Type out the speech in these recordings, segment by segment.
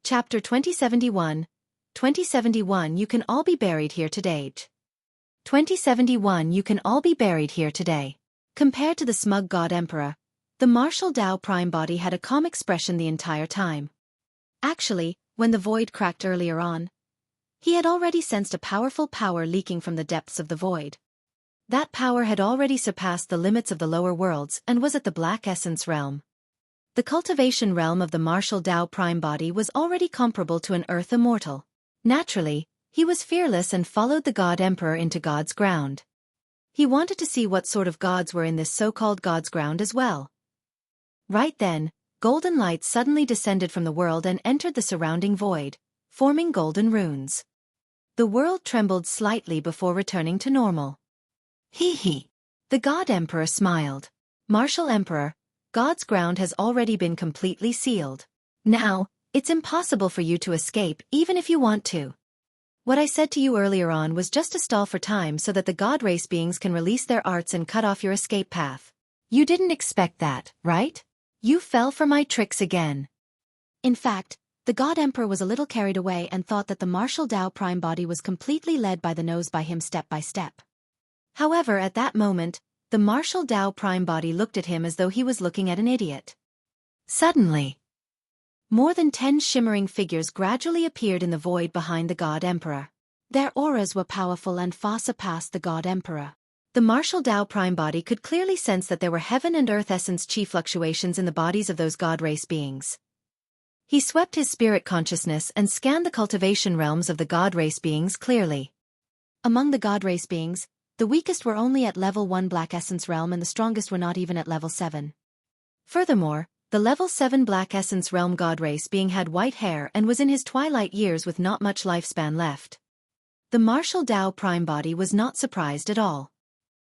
Chapter 2071. 2071 You can all be buried here today. 2071 You can all be buried here today. Compared to the smug God Emperor, the martial Tao Prime body had a calm expression the entire time. Actually, when the void cracked earlier on, he had already sensed a powerful power leaking from the depths of the void. That power had already surpassed the limits of the lower worlds and was at the Black Essence realm. The cultivation realm of the martial Tao Prime body was already comparable to an Earth immortal. Naturally, he was fearless and followed the God Emperor into God's ground. He wanted to see what sort of gods were in this so-called God's ground as well. Right then, golden light suddenly descended from the world and entered the surrounding void, forming golden runes. The world trembled slightly before returning to normal. Hee hee. The God Emperor smiled. Martial Emperor, God's ground has already been completely sealed. Now, it's impossible for you to escape even if you want to. What I said to you earlier on was just a stall for time so that the God race beings can release their arts and cut off your escape path. You didn't expect that, right? You fell for my tricks again. In fact, the God Emperor was a little carried away and thought that the martial Tao Prime body was completely led by the nose by him step by step. However, at that moment, the martial Tao Prime body looked at him as though he was looking at an idiot. Suddenly, more than 10 shimmering figures gradually appeared in the void behind the God Emperor. Their auras were powerful and far surpassed the God Emperor. The martial Tao Prime body could clearly sense that there were heaven and earth essence Qi fluctuations in the bodies of those God race beings. He swept his spirit consciousness and scanned the cultivation realms of the God race beings clearly. Among the God race beings, the weakest were only at level 1 Black Essence realm and the strongest were not even at level 7. Furthermore, the level 7 Black Essence realm God race being had white hair and was in his twilight years with not much lifespan left. The martial Tao Prime body was not surprised at all.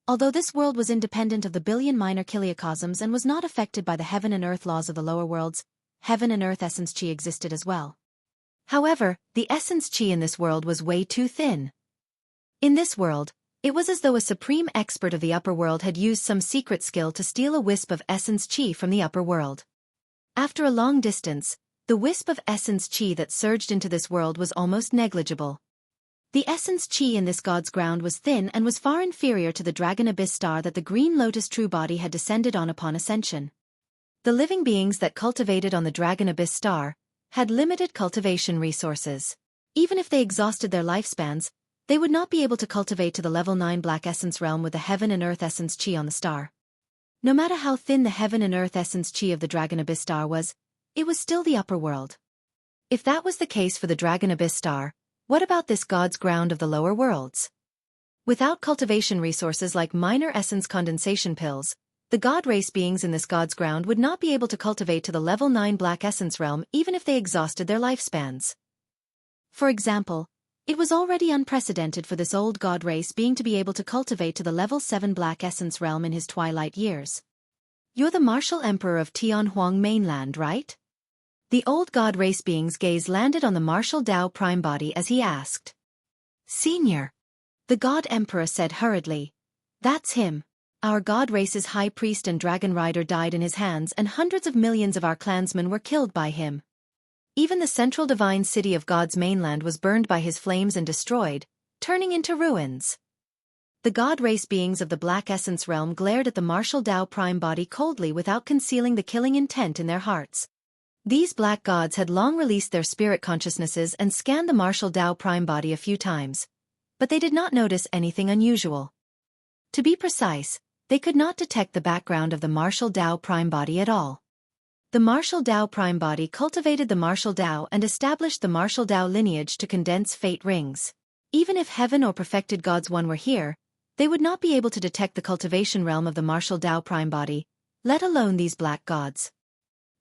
Although this world was independent of the billion minor kiliocosms and was not affected by the heaven and earth laws of the lower worlds, heaven and earth essence Qi existed as well. However, the essence Qi in this world was way too thin. In this world, it was as though a supreme expert of the upper world had used some secret skill to steal a wisp of essence Qi from the upper world. After a long distance, the wisp of essence Qi that surged into this world was almost negligible. The essence Qi in this God's ground was thin and was far inferior to the Dragon Abyss star that the Green Lotus True Body had descended on upon ascension. The living beings that cultivated on the Dragon Abyss star had limited cultivation resources. Even if they exhausted their lifespans, they would not be able to cultivate to the level 9 Black Essence realm with the heaven and earth essence Qi on the star. No matter how thin the heaven and earth essence Qi of the Dragon Abyss star was, it was still the upper world. If that was the case for the Dragon Abyss star, what about this God's ground of the lower worlds? Without cultivation resources like minor essence condensation pills, the God race beings in this God's ground would not be able to cultivate to the level 9 Black Essence realm even if they exhausted their lifespans. For example, it was already unprecedented for this old God race being to be able to cultivate to the level 7 Black Essence realm in his twilight years. You're the martial emperor of Tianhuang mainland, right? The old God race being's gaze landed on the martial Tao Prime body as he asked. Senior. The God Emperor said hurriedly. That's him. Our God race's high priest and dragon rider died in his hands and hundreds of millions of our clansmen were killed by him. Even the central divine city of God's mainland was burned by his flames and destroyed, turning into ruins. The God race beings of the Black Essence realm glared at the martial Tao Prime body coldly without concealing the killing intent in their hearts. These black gods had long released their spirit consciousnesses and scanned the martial Tao Prime body a few times, but they did not notice anything unusual. To be precise, they could not detect the background of the martial Tao Prime body at all. The martial Tao Prime body cultivated the martial Tao and established the martial Tao lineage to condense fate rings. Even if heaven or perfected gods one were here, they would not be able to detect the cultivation realm of the martial Tao Prime body, let alone these black gods.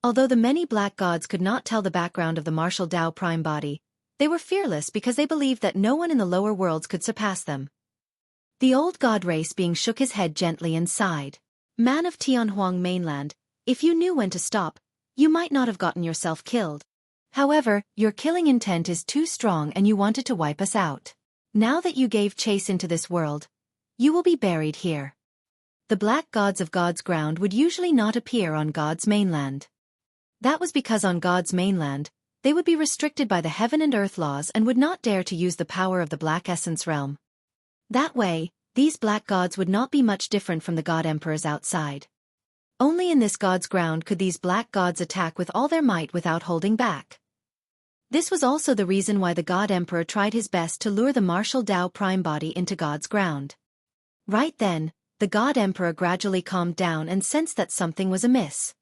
Although the many black gods could not tell the background of the martial Tao Prime body, they were fearless because they believed that no one in the lower worlds could surpass them. The old God race being shook his head gently and sighed. Man of Tianhuang mainland, if you knew when to stop, you might not have gotten yourself killed. However, your killing intent is too strong and you wanted to wipe us out. Now that you gave chase into this world, you will be buried here. The black gods of God's ground would usually not appear on God's mainland. That was because on God's mainland, they would be restricted by the heaven and earth laws and would not dare to use the power of the Black Essence realm. That way, these black gods would not be much different from the god emperors outside. Only in this god's ground could these black gods attack with all their might without holding back. This was also the reason why the god emperor tried his best to lure the martial Tao prime body into God's ground. Right then, the god emperor gradually calmed down and sensed that something was amiss.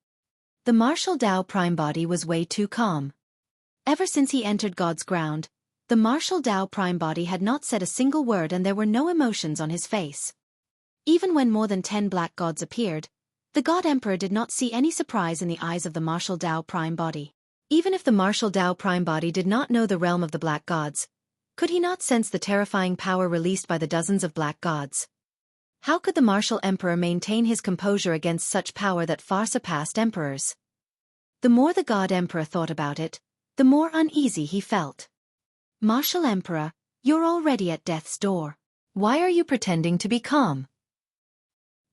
The martial Tao prime body was way too calm. Ever since he entered God's ground, the martial Tao prime body had not said a single word and there were no emotions on his face. Even when more than 10 black gods appeared, the god emperor did not see any surprise in the eyes of the martial Tao prime body. Even if the martial Tao prime body did not know the realm of the black gods, could he not sense the terrifying power released by the dozens of black gods? How could the martial emperor maintain his composure against such power that far surpassed emperors? The more the god emperor thought about it, the more uneasy he felt. Martial emperor, you're already at death's door. Why are you pretending to be calm?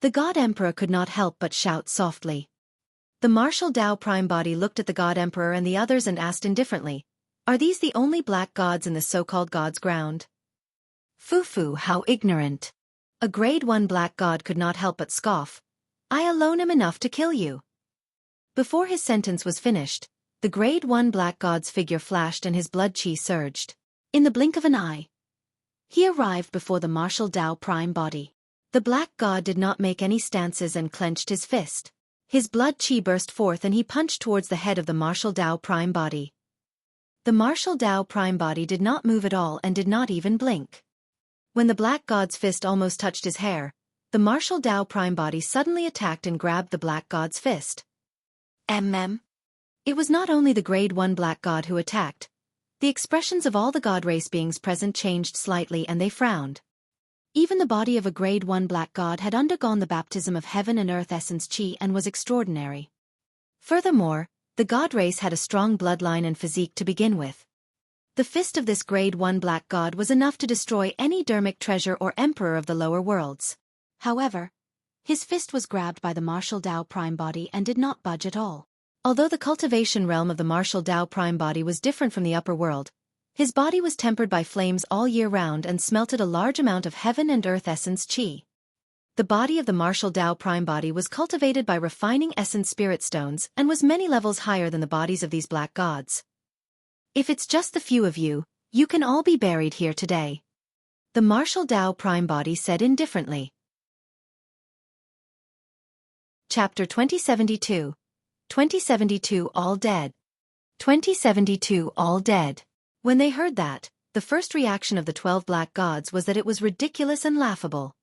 The god emperor could not help but shout softly. The martial Tao prime body looked at the god emperor and the others and asked indifferently, "Are these the only black gods in the so-called god's ground?" Fufu, how ignorant. A grade 1 black god could not help but scoff. "I alone am enough to kill you." Before his sentence was finished, the grade 1 black god's figure flashed and his blood qi surged. In the blink of an eye, he arrived before the martial Tao prime body. The black god did not make any stances and clenched his fist. His blood qi burst forth and he punched towards the head of the martial Tao prime body. The martial Tao prime body did not move at all and did not even blink. When the black god's fist almost touched his hair, the martial Tao prime body suddenly attacked and grabbed the black god's fist. It was not only the grade 1 black god who attacked. The expressions of all the god race beings present changed slightly and they frowned. Even the body of a grade 1 black god had undergone the baptism of heaven and earth essence qi and was extraordinary. Furthermore, the god race had a strong bloodline and physique to begin with. The fist of this grade 1 black god was enough to destroy any dermic treasure or emperor of the lower worlds. However, his fist was grabbed by the martial Tao prime body and did not budge at all. Although the cultivation realm of the martial Tao prime body was different from the upper world, his body was tempered by flames all year round and smelted a large amount of heaven and earth essence qi. The body of the martial Tao prime body was cultivated by refining essence spirit stones and was many levels higher than the bodies of these black gods. "If it's just the few of you, you can all be buried here today," the martial Tao prime body said indifferently. Chapter 2072. 2072 All Dead. 2072 All Dead. When they heard that, the first reaction of the 12 black gods was that it was ridiculous and laughable.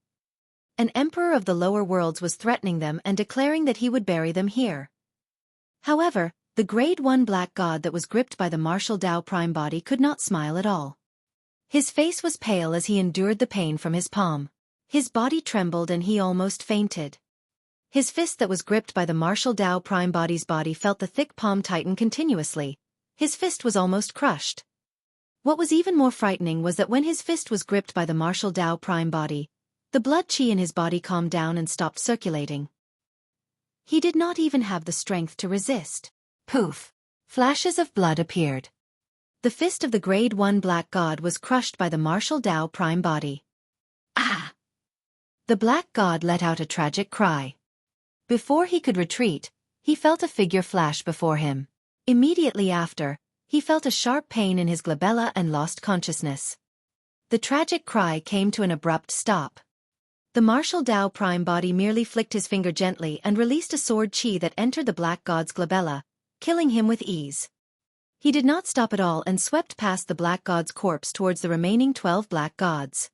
An emperor of the lower worlds was threatening them and declaring that he would bury them here. However, the grade 1 black god that was gripped by the martial Tao prime body could not smile at all. His face was pale as he endured the pain from his palm. His body trembled and he almost fainted. His fist that was gripped by the martial Tao prime body's body felt the thick palm tighten continuously. His fist was almost crushed. What was even more frightening was that when his fist was gripped by the martial Tao prime body, the blood qi in his body calmed down and stopped circulating. He did not even have the strength to resist. Poof! Flashes of blood appeared. The fist of the grade 1 black god was crushed by the martial Tao prime body. Ah! The black god let out a tragic cry. Before he could retreat, he felt a figure flash before him. Immediately after, he felt a sharp pain in his glabella and lost consciousness. The tragic cry came to an abrupt stop. The martial Tao prime body merely flicked his finger gently and released a sword qi that entered the black god's glabella, killing him with ease. He did not stop at all and swept past the black god's corpse towards the remaining 12 black gods.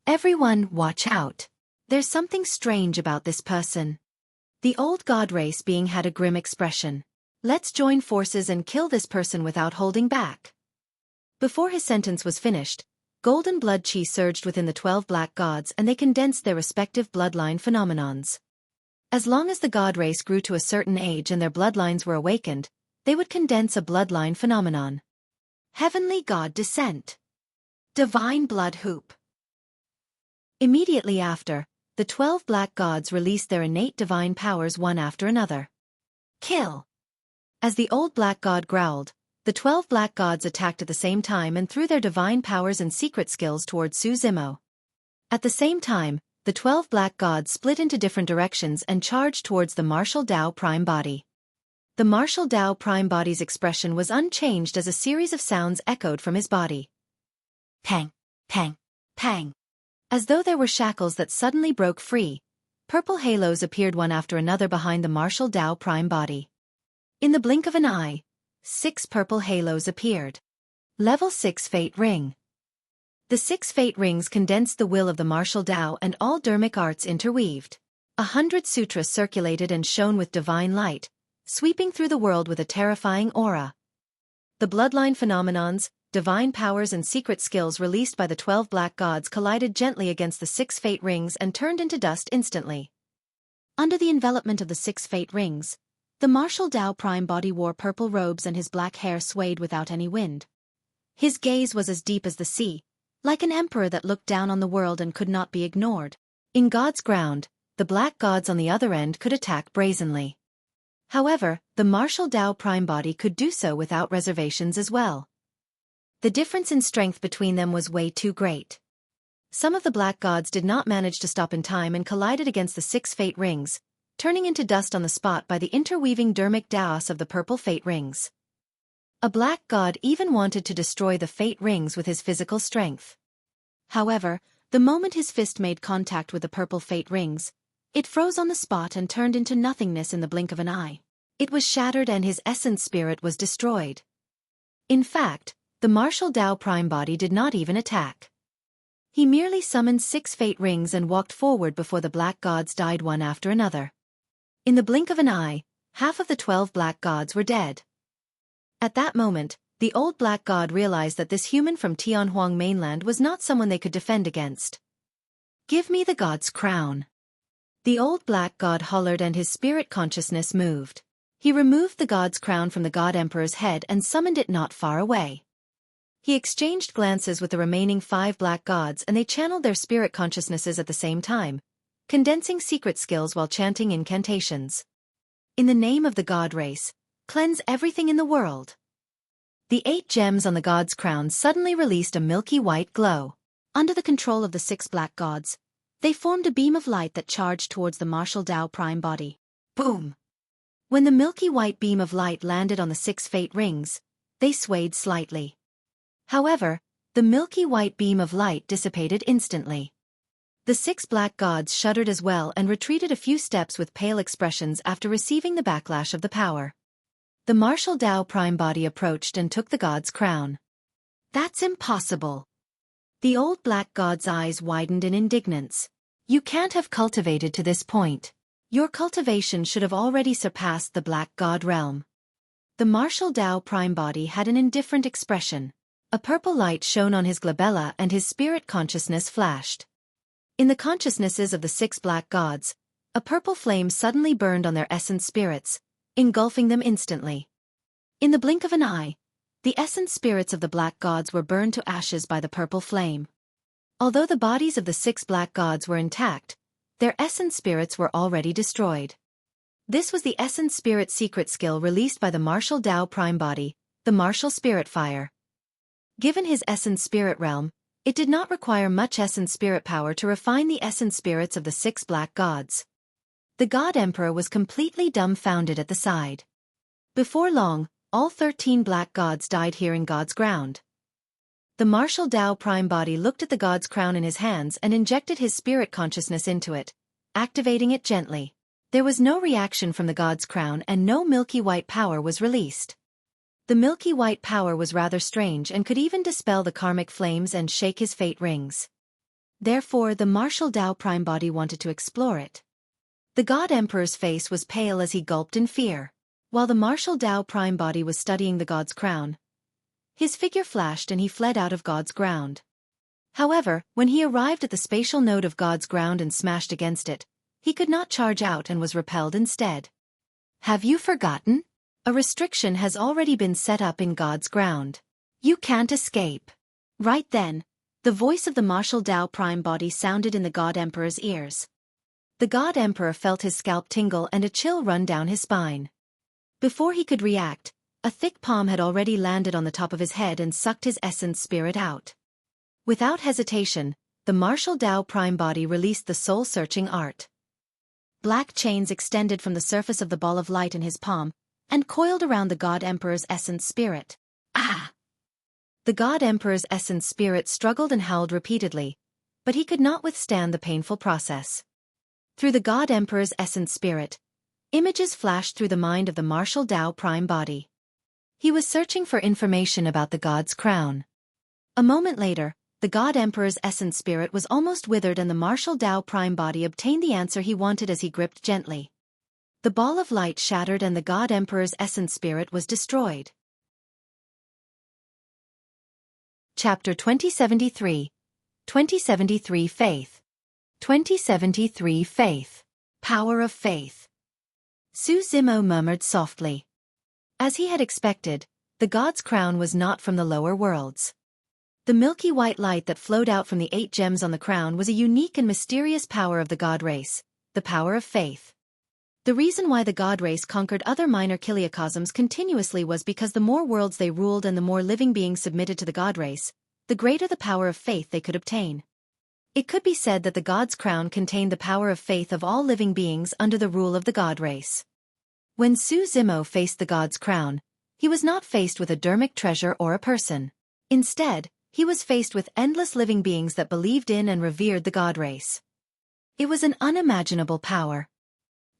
"Everyone, watch out. There's something strange about this person." The old god race being had a grim expression. "Let's join forces and kill this person without holding back." Before his sentence was finished, golden blood qi surged within the 12 black gods and they condensed their respective bloodline phenomenons. As long as the god race grew to a certain age and their bloodlines were awakened, they would condense a bloodline phenomenon. Heavenly God Descent. Divine Blood Hoop. Immediately after, the 12 black gods released their innate divine powers one after another. Kill! As the old black god growled, the 12 black gods attacked at the same time and threw their divine powers and secret skills towards Su Zimo. At the same time, the 12 black gods split into different directions and charged towards the martial Tao prime body. The martial Tao prime body's expression was unchanged as a series of sounds echoed from his body. Pang, pang, pang. As though there were shackles that suddenly broke free, purple halos appeared one after another behind the martial Tao prime body. In the blink of an eye, 6 purple halos appeared. Level 6 Fate Ring. The 6 Fate Rings condensed the will of the martial Tao and all dharmic arts interweaved. 100 sutras circulated and shone with divine light, sweeping through the world with a terrifying aura. The bloodline phenomenons, divine powers and secret skills released by the 12 black gods collided gently against the 6 Fate Rings and turned into dust instantly. Under the envelopment of the 6 Fate Rings, the martial Tao prime body wore purple robes and his black hair swayed without any wind. His gaze was as deep as the sea, like an emperor that looked down on the world and could not be ignored. In God's ground, the black gods on the other end could attack brazenly. However, the martial Tao prime body could do so without reservations as well. The difference in strength between them was way too great. Some of the black gods did not manage to stop in time and collided against the 6 Fate Rings, turning into dust on the spot by the interweaving dharmic Taos of the purple Fate Rings. A black god even wanted to destroy the Fate Rings with his physical strength. However, the moment his fist made contact with the purple Fate Rings, it froze on the spot and turned into nothingness in the blink of an eye. It was shattered and his essence spirit was destroyed. In fact, the martial Tao prime body did not even attack. He merely summoned 6 Fate Rings and walked forward before the black gods died one after another. In the blink of an eye, half of the 12 black gods were dead. At that moment, the old black god realized that this human from Tianhuang mainland was not someone they could defend against. "Give me the god's crown." The old black god hollered and his spirit consciousness moved. He removed the god's crown from the god emperor's head and summoned it not far away. He exchanged glances with the remaining 5 black gods and they channeled their spirit consciousnesses at the same time, condensing secret skills while chanting incantations. In the name of the god race, cleanse everything in the world. The 8 gems on the god's crown suddenly released a milky white glow. Under the control of the 6 black gods, they formed a beam of light that charged towards the martial Tao prime body. Boom! When the milky white beam of light landed on the 6 Fate Rings, they swayed slightly. However, the milky white beam of light dissipated instantly. The 6 black gods shuddered as well and retreated a few steps with pale expressions after receiving the backlash of the power. The martial Tao prime body approached and took the god's crown. "That's impossible." The old black god's eyes widened in indignance. "You can't have cultivated to this point. Your cultivation should have already surpassed the black god realm." The martial Tao prime body had an indifferent expression. A purple light shone on his glabella and his spirit consciousness flashed. In the consciousnesses of the 6 black gods, a purple flame suddenly burned on their essence spirits, engulfing them instantly. In the blink of an eye, the essence spirits of the black gods were burned to ashes by the purple flame. Although the bodies of the 6 black gods were intact, their essence spirits were already destroyed. This was the essence spirit secret skill released by the martial Tao prime body, the martial spirit fire. Given his essence spirit realm, it did not require much essence spirit power to refine the essence spirits of the 6 black gods. The god emperor was completely dumbfounded at the sight. Before long, all 13 black gods died here in God's ground. The martial Tao prime body looked at the god's crown in his hands and injected his spirit consciousness into it, activating it gently. There was no reaction from the god's crown and no milky white power was released. The milky white power was rather strange and could even dispel the karmic flames and shake his Fate Rings. Therefore, the martial Tao prime body wanted to explore it. The god emperor's face was pale as he gulped in fear. While the martial Tao prime body was studying the god's crown, his figure flashed and he fled out of God's ground. However, when he arrived at the spatial node of God's ground and smashed against it, he could not charge out and was repelled instead. "Have you forgotten? A restriction has already been set up in God's ground. You can't escape." Right then, the voice of the martial Tao prime body sounded in the god emperor's ears. The god emperor felt his scalp tingle and a chill run down his spine. Before he could react, A thick palm had already landed on the top of his head and sucked his essence spirit out. Without hesitation, the martial Tao prime body released the soul-searching art. Black chains extended from the surface of the ball of light in his palm, and coiled around the God Emperor's essence spirit. Ah! The God Emperor's essence spirit struggled and howled repeatedly, but he could not withstand the painful process. Through the God Emperor's essence spirit, images flashed through the mind of the martial Tao prime body. He was searching for information about the God's crown. A moment later, the God Emperor's essence spirit was almost withered and the martial Tao prime body obtained the answer he wanted as he gripped gently. The ball of light shattered and the God Emperor's essence spirit was destroyed. Chapter 2073. 2073 Faith. 2073 Faith. Power of Faith. Su Zimo murmured softly. As he had expected, the God's crown was not from the lower worlds. The milky white light that flowed out from the 8 gems on the crown was a unique and mysterious power of the God race, the power of faith. The reason why the God race conquered other minor kiliacosms continuously was because the more worlds they ruled and the more living beings submitted to the God race, the greater the power of faith they could obtain. It could be said that the God's crown contained the power of faith of all living beings under the rule of the God race. When Su Zimo faced the God's crown, he was not faced with a dharmic treasure or a person. Instead, he was faced with endless living beings that believed in and revered the God race. It was an unimaginable power.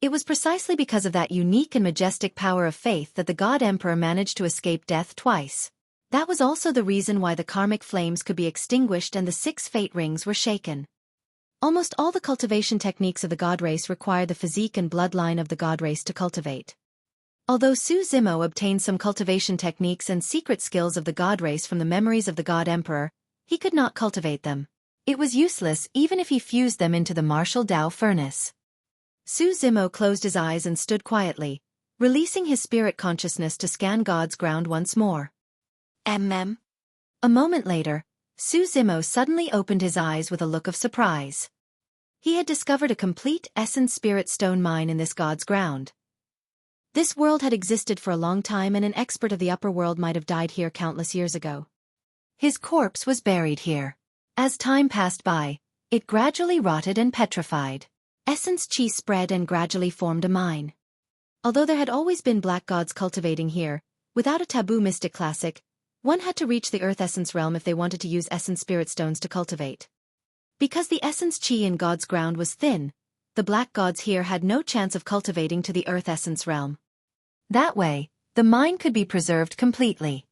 It was precisely because of that unique and majestic power of faith that the God Emperor managed to escape death twice. That was also the reason why the karmic flames could be extinguished and the 6 fate rings were shaken. Almost all the cultivation techniques of the God race require the physique and bloodline of the God race to cultivate. Although Su Zimo obtained some cultivation techniques and secret skills of the God race from the memories of the God Emperor, he could not cultivate them. It was useless even if he fused them into the martial Tao furnace. Su Zimo closed his eyes and stood quietly, releasing his spirit consciousness to scan God's ground once more. A moment later, Su Zimo suddenly opened his eyes with a look of surprise. He had discovered a complete essence spirit stone mine in this God's ground. This world had existed for a long time and an expert of the upper world might have died here countless years ago. His corpse was buried here. As time passed by, it gradually rotted and petrified. Essence Qi spread and gradually formed a mine. Although there had always been black gods cultivating here, without a taboo mystic classic, one had to reach the earth essence realm if they wanted to use essence spirit stones to cultivate. Because the essence Qi in God's ground was thin, the black gods here had no chance of cultivating to the earth essence realm. That way, the mine could be preserved completely.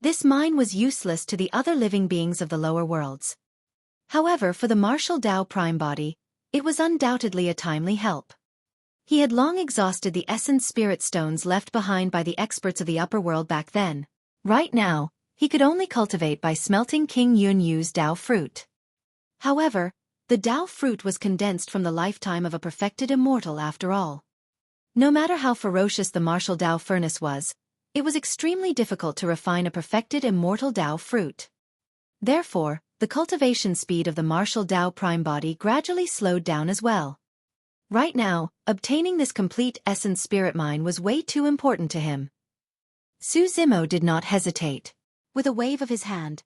This mine was useless to the other living beings of the lower worlds. However, for the martial Tao prime body, it was undoubtedly a timely help. He had long exhausted the essence spirit stones left behind by the experts of the upper world back then. Right now, he could only cultivate by smelting King Yun Yu's Tao fruit. However, the Tao fruit was condensed from the lifetime of a perfected immortal after all. No matter how ferocious the martial Tao furnace was, it was extremely difficult to refine a perfected immortal Tao fruit. Therefore, the cultivation speed of the martial Tao prime body gradually slowed down as well. Right now, obtaining this complete essence spirit mine was way too important to him. Su Zimo did not hesitate. With a wave of his hand,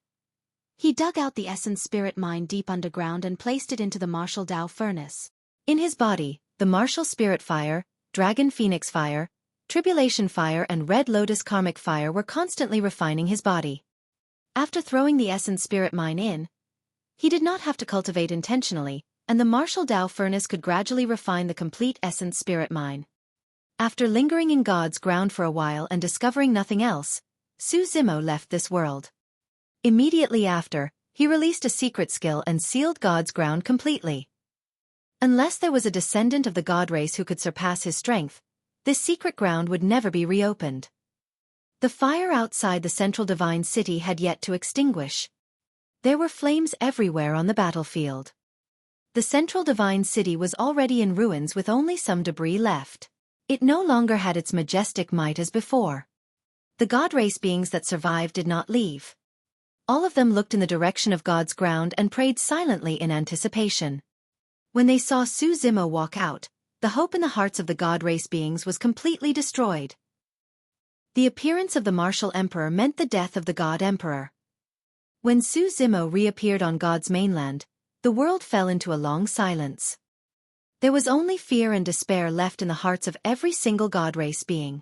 he dug out the essence spirit mine deep underground and placed it into the martial Tao furnace. In his body, the martial spirit fire, dragon phoenix fire, tribulation fire and red lotus karmic fire were constantly refining his body. After throwing the essence spirit mine in, he did not have to cultivate intentionally, and the martial Tao furnace could gradually refine the complete essence spirit mine. After lingering in God's ground for a while and discovering nothing else, Su Zimo left this world. Immediately after, he released a secret skill and sealed God's ground completely. Unless there was a descendant of the God race who could surpass his strength, this secret ground would never be reopened. The fire outside the central divine city had yet to extinguish. There were flames everywhere on the battlefield. The central divine city was already in ruins with only some debris left. It no longer had its majestic might as before. The God race beings that survived did not leave. All of them looked in the direction of God's ground and prayed silently in anticipation. When they saw Su Zimo walk out, the hope in the hearts of the God race beings was completely destroyed. The appearance of the martial emperor meant the death of the god emperor. When Su Zimo reappeared on God's mainland, the world fell into a long silence. There was only fear and despair left in the hearts of every single god race being.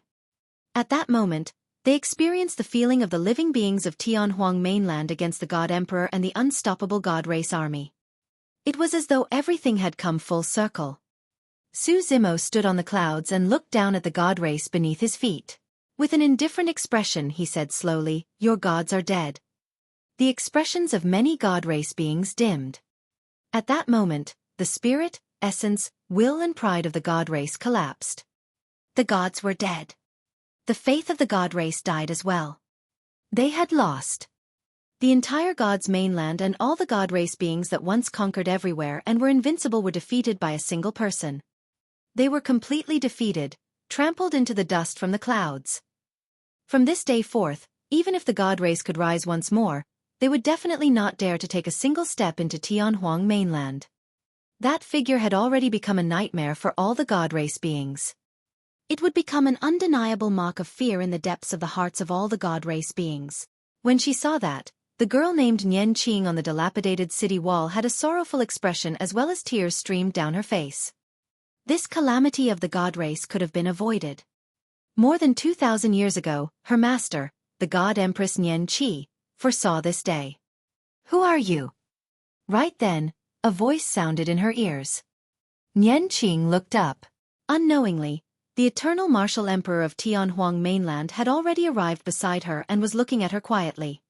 At that moment, they experienced the feeling of the living beings of Tianhuang mainland against the god emperor and the unstoppable god race army. It was as though everything had come full circle. Su Zimo stood on the clouds and looked down at the god race beneath his feet. With an indifferent expression he said slowly, "Your gods are dead." The expressions of many god race beings dimmed. At that moment, the spirit, essence, will and pride of the god race collapsed. The gods were dead. The faith of the god race died as well. They had lost. The entire god's mainland and all the god race beings that once conquered everywhere and were invincible were defeated by a single person. They were completely defeated, trampled into the dust from the clouds. From this day forth, even if the god race could rise once more, they would definitely not dare to take a single step into Tianhuang mainland. That figure had already become a nightmare for all the god race beings. It would become an undeniable mark of fear in the depths of the hearts of all the god race beings. When she saw that, the girl named Nian Qing on the dilapidated city wall had a sorrowful expression as well as tears streamed down her face. This calamity of the god race could have been avoided. More than 2,000 years ago, her master, the god empress Nian Qi, foresaw this day. "Who are you?" Right then, a voice sounded in her ears. Nian Qing looked up. Unknowingly, the eternal martial emperor of Tianhuang mainland had already arrived beside her and was looking at her quietly.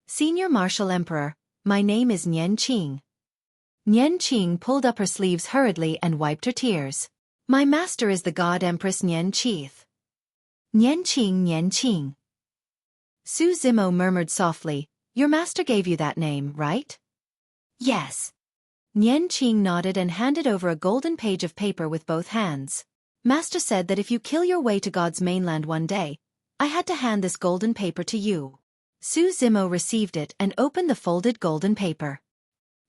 "Senior martial emperor, my name is Nian Qing." Nian Qing pulled up her sleeves hurriedly and wiped her tears. "My master is the god empress Nian Qi." Nian Qing, Nian Qing. Su Zimo murmured softly, "Your master gave you that name, right?" "Yes." Nian Qing nodded and handed over a golden page of paper with both hands. "Master said that if you kill your way to God's mainland one day, I had to hand this golden paper to you." Su Zimo received it and opened the folded golden paper.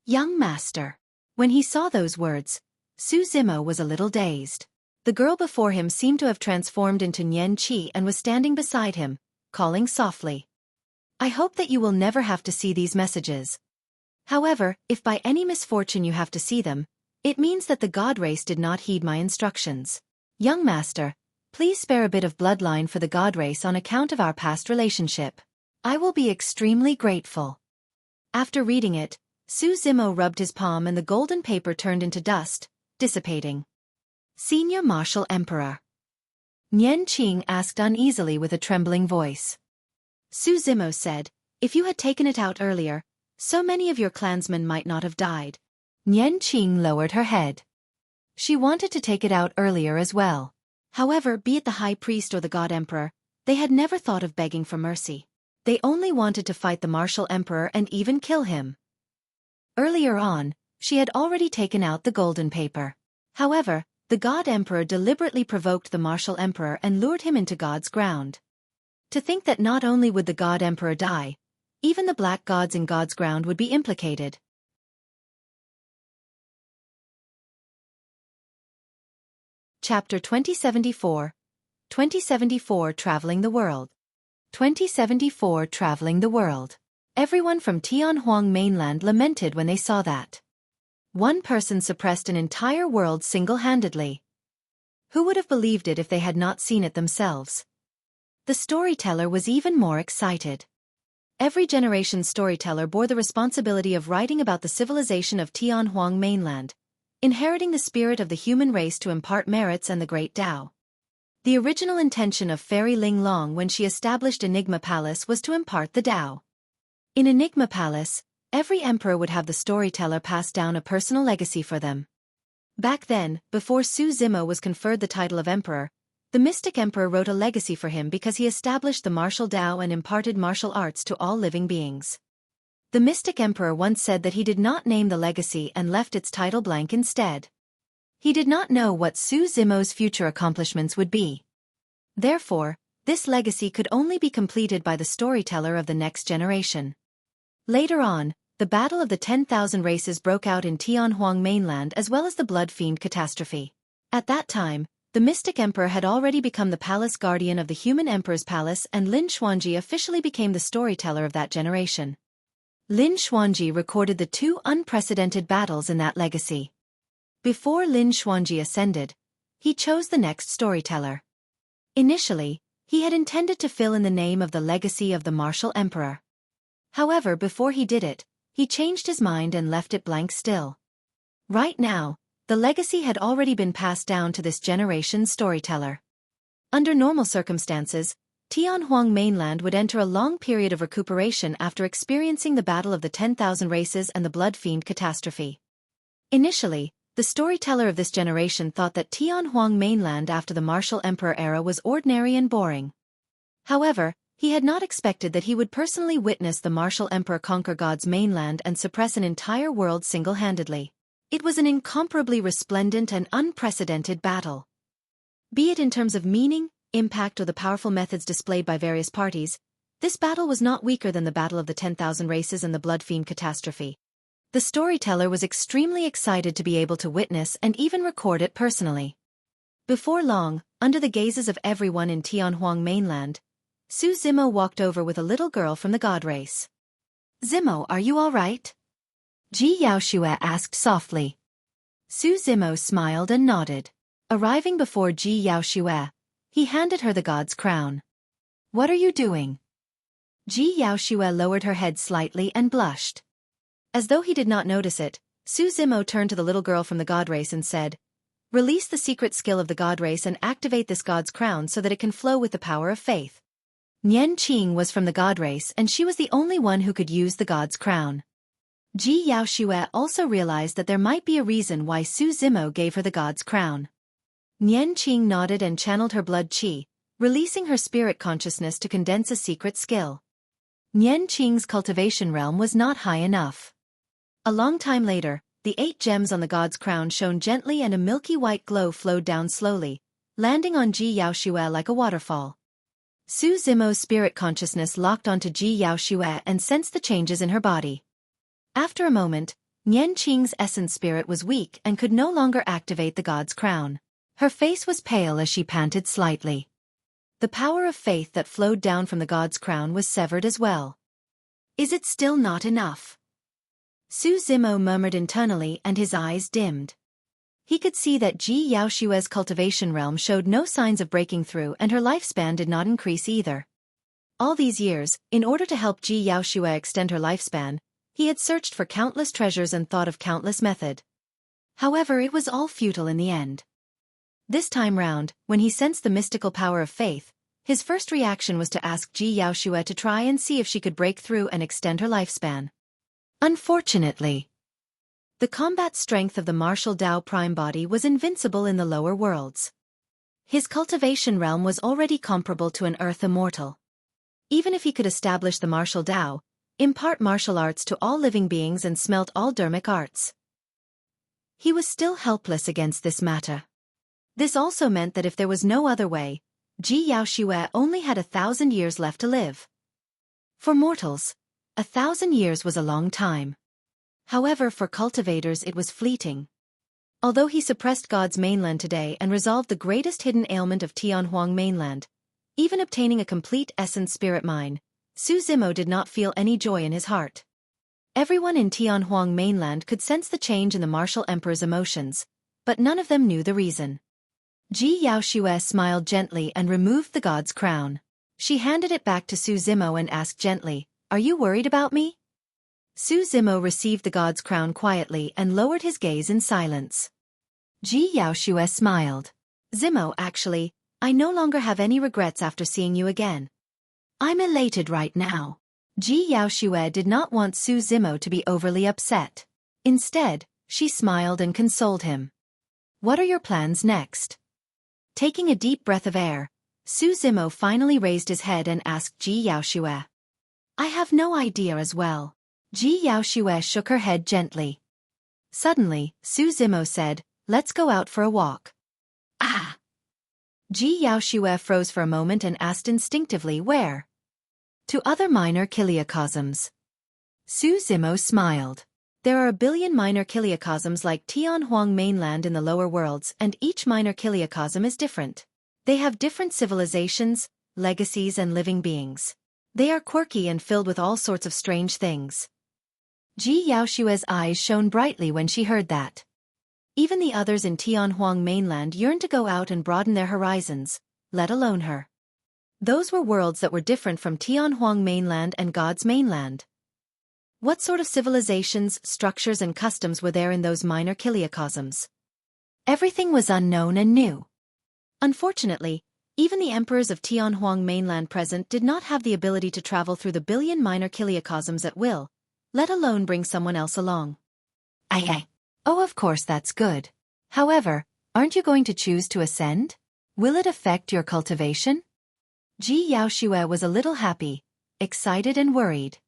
"Young master." When he saw those words, Su Zimo was a little dazed. The girl before him seemed to have transformed into Nian Qi and was standing beside him, calling softly. "I hope that you will never have to see these messages. However, if by any misfortune you have to see them, it means that the god race did not heed my instructions. Young master, please spare a bit of bloodline for the god race on account of our past relationship. I will be extremely grateful." After reading it, Su Zimo rubbed his palm and the golden paper turned into dust, dissipating. "Senior Martial Emperor?" Nian Qing asked uneasily with a trembling voice. Su Zimo said, "If you had taken it out earlier, so many of your clansmen might not have died." Nian Qing lowered her head. She wanted to take it out earlier as well. However, be it the high priest or the god emperor, they had never thought of begging for mercy. They only wanted to fight the martial emperor and even kill him. Earlier on, she had already taken out the golden paper. However, the god emperor deliberately provoked the martial emperor and lured him into God's ground. To think that not only would the god emperor die, even the black gods in God's ground would be implicated. Chapter 2074. 2074 Traveling the World. 2074 Traveling the World. Everyone from Tianhuang mainland lamented when they saw that. One person suppressed an entire world single-handedly. Who would have believed it if they had not seen it themselves? The storyteller was even more excited. Every generation's storyteller bore the responsibility of writing about the civilization of Tianhuang mainland, inheriting the spirit of the human race to impart merits and the great Tao. The original intention of Fairy Ling Long when she established Enigma Palace was to impart the Tao. In Enigma Palace, every emperor would have the storyteller pass down a personal legacy for them. Back then, before Su Zimo was conferred the title of emperor, the mystic emperor wrote a legacy for him because he established the martial Tao and imparted martial arts to all living beings. The mystic emperor once said that he did not name the legacy and left its title blank instead. He did not know what Su Zimo's future accomplishments would be. Therefore, this legacy could only be completed by the storyteller of the next generation. Later on, the Battle of the 10,000 Races broke out in Tianhuang mainland as well as the Blood Fiend catastrophe. At that time, the mystic emperor had already become the palace guardian of the human emperor's palace, and Lin Xuanji officially became the storyteller of that generation. Lin Xuanji recorded the two unprecedented battles in that legacy. Before Lin Xuanji ascended, he chose the next storyteller. Initially, he had intended to fill in the name of the legacy of the martial emperor. However, before he did it, he changed his mind and left it blank still. Right now, the legacy had already been passed down to this generation's storyteller. Under normal circumstances, Tianhuang mainland would enter a long period of recuperation after experiencing the Battle of the 10,000 Races and the Blood Fiend catastrophe. Initially, the storyteller of this generation thought that Tianhuang mainland after the martial emperor era was ordinary and boring. However, he had not expected that he would personally witness the martial emperor conquer God's mainland and suppress an entire world single-handedly. It was an incomparably resplendent and unprecedented battle. Be it in terms of meaning, impact, or the powerful methods displayed by various parties, this battle was not weaker than the Battle of the 10,000 Races and the Blood Fiend catastrophe. The storyteller was extremely excited to be able to witness and even record it personally. Before long, under the gazes of everyone in Tianhuang mainland, Su Zimo walked over with a little girl from the god race. "Zimo, are you all right?" Ji Yaoxue asked softly. Su Zimo smiled and nodded. Arriving before Ji Yaoxue, he handed her the god's crown. "What are you doing?" Ji Yaoxue lowered her head slightly and blushed. As though he did not notice it, Su Zimo turned to the little girl from the god race and said, "Release the secret skill of the god race and activate this god's crown so that it can flow with the power of faith." Nian Qing was from the god race and she was the only one who could use the god's crown. Ji Yaoxue also realized that there might be a reason why Su Zimo gave her the god's crown. Nian Qing nodded and channeled her blood qi, releasing her spirit consciousness to condense a secret skill. Nian Qing's cultivation realm was not high enough. A long time later, the 8 gems on the god's crown shone gently and a milky white glow flowed down slowly, landing on Ji Yaoxue like a waterfall. Su Zimo's spirit consciousness locked onto Ji Yaoxue and sensed the changes in her body. After a moment, Nian Qing's essence spirit was weak and could no longer activate the god's crown. Her face was pale as she panted slightly. The power of faith that flowed down from the god's crown was severed as well. "Is it still not enough?" Su Zimo murmured internally and his eyes dimmed. He could see that Ji Yaoxue's cultivation realm showed no signs of breaking through and her lifespan did not increase either. All these years, in order to help Ji Yaoxue extend her lifespan, he had searched for countless treasures and thought of countless methods. However, it was all futile in the end. This time round, when he sensed the mystical power of faith, his first reaction was to ask Ji Yaoxue to try and see if she could break through and extend her lifespan. Unfortunately, the combat strength of the martial Dao prime body was invincible in the lower worlds. His cultivation realm was already comparable to an earth immortal. Even if he could establish the martial Dao, impart martial arts to all living beings and smelt all dharmic arts, he was still helpless against this matter. This also meant that if there was no other way, Ji Yaoxue only had 1,000 years left to live. For mortals, 1,000 years was a long time. However, for cultivators it was fleeting. Although he suppressed God's mainland today and resolved the greatest hidden ailment of Tianhuang mainland, even obtaining a complete essence spirit mine, Su Zimo did not feel any joy in his heart. Everyone in Tianhuang mainland could sense the change in the martial emperor's emotions, but none of them knew the reason. Ji Yaoxue smiled gently and removed the god's crown. She handed it back to Su Zimo and asked gently, "Are you worried about me?" Su Zimo received the god's crown quietly and lowered his gaze in silence. Ji Yaoxue smiled. "Zimo, actually, I no longer have any regrets after seeing you again. I'm elated right now." Ji Yaoxue did not want Su Zimo to be overly upset. Instead, she smiled and consoled him. "What are your plans next?" Taking a deep breath of air, Su Zimo finally raised his head and asked Ji Yaoxue. "I have no idea as well." Ji Yaoxue shook her head gently. Suddenly, Su Zimo said, "Let's go out for a walk." "Ah!" Ji Yaoxue froze for a moment and asked instinctively, "Where?" "To other minor kiliocosms." Su Zimo smiled. There are a billion minor kiliocosms like Tianhuang mainland in the lower worlds, and each minor kiliocosm is different. They have different civilizations, legacies and living beings. They are quirky and filled with all sorts of strange things. Ji Yaoshue's eyes shone brightly when she heard that. Even the others in Tianhuang mainland yearned to go out and broaden their horizons, let alone her. Those were worlds that were different from Tianhuang mainland and God's mainland. What sort of civilizations, structures and customs were there in those minor kiliocosms? Everything was unknown and new. Unfortunately, even the emperors of Tianhuang mainland present did not have the ability to travel through the billion minor kiliocosms at will, let alone bring someone else along. Aye. Oh, of course that's good. However, aren't you going to choose to ascend? Will it affect your cultivation? Ji Yaoshue was a little happy, excited and worried.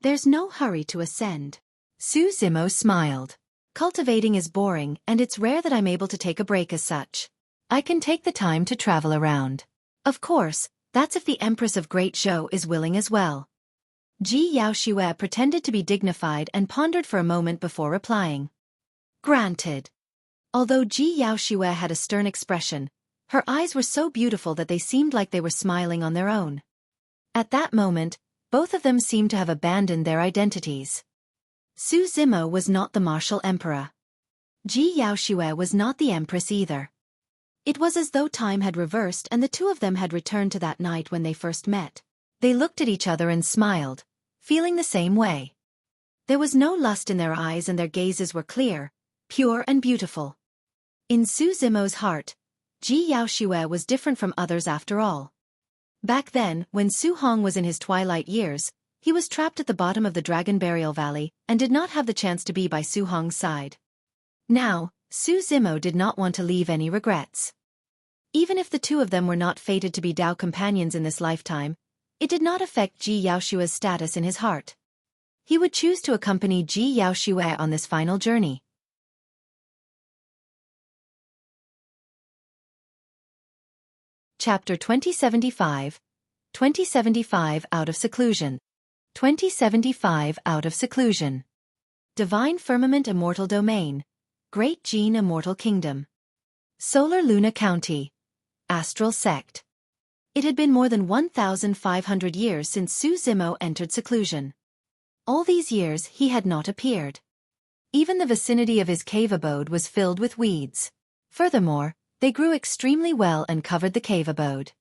There's no hurry to ascend. Su Zimo smiled. Cultivating is boring and it's rare that I'm able to take a break as such. I can take the time to travel around. Of course, that's if the Empress of Great Zhou is willing as well. Ji Yaoshue pretended to be dignified and pondered for a moment before replying. Granted. Although Ji Yaoshue had a stern expression, her eyes were so beautiful that they seemed like they were smiling on their own. At that moment, both of them seemed to have abandoned their identities. Su Zimo was not the martial emperor. Ji Yaoshue was not the empress either. It was as though time had reversed and the two of them had returned to that night when they first met. They looked at each other and smiled, feeling the same way. There was no lust in their eyes and their gazes were clear, pure and beautiful. In Su Zimo's heart, Ji Yaoshue was different from others after all. Back then, when Su Hong was in his twilight years, he was trapped at the bottom of the Dragon Burial Valley and did not have the chance to be by Su Hong's side. Now, Su Zimo did not want to leave any regrets. Even if the two of them were not fated to be Dao companions in this lifetime, it did not affect Ji Yaoshue's status in his heart. He would choose to accompany Ji Yaoshue on this final journey. Chapter 2075, 2075 Out of Seclusion. 2075 Out of Seclusion. Divine Firmament Immortal Domain. Great Gene Immortal Kingdom. Solar Luna County. Astral Sect. It had been more than 1,500 years since Su Zimo entered seclusion. All these years he had not appeared. Even the vicinity of his cave abode was filled with weeds. Furthermore, they grew extremely well and covered the cave abode.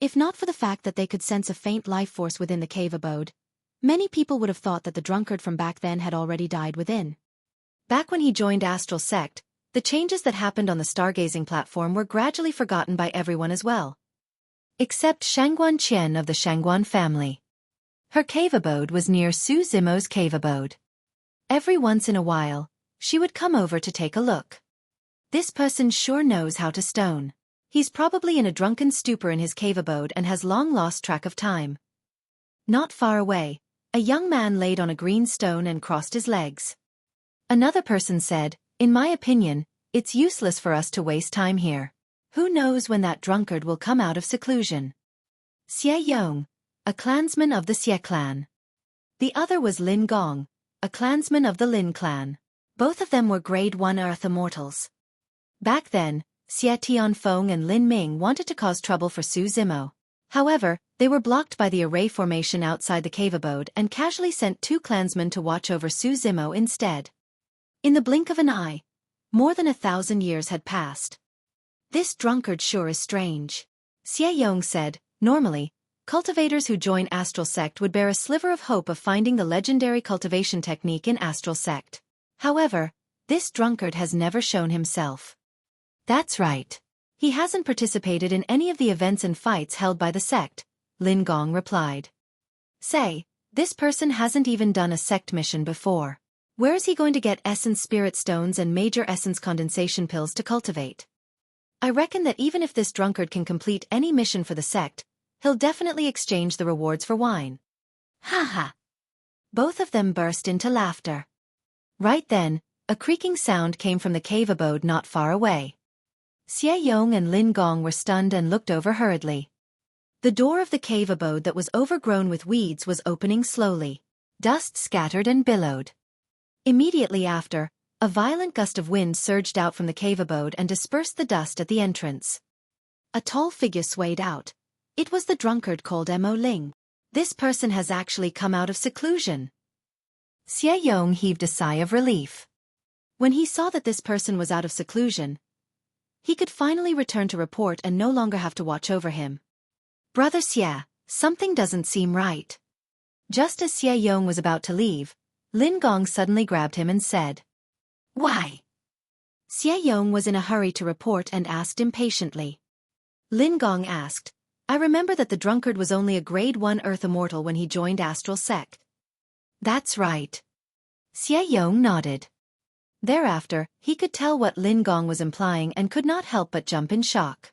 If not for the fact that they could sense a faint life force within the cave abode, many people would have thought that the drunkard from back then had already died within. Back when he joined Astral Sect, the changes that happened on the stargazing platform were gradually forgotten by everyone as well. Except Shangguan Qian of the Shangguan family. Her cave abode was near Su Zimo's cave abode. Every once in a while, she would come over to take a look. This person sure knows how to stone. He's probably in a drunken stupor in his cave abode and has long lost track of time. Not far away, a young man laid on a green stone and crossed his legs. Another person said, "In my opinion, it's useless for us to waste time here. Who knows when that drunkard will come out of seclusion?" Xie Yong, a clansman of the Xie clan. The other was Lin Gong, a clansman of the Lin clan. Both of them were grade 1 earth immortals. Back then, Xie Tianfeng and Lin Ming wanted to cause trouble for Su Zimo. However, they were blocked by the array formation outside the cave abode and casually sent 2 clansmen to watch over Su Zimo instead. In the blink of an eye, more than 1,000 years had passed. This drunkard sure is strange. Xie Yong said, normally, cultivators who join Astral Sect would bear a sliver of hope of finding the legendary cultivation technique in Astral Sect. However, this drunkard has never shown himself. That's right. He hasn't participated in any of the events and fights held by the sect, Lin Gong replied. Say, this person hasn't even done a sect mission before. Where is he going to get essence spirit stones and major essence condensation pills to cultivate? I reckon that even if this drunkard can complete any mission for the sect, he'll definitely exchange the rewards for wine. Ha ha. Both of them burst into laughter. Right then, a creaking sound came from the cave abode not far away. Xie Yong and Lin Gong were stunned and looked over hurriedly. The door of the cave abode that was overgrown with weeds was opening slowly. Dust scattered and billowed. Immediately after, a violent gust of wind surged out from the cave abode and dispersed the dust at the entrance. A tall figure swayed out. It was the drunkard called Mo Ling. This person has actually come out of seclusion. Xie Yong heaved a sigh of relief. When he saw that this person was out of seclusion, he could finally return to report and no longer have to watch over him. Brother Xie, something doesn't seem right. Just as Xie Yong was about to leave, Lin Gong suddenly grabbed him and said, "Why?" Xie Yong was in a hurry to report and asked impatiently. Lin Gong asked, "I remember that the drunkard was only a grade 1 Earth Immortal when he joined Astral Sect." "That's right." Xie Yong nodded. Thereafter, he could tell what Lin Gong was implying and could not help but jump in shock.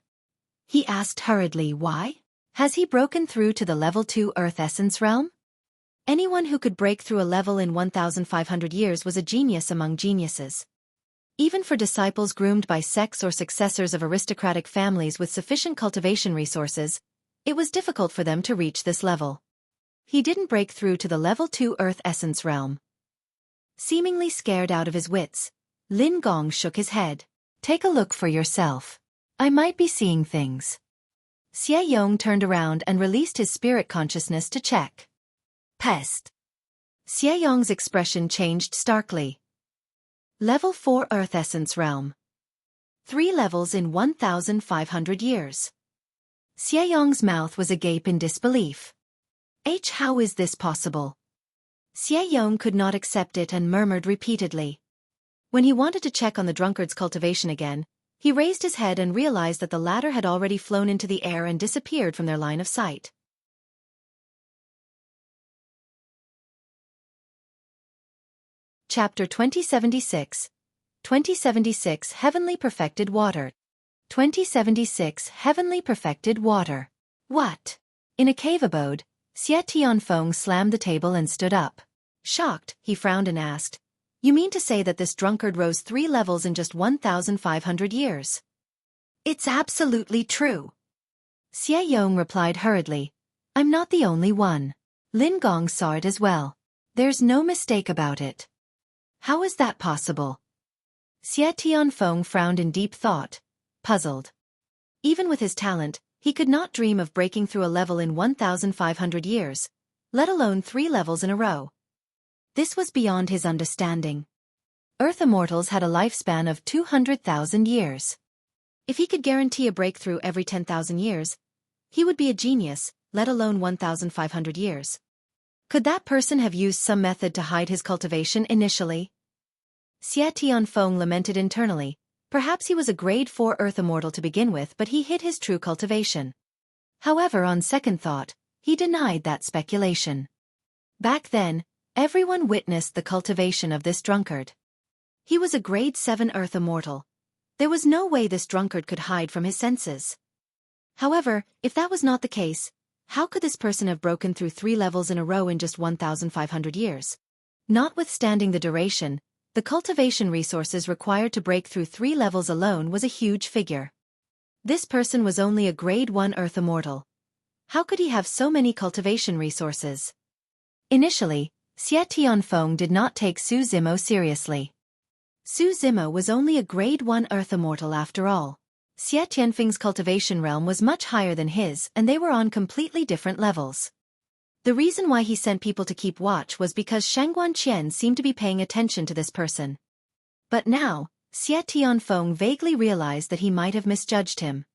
He asked hurriedly why? Has he broken through to the level 2 Earth Essence realm? Anyone who could break through a level in 1,500 years was a genius among geniuses. Even for disciples groomed by sects or successors of aristocratic families with sufficient cultivation resources, it was difficult for them to reach this level. He didn't break through to the level 2 Earth Essence realm. Seemingly scared out of his wits, Lin Gong shook his head. "Take a look for yourself. I might be seeing things." Xie Yong turned around and released his spirit consciousness to check. Pest. Xie Yong's expression changed starkly. Level 4 Earth Essence Realm. 3 levels in 1,500 years. Xie Yong's mouth was agape in disbelief. How is this possible? Xie Yong could not accept it and murmured repeatedly. When he wanted to check on the drunkard's cultivation again, he raised his head and realized that the latter had already flown into the air and disappeared from their line of sight. Chapter 2076. 2076 Heavenly Perfected Water. 2076 Heavenly Perfected Water. What? In a cave abode, Xie Tianfeng slammed the table and stood up. Shocked, he frowned and asked, "You mean to say that this drunkard rose 3 levels in just 1,500 years?" "It's absolutely true." Xie Yong replied hurriedly, "I'm not the only one. Lin Gong saw it as well. There's no mistake about it." "How is that possible?" Xie Tianfeng frowned in deep thought, puzzled. Even with his talent, he could not dream of breaking through a level in 1,500 years, let alone 3 levels in a row. This was beyond his understanding. Earth Immortals had a lifespan of 200,000 years. If he could guarantee a breakthrough every 10,000 years, he would be a genius, let alone 1,500 years. Could that person have used some method to hide his cultivation initially? Xie Tianfeng lamented internally. Perhaps he was a grade 4 Earth Immortal to begin with, but he hid his true cultivation. However, on second thought, he denied that speculation. Back then, everyone witnessed the cultivation of this drunkard. He was a grade 7 Earth Immortal. There was no way this drunkard could hide from his senses. However, if that was not the case, how could this person have broken through 3 levels in a row in just 1,500 years? Notwithstanding the duration, the cultivation resources required to break through 3 levels alone was a huge figure. This person was only a grade 1 Earth Immortal. How could he have so many cultivation resources? Initially, Xie Tianfeng did not take Su Zimo seriously. Su Zimo was only a grade 1 Earth Immortal after all. Xie Tianfeng's cultivation realm was much higher than his, and they were on completely different levels. The reason why he sent people to keep watch was because Shangguan Qian seemed to be paying attention to this person. But now, Xie Tianfeng vaguely realized that he might have misjudged him.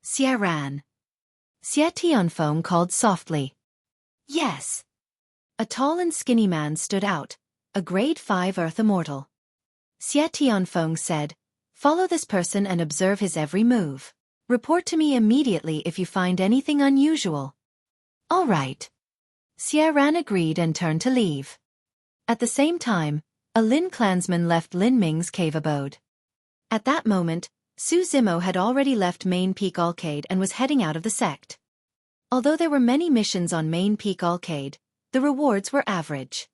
"Xie Ran." Xie Tianfeng called softly. "Yes." A tall and skinny man stood out, a grade 5 Earth Immortal. Xie Tianfeng said, "Follow this person and observe his every move. Report to me immediately if you find anything unusual." "All right." Xie Ran agreed and turned to leave. At the same time, a Lin clansman left Lin Ming's cave abode. At that moment, Su Zimo had already left Main Peak Alcade and was heading out of the sect. Although there were many missions on Main Peak Alcade, the rewards were average.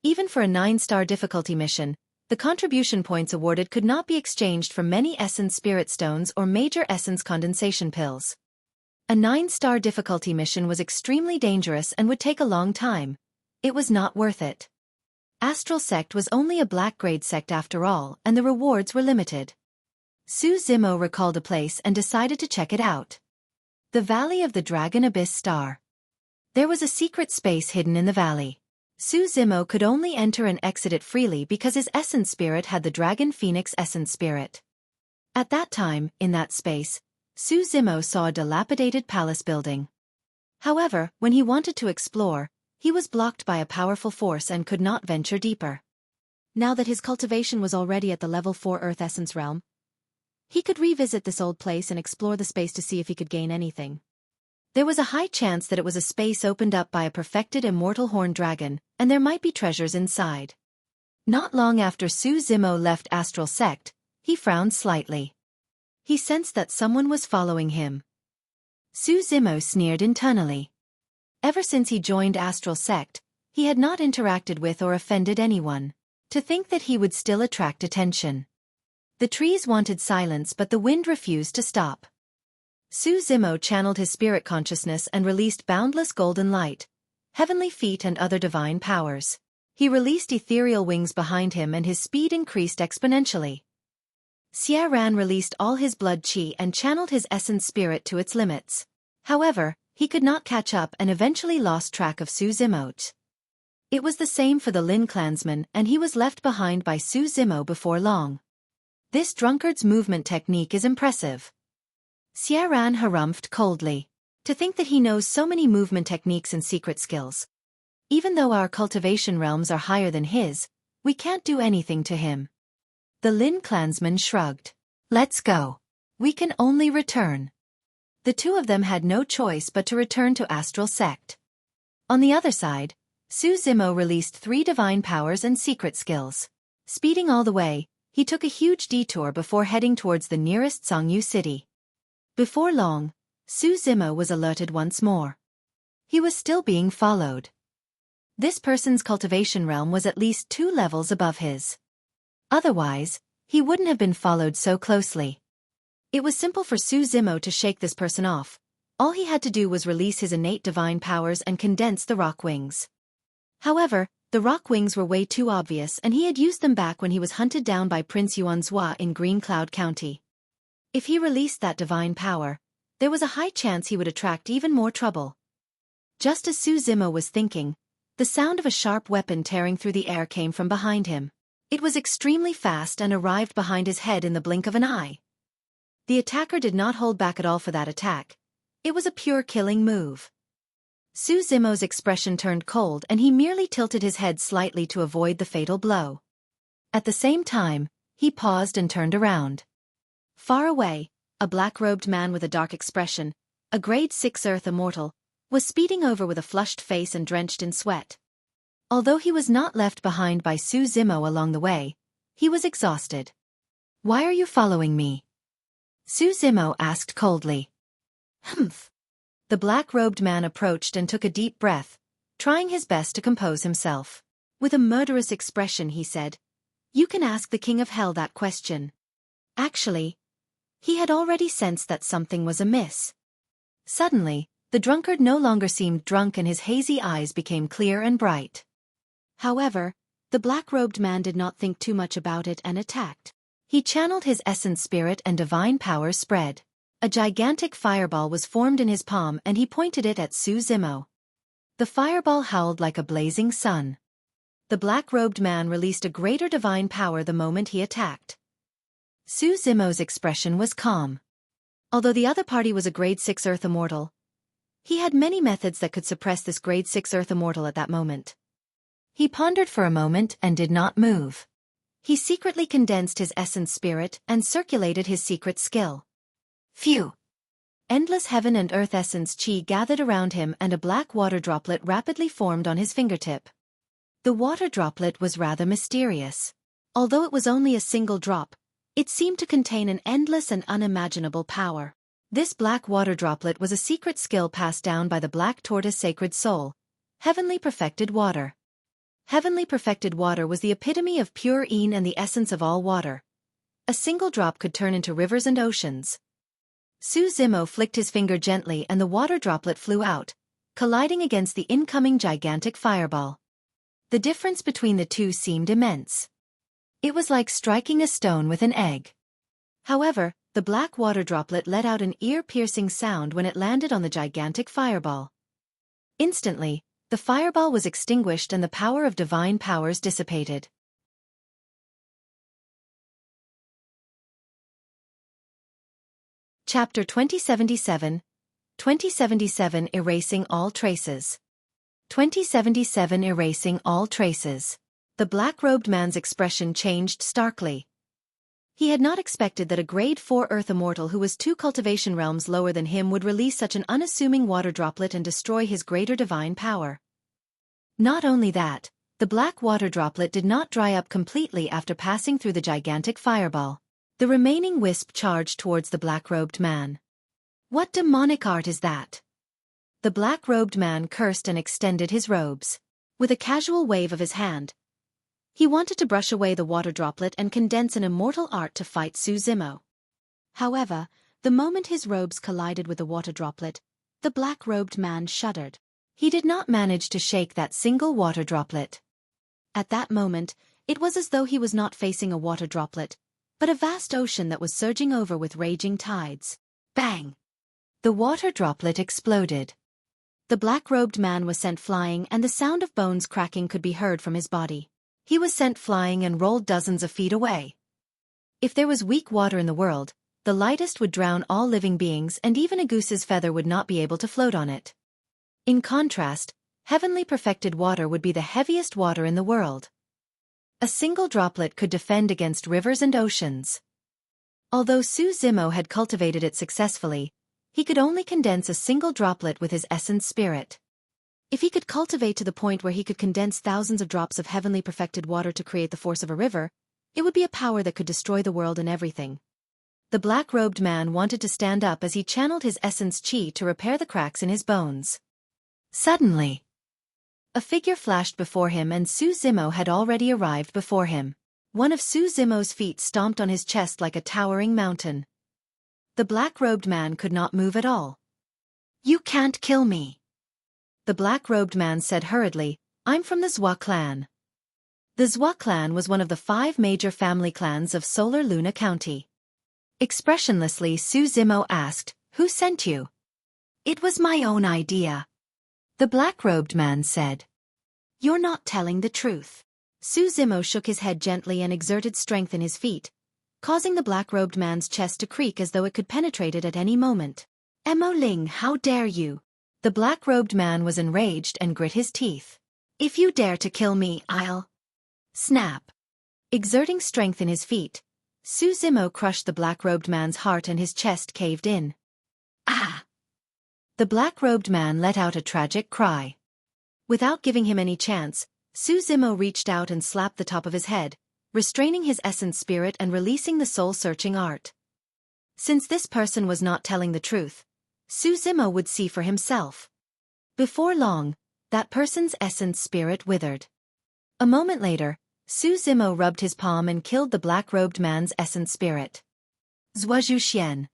Even for a 9-star difficulty mission, the contribution points awarded could not be exchanged for many Essence Spirit Stones or major Essence Condensation Pills. A 9-star difficulty mission was extremely dangerous and would take a long time. It was not worth it. Astral Sect was only a black grade sect after all, and the rewards were limited. Su Zimo recalled a place and decided to check it out. The Valley of the Dragon Abyss Star. There was a secret space hidden in the valley. Su Zimo could only enter and exit it freely because his essence spirit had the Dragon Phoenix essence spirit. At that time, in that space, Su Zimo saw a dilapidated palace building. However, when he wanted to explore, he was blocked by a powerful force and could not venture deeper. Now that his cultivation was already at the level 4 Earth Essence realm, he could revisit this old place and explore the space to see if he could gain anything. There was a high chance that it was a space opened up by a perfected immortal horned dragon, and there might be treasures inside. Not long after Su Zimo left Astral Sect, he frowned slightly. He sensed that someone was following him. Su Zimo sneered internally. Ever since he joined Astral Sect, he had not interacted with or offended anyone. To think that he would still attract attention. The trees wanted silence, but the wind refused to stop. Su Zimo channeled his spirit consciousness and released boundless golden light, heavenly feet and other divine powers. He released ethereal wings behind him and his speed increased exponentially. Xie Ran released all his blood qi and channeled his essence spirit to its limits. However, he could not catch up and eventually lost track of Su Zimo. It was the same for the Lin clansman, and he was left behind by Su Zimo before long. This drunkard's movement technique is impressive. Xie Ran harumphed coldly. To think that he knows so many movement techniques and secret skills. Even though our cultivation realms are higher than his, we can't do anything to him. The Lin clansman shrugged. Let's go. We can only return. The two of them had no choice but to return to Astral Sect. On the other side, Su Zimo released 3 divine powers and secret skills. Speeding all the way, he took a huge detour before heading towards the nearest Songyu city. Before long, Su Zimo was alerted once more. He was still being followed. This person's cultivation realm was at least 2 levels above his. Otherwise, he wouldn't have been followed so closely. It was simple for Su Zimo to shake this person off. All he had to do was release his innate divine powers and condense the rock wings. However, the rock wings were way too obvious and he had used them back when he was hunted down by Prince Yuanzhua in Green Cloud County. If he released that divine power, there was a high chance he would attract even more trouble. Just as Su Zimo was thinking, the sound of a sharp weapon tearing through the air came from behind him. It was extremely fast and arrived behind his head in the blink of an eye. The attacker did not hold back at all for that attack. It was a pure killing move. Su Zimo's expression turned cold and he merely tilted his head slightly to avoid the fatal blow. At the same time, he paused and turned around. Far away, a black-robed man with a dark expression, a grade 6 Earth immortal, was speeding over with a flushed face and drenched in sweat. Although he was not left behind by Su Zimo along the way, he was exhausted. "Why are you following me?" Su Zimo asked coldly. "Humph." The black-robed man approached and took a deep breath, trying his best to compose himself. With a murderous expression he said, "You can ask the King of Hell that question." Actually, he had already sensed that something was amiss. Suddenly, the drunkard no longer seemed drunk and his hazy eyes became clear and bright. However, the black-robed man did not think too much about it and attacked. He channeled his essence spirit and divine powers spread. A gigantic fireball was formed in his palm and he pointed it at Su Zimo. The fireball howled like a blazing sun. The black-robed man released a greater divine power the moment he attacked. Su Zimo's expression was calm. Although the other party was a grade 6 Earth immortal, he had many methods that could suppress this grade 6 Earth immortal at that moment. He pondered for a moment and did not move. He secretly condensed his essence spirit and circulated his secret skill. Phew! Endless heaven and earth essence qi gathered around him and a black water droplet rapidly formed on his fingertip. The water droplet was rather mysterious. Although it was only a single drop, it seemed to contain an endless and unimaginable power. This black water droplet was a secret skill passed down by the black tortoise sacred soul, heavenly perfected water. Heavenly perfected water was the epitome of pure Yin and the essence of all water. A single drop could turn into rivers and oceans. Su Zimo flicked his finger gently and the water droplet flew out, colliding against the incoming gigantic fireball. The difference between the two seemed immense. It was like striking a stone with an egg. However, the black water droplet let out an ear-piercing sound when it landed on the gigantic fireball. Instantly, the fireball was extinguished and the power of divine powers dissipated. Chapter 2077. 2077 Erasing All Traces. 2077 Erasing All Traces. The black-robed man's expression changed starkly. He had not expected that a grade 4 Earth immortal who was 2 cultivation realms lower than him would release such an unassuming water droplet and destroy his greater divine power. Not only that, the black water droplet did not dry up completely after passing through the gigantic fireball. The remaining wisp charged towards the black-robed man. What demonic art is that? The black-robed man cursed and extended his robes. With a casual wave of his hand, he wanted to brush away the water droplet and condense an immortal art to fight Xueqi. However, the moment his robes collided with the water droplet, the black-robed man shuddered. He did not manage to shake that single water droplet. At that moment, it was as though he was not facing a water droplet, but a vast ocean that was surging over with raging tides. Bang! The water droplet exploded. The black-robed man was sent flying and the sound of bones cracking could be heard from his body. He was sent flying and rolled dozens of feet away. If there was weak water in the world, the lightest would drown all living beings and even a goose's feather would not be able to float on it. In contrast, heavenly perfected water would be the heaviest water in the world. A single droplet could defend against rivers and oceans. Although Xueqi had cultivated it successfully, he could only condense a single droplet with his essence spirit. If he could cultivate to the point where he could condense thousands of drops of heavenly perfected water to create the force of a river, it would be a power that could destroy the world and everything. The black-robed man wanted to stand up as he channeled his essence Qi to repair the cracks in his bones. Suddenly, a figure flashed before him and Xueqi had already arrived before him. One of Xueqi's feet stomped on his chest like a towering mountain. The black-robed man could not move at all. "You can't kill me," the black-robed man said hurriedly. "I'm from the Xueqi clan." The Xueqi clan was one of the 5 major family clans of Solar Luna County. Expressionlessly, Xueqi asked, "Who sent you?" "It was my own idea," the black-robed man said. "You're not telling the truth." Xueqi shook his head gently and exerted strength in his feet, causing the black-robed man's chest to creak as though it could penetrate it at any moment. "Mo Ling, how dare you?" The black-robed man was enraged and grit his teeth. "If you dare to kill me, I'll..." Snap! Exerting strength in his feet, Xueqi crushed the black-robed man's heart and his chest caved in. Ah! The black-robed man let out a tragic cry. Without giving him any chance, Xueqi reached out and slapped the top of his head, restraining his essence spirit and releasing the soul-searching art. Since this person was not telling the truth, Xueqi would see for himself. Before long, that person's essence spirit withered. A moment later, Xueqi rubbed his palm and killed the black-robed man's essence spirit. Xueqi.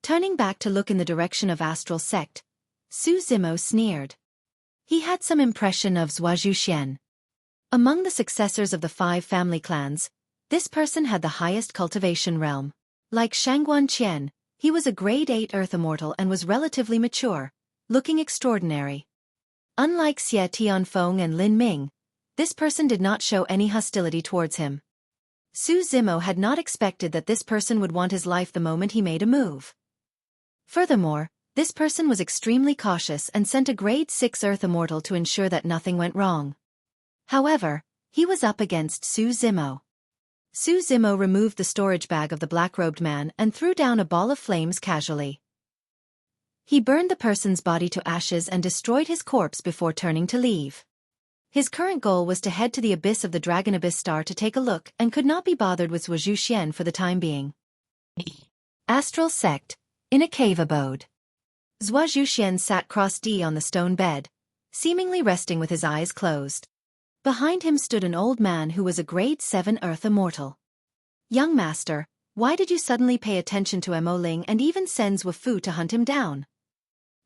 Turning back to look in the direction of Astral Sect, Xueqi sneered. He had some impression of Xueqi. Among the successors of the 5 family clans, this person had the highest cultivation realm. Like Shangguan, he was a grade 8 Earth immortal and was relatively mature, looking extraordinary. Unlike Xie Tianfeng and Lin Ming, this person did not show any hostility towards him. Xueqi had not expected that this person would want his life the moment he made a move. Furthermore, this person was extremely cautious and sent a grade 6 Earth immortal to ensure that nothing went wrong. However, he was up against Xueqi. Xueqi removed the storage bag of the black-robed man and threw down a ball of flames casually. He burned the person's body to ashes and destroyed his corpse before turning to leave. His current goal was to head to the abyss of the Dragon Abyss Star to take a look and could not be bothered with Xueqi for the time being. Astral Sect, in a cave abode. Xueqi sat cross-D on the stone bed, seemingly resting with his eyes closed. Behind him stood an old man who was a grade 7 Earth immortal. "Young master, why did you suddenly pay attention to Mo Ling and even send Xueqi to hunt him down?"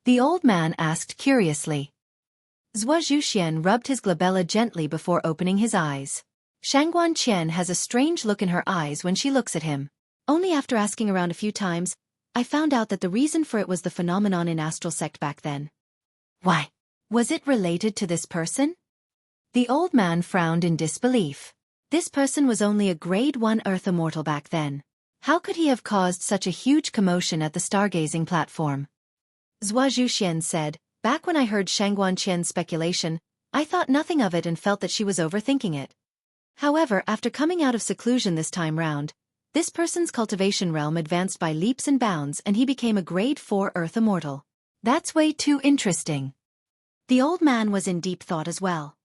The old man asked curiously. Xueqi rubbed his glabella gently before opening his eyes. Shangguan Qian has a strange look in her eyes when she looks at him. Only after asking around a few times, I found out that the reason for it was the phenomenon in Astral Sect back then. Why? Was it related to this person? The old man frowned in disbelief. This person was only a grade 1 Earth immortal back then. How could he have caused such a huge commotion at the stargazing platform? Xueqi said, back when I heard Shangguan Qian's speculation, I thought nothing of it and felt that she was overthinking it. However, after coming out of seclusion this time round, this person's cultivation realm advanced by leaps and bounds and he became a grade 4 Earth immortal. That's way too interesting. The old man was in deep thought as well.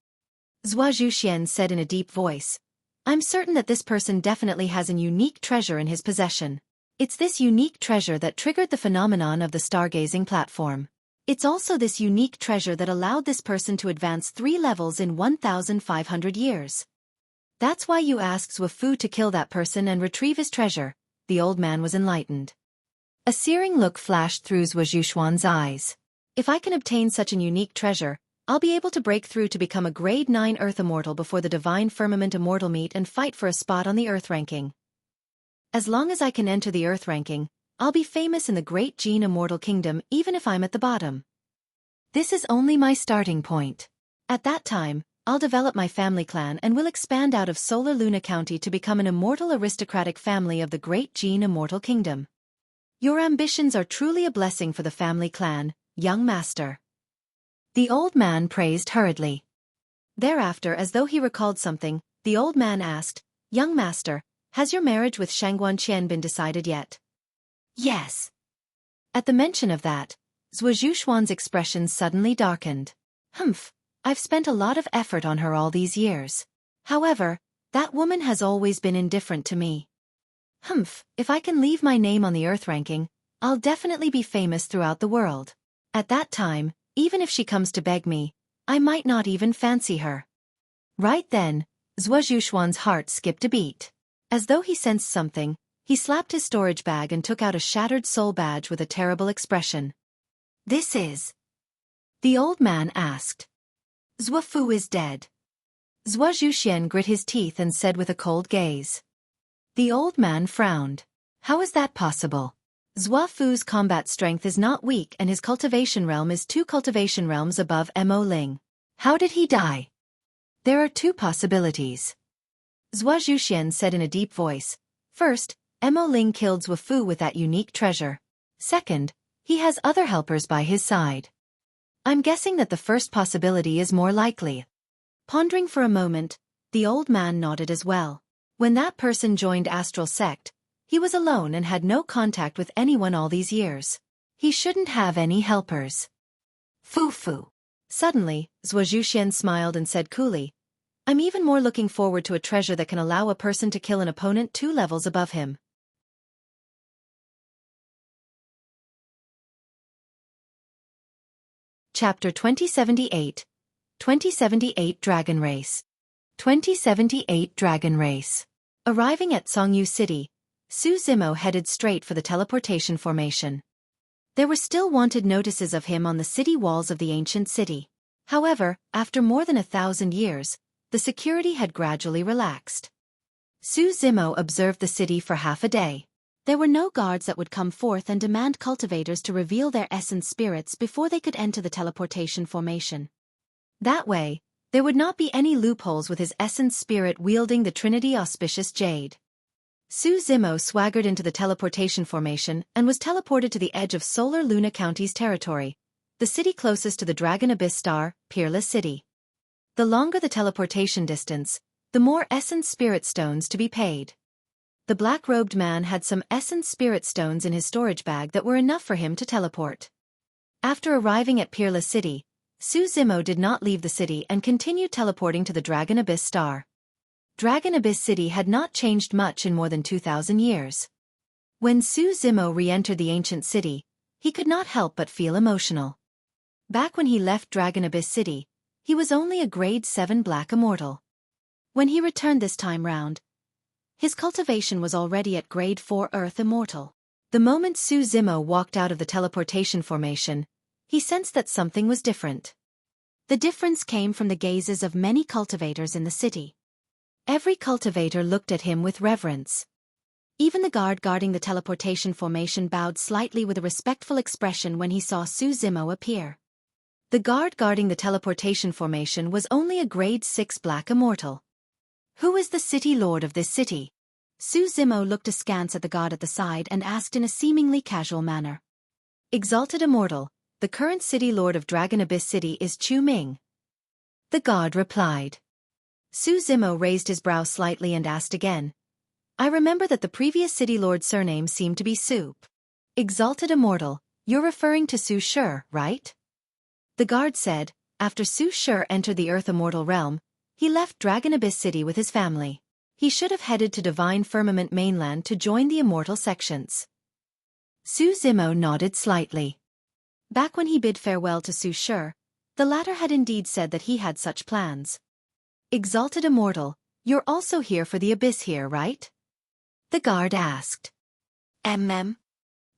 Xueqi said in a deep voice, I'm certain that this person definitely has a unique treasure in his possession. It's this unique treasure that triggered the phenomenon of the stargazing platform. It's also this unique treasure that allowed this person to advance 3 levels in 1,500 years. That's why you asked Xuefu to kill that person and retrieve his treasure. The old man was enlightened. A searing look flashed through Xueqi eyes. If I can obtain such an unique treasure, I'll be able to break through to become a grade 9 Earth immortal before the Divine Firmament immortal meet and fight for a spot on the Earth ranking. As long as I can enter the Earth ranking, I'll be famous in the Great Gene Immortal Kingdom even if I'm at the bottom. This is only my starting point. At that time, I'll develop my family clan and will expand out of Solar Luna County to become an immortal aristocratic family of the Great Gene Immortal Kingdom. Your ambitions are truly a blessing for the family clan, young master. The old man praised hurriedly. Thereafter, as though he recalled something, the old man asked, Young master, has your marriage with Shangguan Qian been decided yet? Yes. At the mention of that, Xueqi expression suddenly darkened. Humph. I've spent a lot of effort on her all these years. However, that woman has always been indifferent to me. Humph, if I can leave my name on the Earth ranking, I'll definitely be famous throughout the world. At that time, even if she comes to beg me, I might not even fancy her. Right then, Xueqi's heart skipped a beat. As though he sensed something, he slapped his storage bag and took out a shattered soul badge with a terrible expression. This is... The old man asked. Xuefu is dead. Xueqi grit his teeth and said with a cold gaze. The old man frowned. How is that possible? Xuefu's combat strength is not weak and his cultivation realm is 2 cultivation realms above Mo Ling. How did he die? There are 2 possibilities. Xueqi said in a deep voice. First, Mo Ling killed Xuefu with that unique treasure. Second, he has other helpers by his side. I'm guessing that the first possibility is more likely. Pondering for a moment, the old man nodded as well. When that person joined Astral Sect, he was alone and had no contact with anyone all these years. He shouldn't have any helpers. Fu. Suddenly, Xueqi smiled and said coolly, I'm even more looking forward to a treasure that can allow a person to kill an opponent 2 levels above him. Chapter 2078. 2078 Dragon Race. 2078 Dragon Race. Arriving at Songyu City, Su Zimo headed straight for the teleportation formation. There were still wanted notices of him on the city walls of the ancient city. However, after more than 1,000 years, the security had gradually relaxed. Su Zimo observed the city for half a day. There were no guards that would come forth and demand cultivators to reveal their essence spirits before they could enter the teleportation formation. That way, there would not be any loopholes with his essence spirit wielding the Trinity Auspicious Jade. Su Zimo swaggered into the teleportation formation and was teleported to the edge of Solar Luna County's territory, the city closest to the Dragon Abyss Star, Peerless City. The longer the teleportation distance, the more essence spirit stones to be paid. The black-robed man had some essence spirit stones in his storage bag that were enough for him to teleport. After arriving at Peerless City, Su Zimo did not leave the city and continued teleporting to the Dragon Abyss Star. Dragon Abyss City had not changed much in more than 2,000 years. When Su Zimo re-entered the ancient city, he could not help but feel emotional. Back when he left Dragon Abyss City, he was only a grade 7 black immortal. When he returned this time round, his cultivation was already at grade 4 Earth Immortal. The moment Su Zimo walked out of the teleportation formation, he sensed that something was different. The difference came from the gazes of many cultivators in the city. Every cultivator looked at him with reverence. Even the guard guarding the teleportation formation bowed slightly with a respectful expression when he saw Su Zimo appear. The guard guarding the teleportation formation was only a grade 6 black immortal. Who is the city lord of this city? Su Zimo looked askance at the god at the side and asked in a seemingly casual manner. Exalted immortal, the current city lord of Dragon Abyss City is Chu Ming. The god replied. Su Zimo raised his brow slightly and asked again. I remember that the previous city lord's surname seemed to be Soup. Exalted immortal, you're referring to Su Shi, right? The guard said, after Su Shi entered the Earth Immortal realm, he left Dragon Abyss City with his family. He should have headed to Divine Firmament mainland to join the immortal sections. Su Zimo nodded slightly. Back when he bid farewell to Su Shi, the latter had indeed said that he had such plans. Exalted immortal, you're also here for the abyss here, right? The guard asked.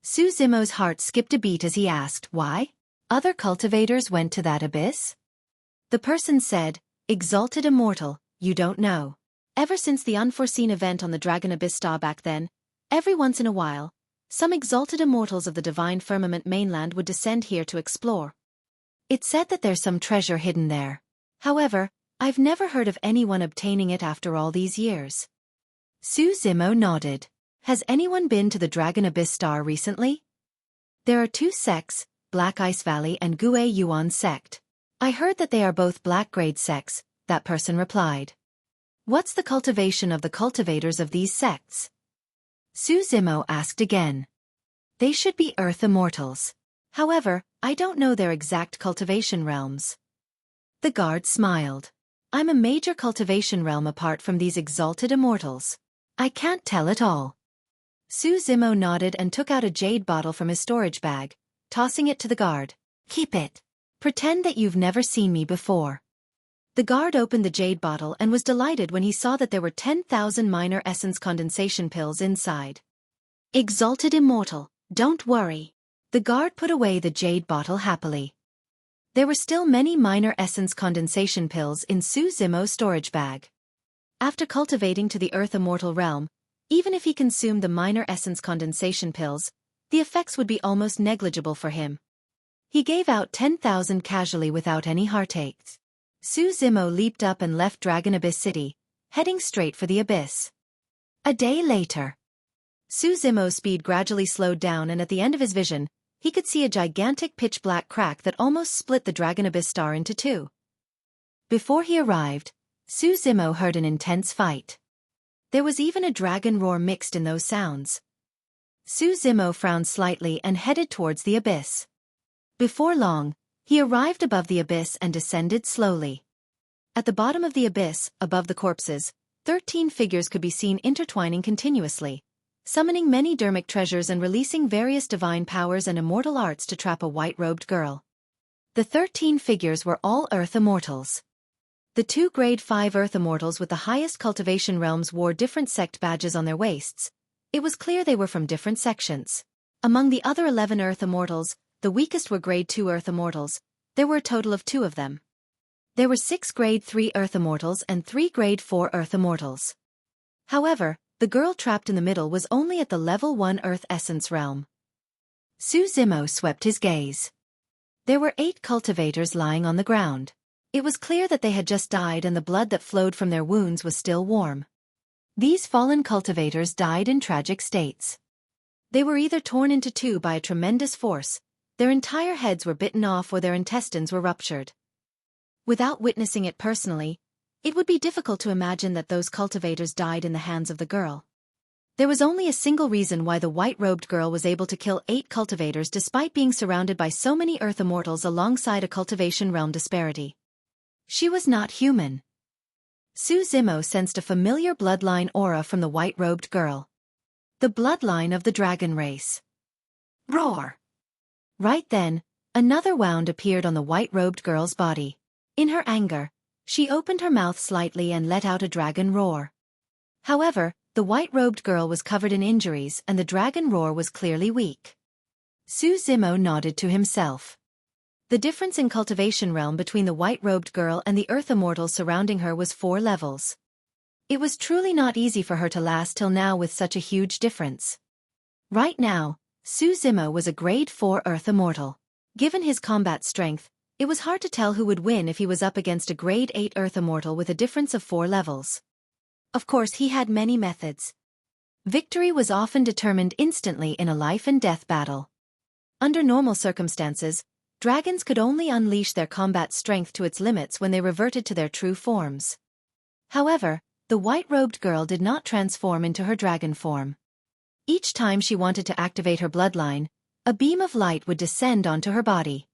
Su Zimo's heart skipped a beat as he asked, why? Other cultivators went to that abyss? The person said, Exalted immortal, you don't know. Ever since the unforeseen event on the Dragon Abyss Star back then, every once in a while, some exalted immortals of the Divine Firmament mainland would descend here to explore. It's said that there's some treasure hidden there. However, I've never heard of anyone obtaining it after all these years. Su Zimo nodded. Has anyone been to the Dragon Abyss Star recently? There are two sects, Black Ice Valley and Gue Yuan sect. I heard that they are both black grade sects, that person replied. What's the cultivation of the cultivators of these sects? Su Zimo asked again. They should be earth immortals. However, I don't know their exact cultivation realms. The guard smiled. I'm a major cultivation realm apart from these exalted immortals. I can't tell at all. Su Zimo nodded and took out a jade bottle from his storage bag, tossing it to the guard. Keep it. Pretend that you've never seen me before. The guard opened the jade bottle and was delighted when he saw that there were 10,000 minor essence condensation pills inside. Exalted immortal, don't worry. The guard put away the jade bottle happily. There were still many minor essence condensation pills in Su Zimo's storage bag. After cultivating to the Earth Immortal realm, even if he consumed the minor essence condensation pills, the effects would be almost negligible for him. He gave out 10,000 casually without any heartaches. Su Zimo leaped up and left Dragon Abyss City, heading straight for the abyss. A day later. Su Zimo's speed gradually slowed down and at the end of his vision, he could see a gigantic pitch-black crack that almost split the Dragon Abyss Star into two. Before he arrived, Su Zimo heard an intense fight. There was even a dragon roar mixed in those sounds. Su Zimo frowned slightly and headed towards the abyss. Before long, he arrived above the abyss and descended slowly. At the bottom of the abyss, above the corpses, 13 figures could be seen intertwining continuously, summoning many dermic treasures and releasing various divine powers and immortal arts to trap a white-robed girl. The 13 figures were all Earth Immortals. The two Grade 5 Earth Immortals with the highest cultivation realms wore different sect badges on their waists. It was clear they were from different sections. Among the other 11 Earth Immortals, the weakest were Grade 2 Earth Immortals. There were a total of 2 of them. There were 6 Grade 3 Earth Immortals and 3 Grade 4 Earth Immortals. However, the girl trapped in the middle was only at the Level 1 Earth Essence realm. Su Zimo swept his gaze. There were 8 cultivators lying on the ground. It was clear that they had just died and the blood that flowed from their wounds was still warm. These fallen cultivators died in tragic states. They were either torn into two by a tremendous force, their entire heads were bitten off or their intestines were ruptured. Without witnessing it personally, it would be difficult to imagine that those cultivators died in the hands of the girl. There was only a single reason why the white-robed girl was able to kill 8 cultivators despite being surrounded by so many Earth Immortals alongside a cultivation realm disparity. She was not human. Su Zimo sensed a familiar bloodline aura from the white-robed girl. The bloodline of the dragon race. Roar! Right then, another wound appeared on the white-robed girl's body. In her anger, she opened her mouth slightly and let out a dragon roar. However, the white-robed girl was covered in injuries and the dragon roar was clearly weak. Su Zimo nodded to himself. The difference in cultivation realm between the white-robed girl and the earth immortals surrounding her was 4 levels. It was truly not easy for her to last till now with such a huge difference. Right now, Zimo was a grade 4 earth immortal. Given his combat strength, it was hard to tell who would win if he was up against a grade 8 earth immortal with a difference of 4 levels. Of course, he had many methods. Victory was often determined instantly in a life-and-death battle. Under normal circumstances, dragons could only unleash their combat strength to its limits when they reverted to their true forms. However, the white-robed girl did not transform into her dragon form. Each time she wanted to activate her bloodline, a beam of light would descend onto her body.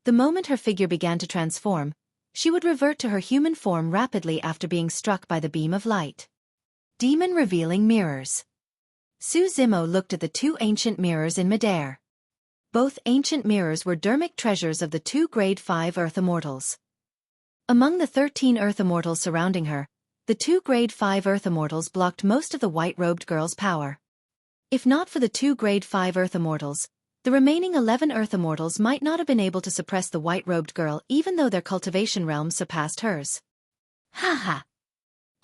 The moment her figure began to transform, she would revert to her human form rapidly after being struck by the beam of light. Demon revealing mirrors. Zimo looked at the 2 ancient mirrors in midair. Both ancient mirrors were dermic treasures of the 2 grade 5 earth immortals. Among the 13 earth immortals surrounding her, the 2 grade 5 earth immortals blocked most of the white-robed girl's power. If not for the 2 grade 5 earth immortals, the remaining 11 earth immortals might not have been able to suppress the white-robed girl even though their cultivation realm surpassed hers. Haha!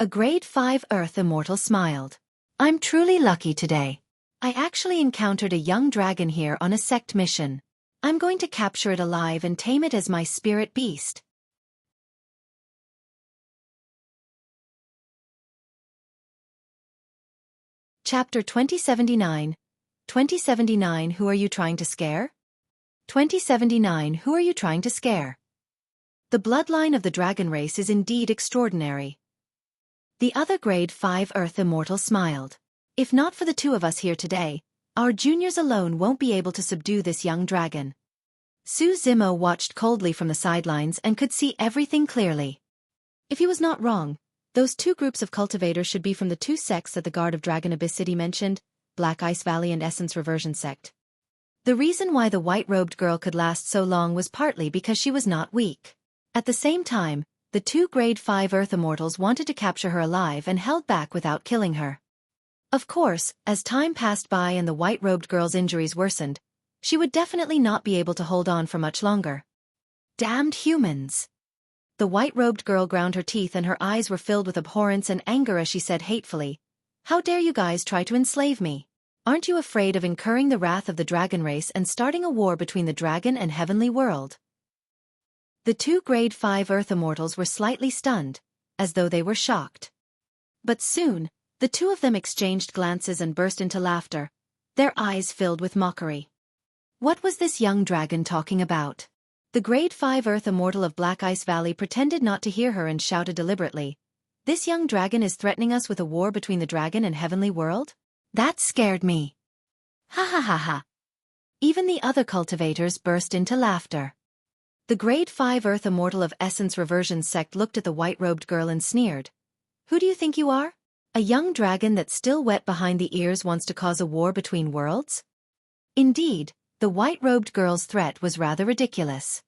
A grade 5 earth immortal smiled. I'm truly lucky today. I actually encountered a young dragon here on a sect mission. I'm going to capture it alive and tame it as my spirit beast. Chapter 2079. 2079 Who are you trying to scare? 2079 Who are you trying to scare? The bloodline of the dragon race is indeed extraordinary. The other grade 5 earth immortal smiled. If not for the 2 of us here today, our juniors alone won't be able to subdue this young dragon. Zimo watched coldly from the sidelines and could see everything clearly. If he was not wrong, those 2 groups of cultivators should be from the 2 sects that the Guard of Dragon Abyss City mentioned, Black Ice Valley and Essence Reversion sect. The reason why the white-robed girl could last so long was partly because she was not weak. At the same time, the 2 grade 5 earth immortals wanted to capture her alive and held back without killing her. Of course, as time passed by and the white-robed girl's injuries worsened, she would definitely not be able to hold on for much longer. Damned humans! The white-robed girl ground her teeth and her eyes were filled with abhorrence and anger as she said hatefully, "How dare you guys try to enslave me? Aren't you afraid of incurring the wrath of the dragon race and starting a war between the dragon and heavenly world?" The 2 grade 5 earth immortals were slightly stunned, as though they were shocked. But soon, the 2 of them exchanged glances and burst into laughter, their eyes filled with mockery. What was this young dragon talking about? The grade 5 earth immortal of Black Ice Valley pretended not to hear her and shouted deliberately, "This young dragon is threatening us with a war between the dragon and heavenly world? That scared me." Ha ha ha ha. Even the other cultivators burst into laughter. The grade 5 earth immortal of Essence Reversion sect looked at the white-robed girl and sneered. "Who do you think you are? A young dragon that's still wet behind the ears wants to cause a war between worlds?" Indeed, the white-robed girl's threat was rather ridiculous.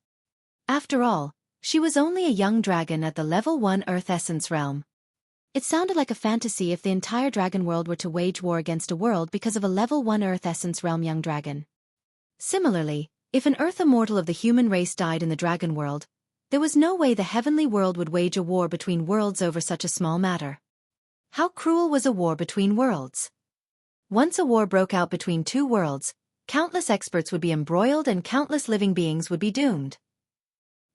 After all, she was only a young dragon at the level 1 Earth Essence realm. It sounded like a fantasy if the entire dragon world were to wage war against a world because of a level 1 Earth Essence realm young dragon. Similarly, if an Earth immortal of the human race died in the dragon world, there was no way the heavenly world would wage a war between worlds over such a small matter. How cruel was a war between worlds? Once a war broke out between 2 worlds, countless experts would be embroiled and countless living beings would be doomed.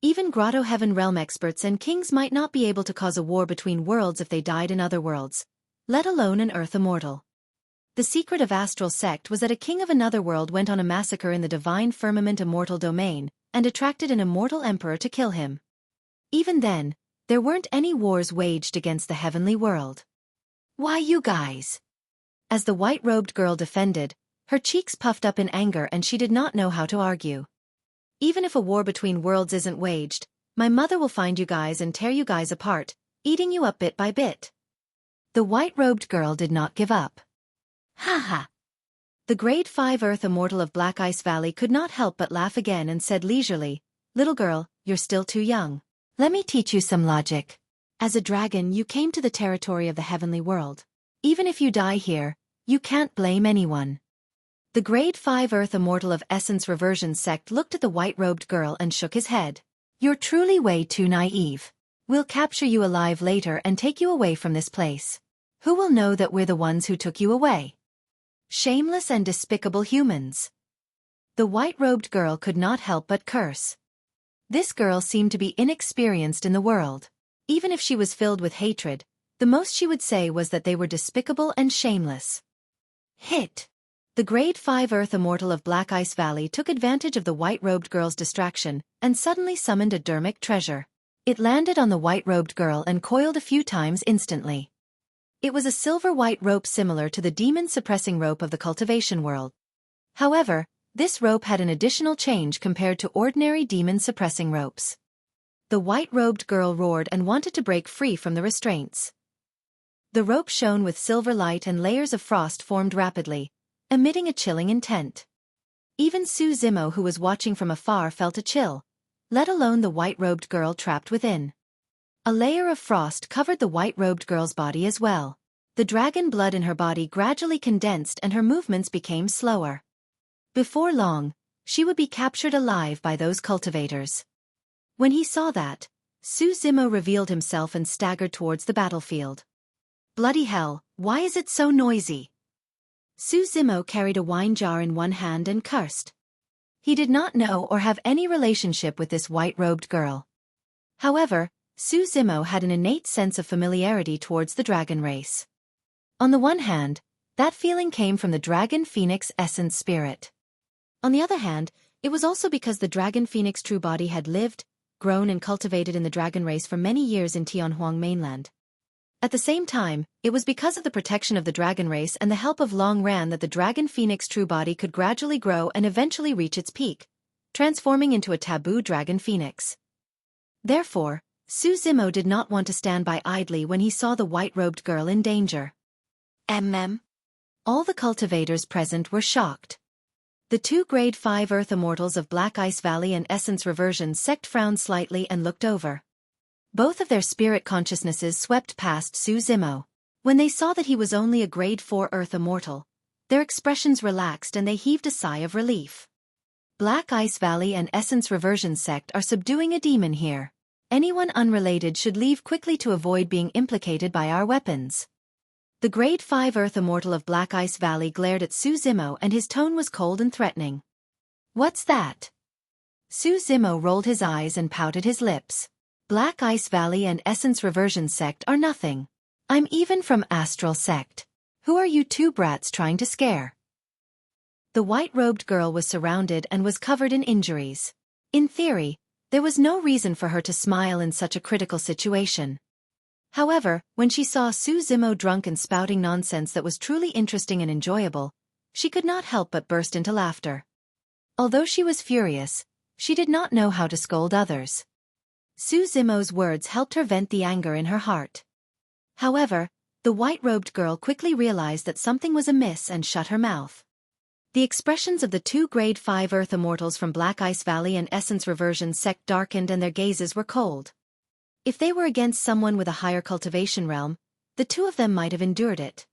Even Grotto Heaven realm experts and kings might not be able to cause a war between worlds if they died in other worlds, let alone an Earth immortal. The secret of Astral Sect was that a king of another world went on a massacre in the divine firmament immortal domain, and attracted an immortal emperor to kill him. Even then, there weren't any wars waged against the heavenly world. Why you guys? As the white-robed girl defended, her cheeks puffed up in anger and she did not know how to argue. Even if a war between worlds isn't waged, my mother will find you guys and tear you guys apart, eating you up bit by bit. The white-robed girl did not give up. Ha ha! The grade 5 Earth immortal of Black Ice Valley could not help but laugh again and said leisurely, "Little girl, you're still too young. Let me teach you some logic. As a dragon you came to the territory of the heavenly world. Even if you die here, you can't blame anyone." The grade 5 Earth Immortal of Essence Reversion sect looked at the white-robed girl and shook his head. You're truly way too naive. We'll capture you alive later and take you away from this place. Who will know that we're the ones who took you away? Shameless and despicable humans. The white-robed girl could not help but curse. This girl seemed to be inexperienced in the world. Even if she was filled with hatred, the most she would say was that they were despicable and shameless. Hit! The grade 5 Earth Immortal of Black Ice Valley took advantage of the white-robed girl's distraction and suddenly summoned a dermic treasure. It landed on the white-robed girl and coiled a few times instantly. It was a silver-white rope similar to the demon-suppressing rope of the cultivation world. However, this rope had an additional change compared to ordinary demon-suppressing ropes. The white-robed girl roared and wanted to break free from the restraints. The rope shone with silver light and layers of frost formed rapidly, emitting a chilling intent. Even Su Zimo, who was watching from afar, felt a chill, let alone the white-robed girl trapped within. A layer of frost covered the white-robed girl's body as well. The dragon blood in her body gradually condensed and her movements became slower. Before long, she would be captured alive by those cultivators. When he saw that, Su Zimo revealed himself and staggered towards the battlefield. Bloody hell, why is it so noisy? Su Zimo carried a wine jar in one hand and cursed. He did not know or have any relationship with this white-robed girl. However, Su Zimo had an innate sense of familiarity towards the dragon race. On the one hand, that feeling came from the dragon phoenix essence spirit. On the other hand, it was also because the dragon phoenix true body had lived, grown and cultivated in the dragon race for many years in Tianhuang mainland. At the same time, it was because of the protection of the dragon race and the help of Long Ran that the dragon phoenix true body could gradually grow and eventually reach its peak, transforming into a taboo dragon phoenix. Therefore, Su Zimo did not want to stand by idly when he saw the white-robed girl in danger. All the cultivators present were shocked. The two grade 5 Earth Immortals of Black Ice Valley and Essence Reversion sect frowned slightly and looked over. Both of their spirit consciousnesses swept past Su Zimo. When they saw that he was only a grade 4 Earth Immortal, their expressions relaxed and they heaved a sigh of relief. Black Ice Valley and Essence Reversion sect are subduing a demon here. Anyone unrelated should leave quickly to avoid being implicated by our weapons. The grade 5 Earth Immortal of Black Ice Valley glared at Su Zimo and his tone was cold and threatening. What's that? Su Zimo rolled his eyes and pouted his lips. Black Ice Valley and Essence Reversion sect are nothing. I'm even from Astral sect. Who are you two brats trying to scare? The white-robed girl was surrounded and was covered in injuries. In theory, there was no reason for her to smile in such a critical situation. However, when she saw Su Zimo drunk and spouting nonsense that was truly interesting and enjoyable, she could not help but burst into laughter. Although she was furious, she did not know how to scold others. Su Zimo's words helped her vent the anger in her heart. However, the white-robed girl quickly realized that something was amiss and shut her mouth. The expressions of the two grade 5 Earth Immortals from Black Ice Valley and Essence Reversion sect darkened and their gazes were cold. If they were against someone with a higher cultivation realm, the two of them might have endured it.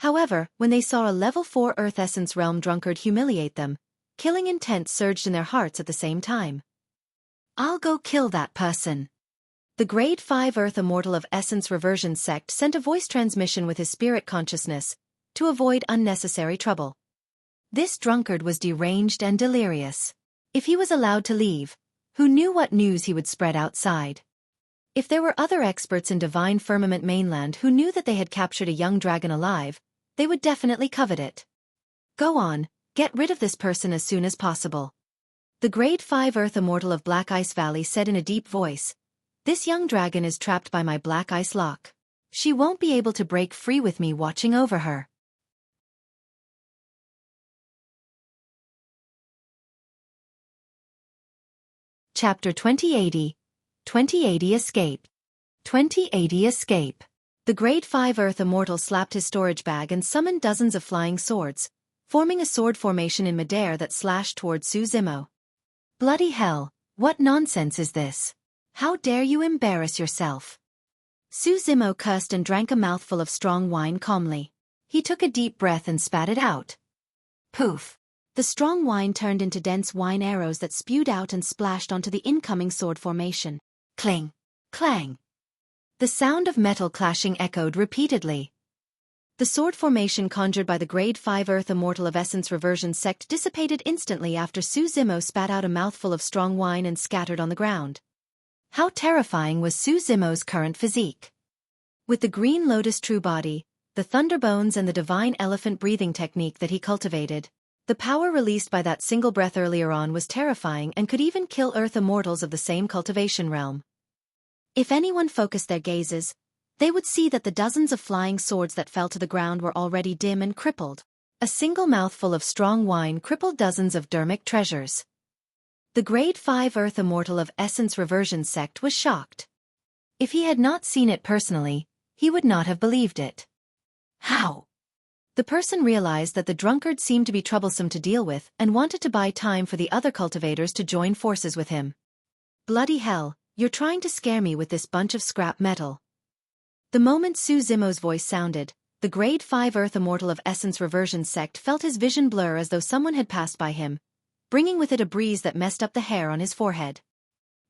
However, when they saw a level 4 Earth Essence realm drunkard humiliate them, killing intent surged in their hearts at the same time. I'll go kill that person. The grade 5 Earth Immortal of Essence Reversion sect sent a voice transmission with his spirit consciousness, to avoid unnecessary trouble. This drunkard was deranged and delirious. If he was allowed to leave, who knew what news he would spread outside? If there were other experts in Divine Firmament mainland who knew that they had captured a young dragon alive, they would definitely covet it. Go on, get rid of this person as soon as possible. The grade 5 Earth Immortal of Black Ice Valley said in a deep voice, this young dragon is trapped by my black ice lock. She won't be able to break free with me watching over her. Chapter 2080. 2080 Escape. 2080 Escape. The grade 5 Earth Immortal slapped his storage bag and summoned dozens of flying swords, forming a sword formation in midair that slashed towards Su Zimo. Bloody hell, what nonsense is this? How dare you embarrass yourself? Su Zimo cursed and drank a mouthful of strong wine calmly. He took a deep breath and spat it out. Poof! The strong wine turned into dense wine arrows that spewed out and splashed onto the incoming sword formation. Cling! Clang! The sound of metal clashing echoed repeatedly. The sword formation conjured by the Grade 5 Earth Immortal of Essence Reversion sect dissipated instantly after Zimo spat out a mouthful of strong wine and scattered on the ground. How terrifying was Zimo's current physique! With the green lotus true body, the thunderbones and the divine elephant breathing technique that he cultivated, the power released by that single breath earlier on was terrifying and could even kill Earth Immortals of the same cultivation realm. If anyone focused their gazes, they would see that the dozens of flying swords that fell to the ground were already dim and crippled. A single mouthful of strong wine crippled dozens of dermic treasures. The Grade 5 Earth Immortal of Essence Reversion sect was shocked. If he had not seen it personally, he would not have believed it. How? The person realized that the drunkard seemed to be troublesome to deal with and wanted to buy time for the other cultivators to join forces with him. Bloody hell, you're trying to scare me with this bunch of scrap metal. The moment Zimo's voice sounded, the Grade 5 Earth Immortal of Essence Reversion sect felt his vision blur as though someone had passed by him, bringing with it a breeze that messed up the hair on his forehead.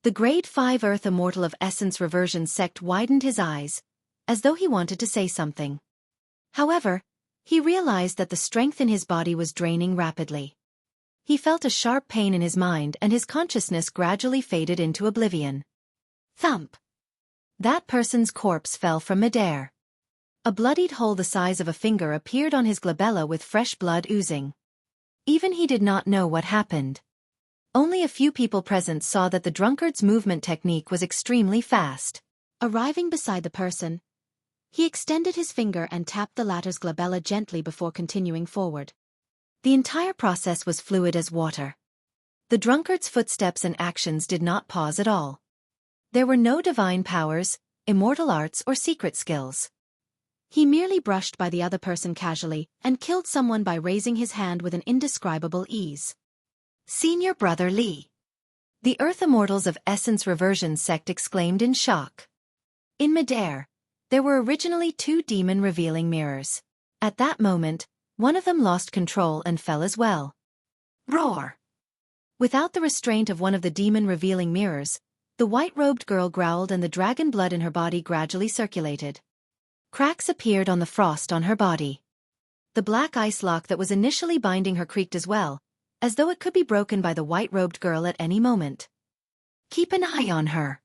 The Grade 5 Earth Immortal of Essence Reversion sect widened his eyes, as though he wanted to say something. However, he realized that the strength in his body was draining rapidly. He felt a sharp pain in his mind and his consciousness gradually faded into oblivion. Thump! That person's corpse fell from midair. A bloodied hole the size of a finger appeared on his glabella with fresh blood oozing. Even he did not know what happened. Only a few people present saw that the drunkard's movement technique was extremely fast. Arriving beside the person, he extended his finger and tapped the latter's glabella gently before continuing forward. The entire process was fluid as water. The drunkard's footsteps and actions did not pause at all. There were no divine powers, immortal arts or secret skills. He merely brushed by the other person casually and killed someone by raising his hand with an indescribable ease. Senior Brother Li! The Earth Immortals of Essence Reversion sect exclaimed in shock. In midair, there were originally two demon-revealing mirrors. At that moment, one of them lost control and fell as well. Roar! Without the restraint of one of the demon-revealing mirrors, the white-robed girl growled and the dragon blood in her body gradually circulated. Cracks appeared on the frost on her body. The black ice lock that was initially binding her creaked as well, as though it could be broken by the white-robed girl at any moment. Keep an eye on her.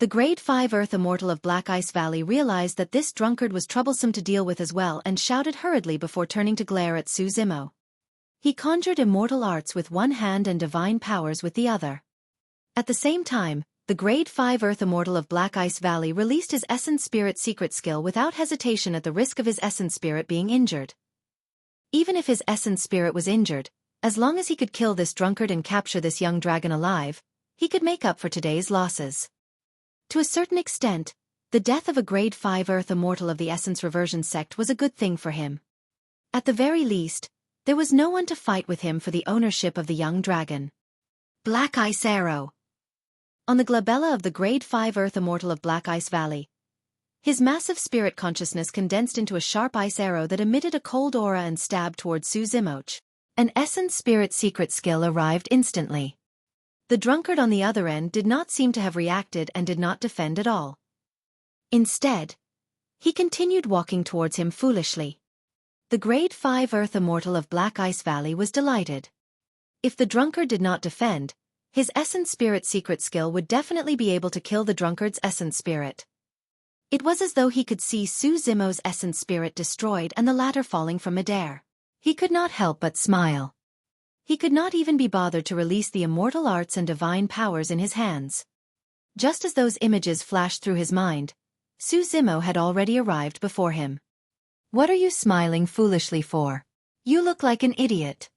The Grade 5 Earth Immortal of Black Ice Valley realized that this drunkard was troublesome to deal with as well and shouted hurriedly before turning to glare at Zimo. He conjured immortal arts with one hand and divine powers with the other. At the same time, the Grade 5 Earth Immortal of Black Ice Valley released his Essence Spirit secret skill without hesitation at the risk of his Essence Spirit being injured. Even if his Essence Spirit was injured, as long as he could kill this drunkard and capture this young dragon alive, he could make up for today's losses. To a certain extent, the death of a Grade 5 Earth Immortal of the Essence Reversion sect was a good thing for him. At the very least, there was no one to fight with him for the ownership of the young dragon. Black Ice Arrow. On the glabella of the Grade 5 Earth Immortal of Black Ice Valley, his massive spirit consciousness condensed into a sharp ice arrow that emitted a cold aura and stabbed towards Zimo. An Essence Spirit secret skill arrived instantly. The drunkard on the other end did not seem to have reacted and did not defend at all. Instead, he continued walking towards him foolishly. The Grade 5 Earth Immortal of Black Ice Valley was delighted. If the drunkard did not defend, his Essence Spirit secret skill would definitely be able to kill the drunkard's Essence Spirit. It was as though he could see Zimo's Essence Spirit destroyed and the latter falling from midair. He could not help but smile. He could not even be bothered to release the immortal arts and divine powers in his hands. Just as those images flashed through his mind, Zimo had already arrived before him. What are you smiling foolishly for? You look like an idiot.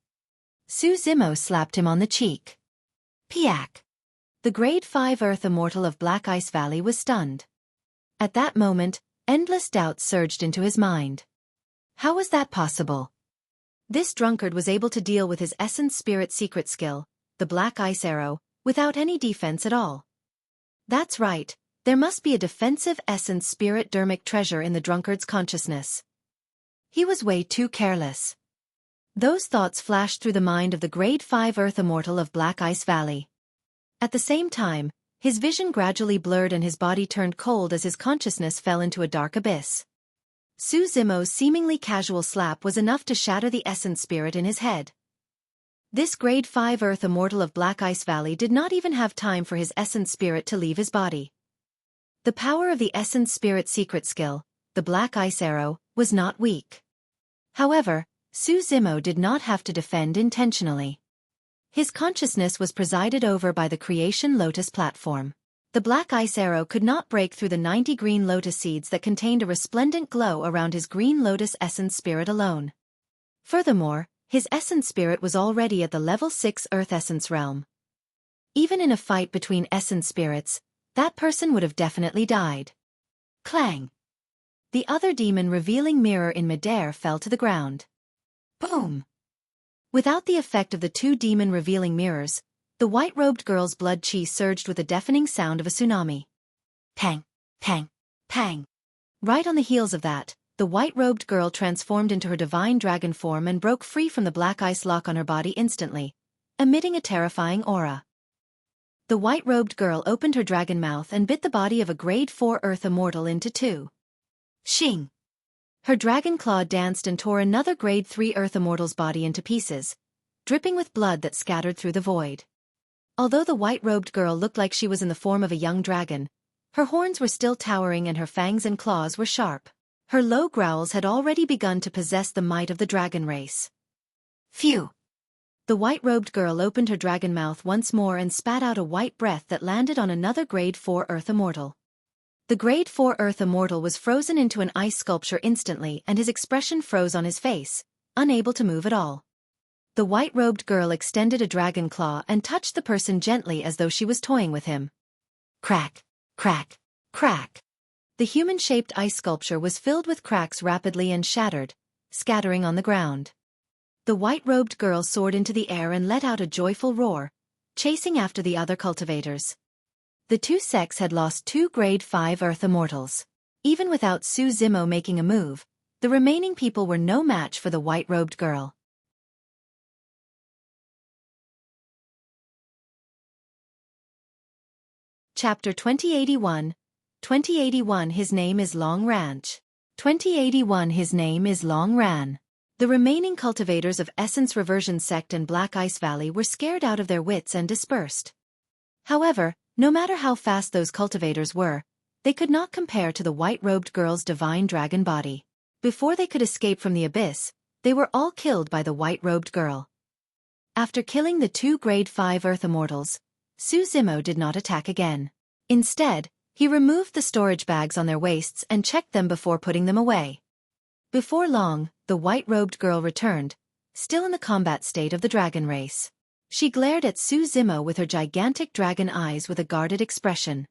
Zimo slapped him on the cheek. Piak! The Grade 5 Earth Immortal of Black Ice Valley was stunned. At that moment, endless doubts surged into his mind. How was that possible? This drunkard was able to deal with his Essence Spirit secret skill, the Black Ice Arrow, without any defense at all. That's right, there must be a defensive Essence Spirit dermic treasure in the drunkard's consciousness. He was way too careless. Those thoughts flashed through the mind of the Grade 5 Earth Immortal of Black Ice Valley. At the same time, his vision gradually blurred and his body turned cold as his consciousness fell into a dark abyss. Su Zimo's seemingly casual slap was enough to shatter the essence spirit in his head. This Grade 5 Earth Immortal of Black Ice Valley did not even have time for his essence spirit to leave his body. The power of the essence spirit secret skill, the Black Ice Arrow, was not weak. However, Su Zimo did not have to defend intentionally. His consciousness was presided over by the Creation Lotus platform. The Black Ice Arrow could not break through the 90 green lotus seeds that contained a resplendent glow around his green lotus essence spirit alone. Furthermore, his essence spirit was already at the level 6 Earth Essence realm. Even in a fight between essence spirits, that person would have definitely died. Clang! The other demon revealing mirror in midair fell to the ground. Boom! Without the effect of the two demon revealing mirrors, the white-robed girl's blood chi surged with a deafening sound of a tsunami. Pang! Pang! Pang! Right on the heels of that, the white-robed girl transformed into her divine dragon form and broke free from the black ice lock on her body instantly, emitting a terrifying aura. The white-robed girl opened her dragon mouth and bit the body of a Grade 4 Earth Immortal into two. Shing! Her dragon claw danced and tore another Grade 3 Earth Immortal's body into pieces, dripping with blood that scattered through the void. Although the white-robed girl looked like she was in the form of a young dragon, her horns were still towering and her fangs and claws were sharp. Her low growls had already begun to possess the might of the dragon race. Phew! The white-robed girl opened her dragon mouth once more and spat out a white breath that landed on another Grade 4 Earth Immortal. The Grade 4 Earth Immortal was frozen into an ice sculpture instantly and his expression froze on his face, unable to move at all. The white-robed girl extended a dragon claw and touched the person gently as though she was toying with him. Crack! Crack! Crack! The human-shaped ice sculpture was filled with cracks rapidly and shattered, scattering on the ground. The white-robed girl soared into the air and let out a joyful roar, chasing after the other cultivators. The two sects had lost two Grade 5 Earth Immortals. Even without Su Zimo making a move, the remaining people were no match for the white-robed girl. Chapter 2081. 2081 His name is Long Ranch. 2081 His name is Long Ran. The remaining cultivators of Essence Reversion Sect and Black Ice Valley were scared out of their wits and dispersed. However, no matter how fast those cultivators were, they could not compare to the white-robed girl's divine dragon body. Before they could escape from the abyss, they were all killed by the white-robed girl. After killing the two Grade 5 Earth Immortals, Su Zimo did not attack again. Instead, he removed the storage bags on their waists and checked them before putting them away. Before long, the white-robed girl returned, still in the combat state of the dragon race. She glared at Su Zimo with her gigantic dragon eyes with a guarded expression.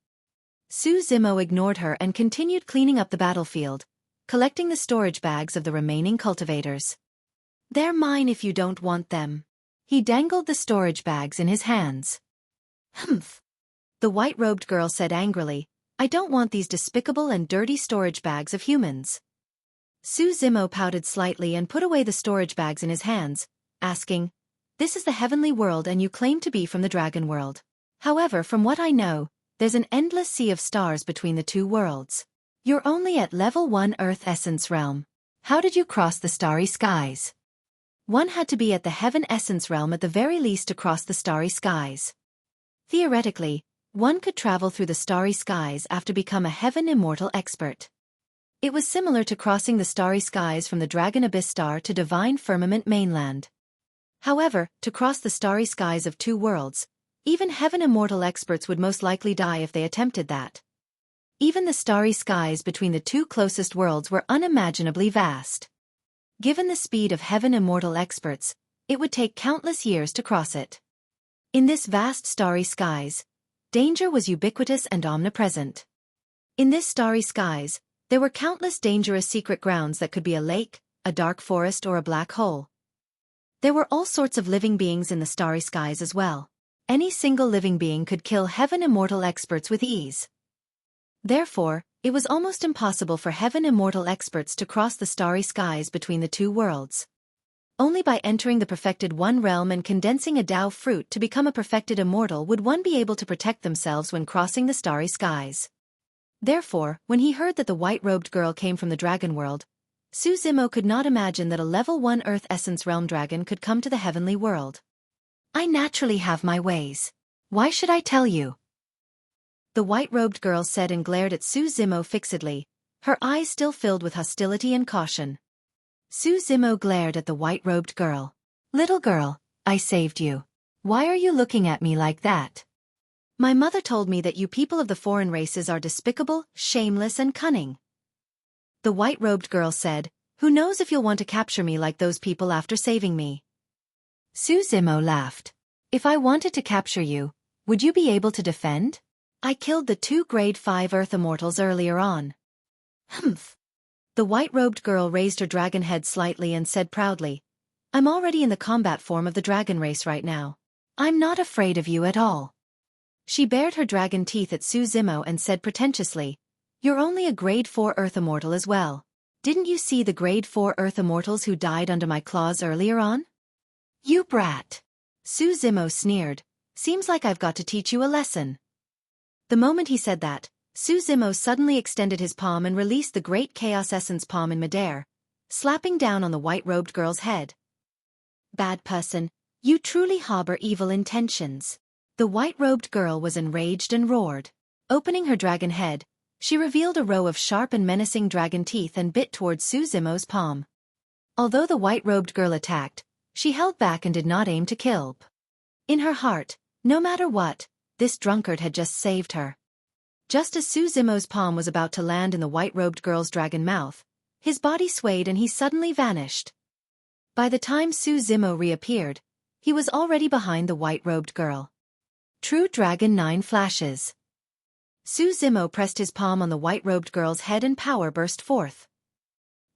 Su Zimo ignored her and continued cleaning up the battlefield, collecting the storage bags of the remaining cultivators. They're mine if you don't want them. He dangled the storage bags in his hands. Humph! The white-robed girl said angrily, I don't want these despicable and dirty storage bags of humans. Su Zimo pouted slightly and put away the storage bags in his hands, asking, This is the heavenly world and you claim to be from the dragon world. However, from what I know, there's an endless sea of stars between the two worlds. You're only at level 1 Earth Essence realm. How did you cross the starry skies? One had to be at the Heaven Essence realm at the very least to cross the starry skies. Theoretically, one could travel through the starry skies after become a Heaven Immortal expert. It was similar to crossing the starry skies from the Dragon Abyss Star to Divine Firmament mainland. However, to cross the starry skies of two worlds, even Heaven Immortal experts would most likely die if they attempted that. Even the starry skies between the two closest worlds were unimaginably vast. Given the speed of Heaven Immortal experts, it would take countless years to cross it. In this vast starry skies, danger was ubiquitous and omnipresent. In this starry skies, there were countless dangerous secret grounds that could be a lake, a dark forest or a black hole. There were all sorts of living beings in the starry skies as well. Any single living being could kill Heaven Immortal experts with ease. Therefore, it was almost impossible for Heaven Immortal experts to cross the starry skies between the two worlds. Only by entering the perfected one realm and condensing a Tao fruit to become a perfected immortal would one be able to protect themselves when crossing the starry skies. Therefore, when he heard that the white-robed girl came from the dragon world, Su Zimo could not imagine that a level 1 Earth Essence Realm dragon could come to the heavenly world. I naturally have my ways. Why should I tell you? The white-robed girl said and glared at Su Zimo fixedly, her eyes still filled with hostility and caution. Su Zimo glared at the white-robed girl. Little girl, I saved you. Why are you looking at me like that? My mother told me that you people of the foreign races are despicable, shameless and cunning. The white-robed girl said, who knows if you'll want to capture me like those people after saving me? Su Zimo laughed. If I wanted to capture you, would you be able to defend? I killed the 2 grade 5 Earth Immortals earlier on. Humph. The white-robed girl raised her dragon head slightly and said proudly, I'm already in the combat form of the dragon race right now. I'm not afraid of you at all. She bared her dragon teeth at Su Zimo and said pretentiously, You're only a grade 4 Earth Immortal as well. Didn't you see the grade 4 Earth Immortals who died under my claws earlier on? You brat. Su Zimo sneered, seems like I've got to teach you a lesson. The moment he said that, Su Zimo suddenly extended his palm and released the Great Chaos Essence palm in midair, slapping down on the white-robed girl's head. Bad person, you truly harbor evil intentions. The white-robed girl was enraged and roared. Opening her dragon head, she revealed a row of sharp and menacing dragon teeth and bit towards Su Zimo's palm. Although the white-robed girl attacked, she held back and did not aim to kill. In her heart, no matter what, this drunkard had just saved her. Just as Su Zimo's palm was about to land in the white-robed girl's dragon mouth, his body swayed and he suddenly vanished. By the time Su Zimo reappeared, he was already behind the white-robed girl. True Dragon 9 flashes. Su Zimo pressed his palm on the white-robed girl's head and power burst forth.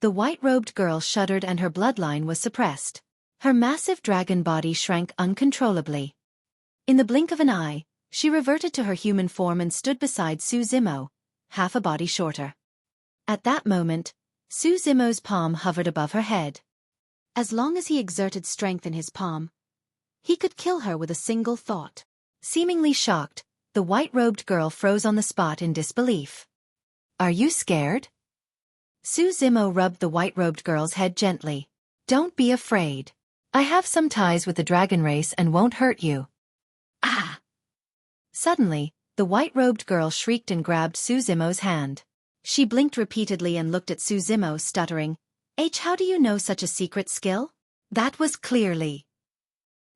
The white-robed girl shuddered and her bloodline was suppressed. Her massive dragon body shrank uncontrollably. In the blink of an eye, she reverted to her human form and stood beside Su Zimo, half a body shorter. At that moment, Su Zimo's palm hovered above her head. As long as he exerted strength in his palm, he could kill her with a single thought. Seemingly shocked, the white-robed girl froze on the spot in disbelief. Are you scared? Su Zimo rubbed the white-robed girl's head gently. Don't be afraid. I have some ties with the dragon race and won't hurt you. Ah! Suddenly, the white-robed girl shrieked and grabbed Su Zimo's hand. She blinked repeatedly and looked at Su Zimo, stuttering, how do you know such a secret skill? That was clearly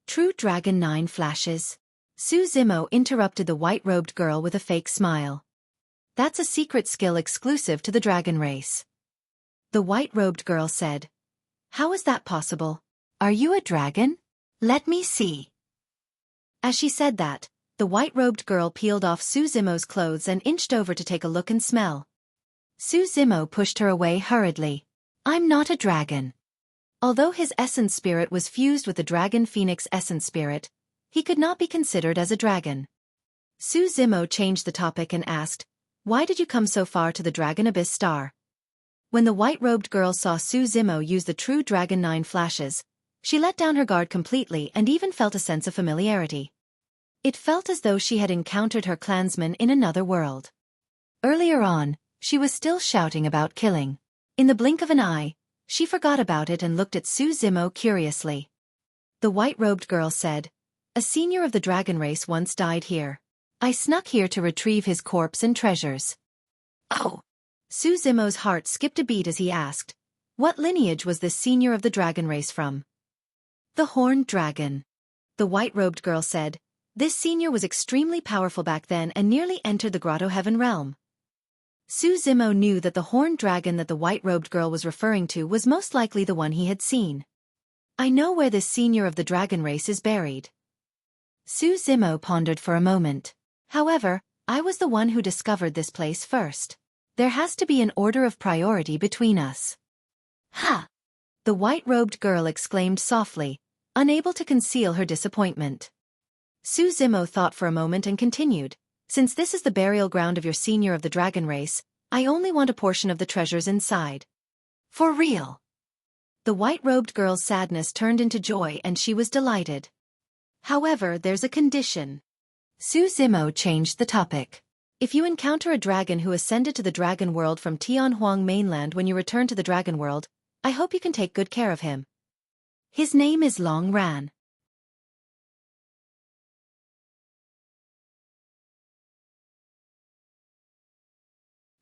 True Dragon 9 flashes. Su Zimo interrupted the white-robed girl with a fake smile. That's a secret skill exclusive to the dragon race. The white-robed girl said. How is that possible? Are you a dragon? Let me see. As she said that, the white-robed girl peeled off Su Zimo's clothes and inched over to take a look and smell. Su Zimo pushed her away hurriedly. I'm not a dragon. Although his essence spirit was fused with the dragon phoenix essence spirit, he could not be considered as a dragon. Su Zimo changed the topic and asked, Why did you come so far to the Dragon Abyss Star? When the white-robed girl saw Su Zimo use the True Dragon 9 flashes, she let down her guard completely and even felt a sense of familiarity. It felt as though she had encountered her clansman in another world. Earlier on, she was still shouting about killing. In the blink of an eye, she forgot about it and looked at Su Zimo curiously. The white-robed girl said, A senior of the dragon race once died here. I snuck here to retrieve his corpse and treasures. Oh! Su Zimo's heart skipped a beat as he asked, What lineage was this senior of the dragon race from? The Horned Dragon. The white-robed girl said, This senior was extremely powerful back then and nearly entered the Grotto Heaven realm. Su Zimo knew that the horned dragon that the white-robed girl was referring to was most likely the one he had seen. I know where this senior of the dragon race is buried. Su Zimo pondered for a moment. However, I was the one who discovered this place first. There has to be an order of priority between us. Ha! The white-robed girl exclaimed softly, unable to conceal her disappointment. Su Zimo thought for a moment and continued, Since this is the burial ground of your senior of the dragon race, I only want a portion of the treasures inside. For real? The white-robed girl's sadness turned into joy and she was delighted. However, there's a condition. Su Zimo changed the topic. If you encounter a dragon who ascended to the dragon world from Tianhuang mainland when you return to the dragon world, I hope you can take good care of him. His name is Long Ran.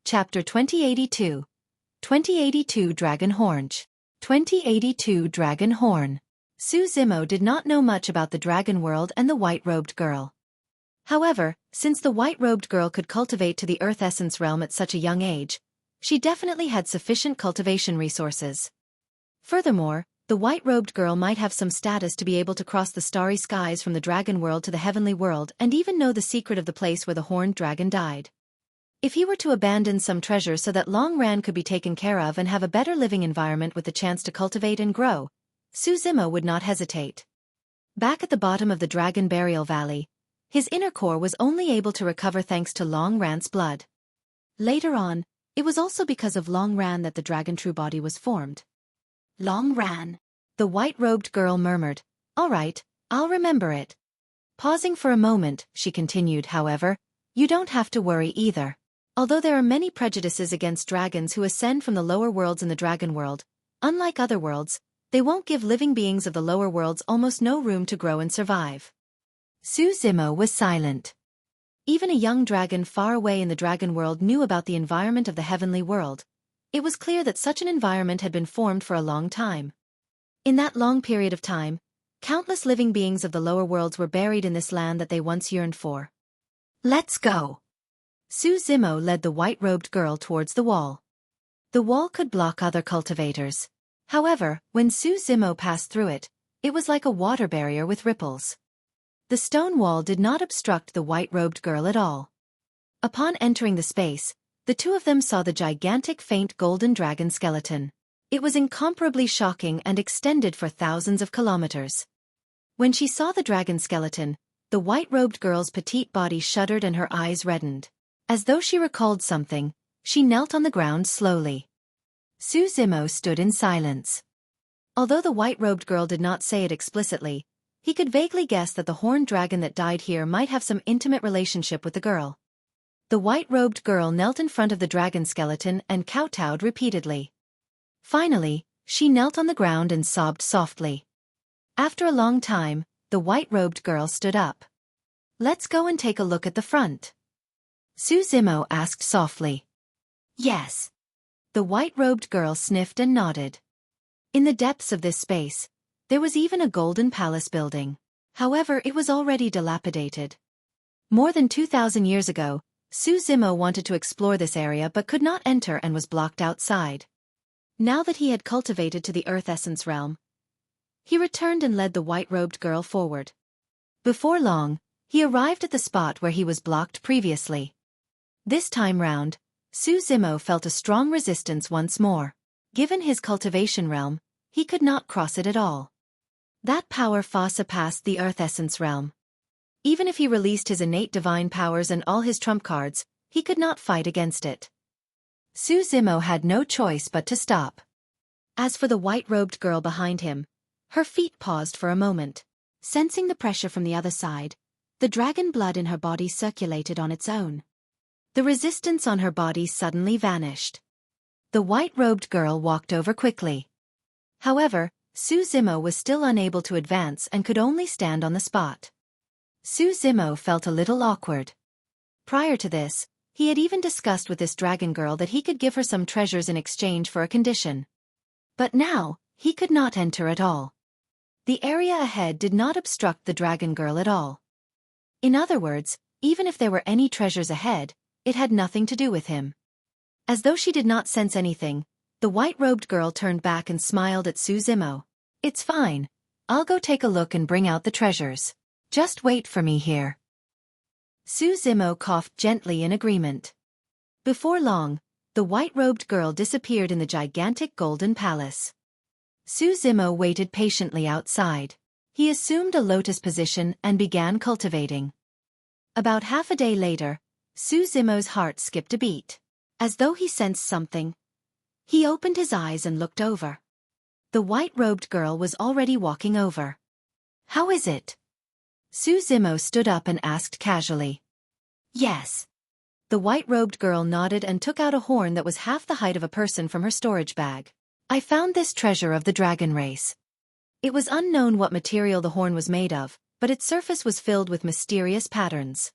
Chapter 2082. 2082 Dragon Horn. 2082 Dragon Horn. Su Zimo did not know much about the dragon world and the white-robed girl. However, since the white-robed girl could cultivate to the earth essence realm at such a young age, she definitely had sufficient cultivation resources. Furthermore, the white-robed girl might have some status to be able to cross the starry skies from the dragon world to the heavenly world and even know the secret of the place where the horned dragon died. If he were to abandon some treasure so that Long Ran could be taken care of and have a better living environment with the chance to cultivate and grow, Su Zimo would not hesitate. Back at the bottom of the Dragon Burial Valley, his inner core was only able to recover thanks to Long Ran's blood. Later on, it was also because of Long Ran that the dragon true body was formed. Long Ran. The white-robed girl murmured, "All right, I'll remember it." Pausing for a moment, she continued, "However, you don't have to worry either. Although there are many prejudices against dragons who ascend from the lower worlds in the dragon world, unlike other worlds, they won't give living beings of the lower worlds almost no room to grow and survive." Su Zimo was silent. Even a young dragon far away in the dragon world knew about the environment of the heavenly world. It was clear that such an environment had been formed for a long time. In that long period of time, countless living beings of the lower worlds were buried in this land that they once yearned for. "Let's go." Su Zimo led the white-robed girl towards the wall. The wall could block other cultivators. However, when Su Zimo passed through it, it was like a water barrier with ripples. The stone wall did not obstruct the white-robed girl at all. Upon entering the space, the two of them saw the gigantic faint golden dragon skeleton. It was incomparably shocking and extended for thousands of kilometers. When she saw the dragon skeleton, the white-robed girl's petite body shuddered and her eyes reddened. As though she recalled something, she knelt on the ground slowly. Su Zimo stood in silence. Although the white-robed girl did not say it explicitly, he could vaguely guess that the horned dragon that died here might have some intimate relationship with the girl. The white-robed girl knelt in front of the dragon skeleton and kowtowed repeatedly. Finally, she knelt on the ground and sobbed softly. After a long time, the white-robed girl stood up. "Let's go and take a look at the front." Su Zimo asked softly. "Yes." The white-robed girl sniffed and nodded. In the depths of this space, there was even a golden palace building. However, it was already dilapidated. More than 2,000 years ago, Su Zimo wanted to explore this area but could not enter and was blocked outside. Now that he had cultivated to the earth essence realm, he returned and led the white-robed girl forward. Before long, he arrived at the spot where he was blocked previously. This time round, Su Zimo felt a strong resistance once more. Given his cultivation realm, he could not cross it at all. That power far surpassed the earth essence realm. Even if he released his innate divine powers and all his trump cards, he could not fight against it. Su Zimo had no choice but to stop. As for the white-robed girl behind him, her feet paused for a moment. Sensing the pressure from the other side, the dragon blood in her body circulated on its own. The resistance on her body suddenly vanished. The white-robed girl walked over quickly. However, Su Zimo was still unable to advance and could only stand on the spot. Su Zimo felt a little awkward. Prior to this, he had even discussed with this dragon girl that he could give her some treasures in exchange for a condition. But now, he could not enter at all. The area ahead did not obstruct the dragon girl at all. In other words, even if there were any treasures ahead, it had nothing to do with him. As though she did not sense anything, the white-robed girl turned back and smiled at Su Zimo. "It's fine. I'll go take a look and bring out the treasures. Just wait for me here." Su Zimo coughed gently in agreement. Before long, the white-robed girl disappeared in the gigantic golden palace. Su Zimo waited patiently outside. He assumed a lotus position and began cultivating. About half a day later, Su Zimo's heart skipped a beat. As though he sensed something, he opened his eyes and looked over. The white-robed girl was already walking over. How is it? Su Zimo stood up and asked casually. Yes. The white-robed girl nodded and took out a horn that was half the height of a person from her storage bag. I found this treasure of the dragon race. It was unknown what material the horn was made of, but its surface was filled with mysterious patterns.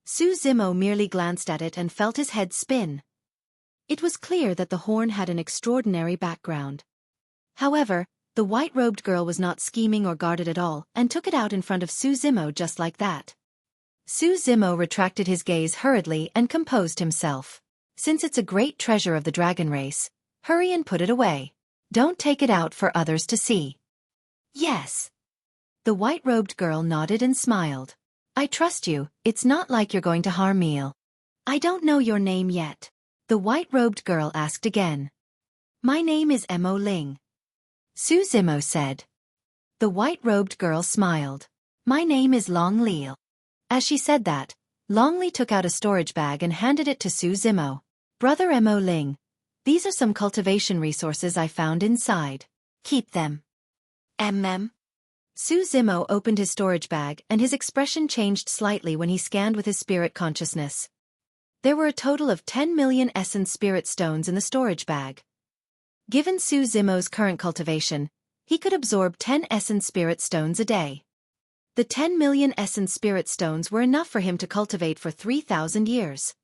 Su Zimo merely glanced at it and felt his head spin. It was clear that the horn had an extraordinary background. However, the white-robed girl was not scheming or guarded at all and took it out in front of Su Zimo just like that. Su Zimo retracted his gaze hurriedly and composed himself. Since it's a great treasure of the dragon race, hurry and put it away. Don't take it out for others to see. Yes. The white-robed girl nodded and smiled. I trust you, it's not like you're going to harm me. I don't know your name yet. The white-robed girl asked again. My name is Mo Ling. Su Zimo said. The white-robed girl smiled. My name is Long Li. As she said that, Long Li took out a storage bag and handed it to Su Zimo. Brother Mo Ling, these are some cultivation resources I found inside. Keep them. Su Zimo opened his storage bag and his expression changed slightly when he scanned with his spirit consciousness. There were a total of 10 million essence spirit stones in the storage bag. Given Su Zimo's current cultivation, he could absorb 10 essence spirit stones a day. The 10 million essence spirit stones were enough for him to cultivate for 3,000 years.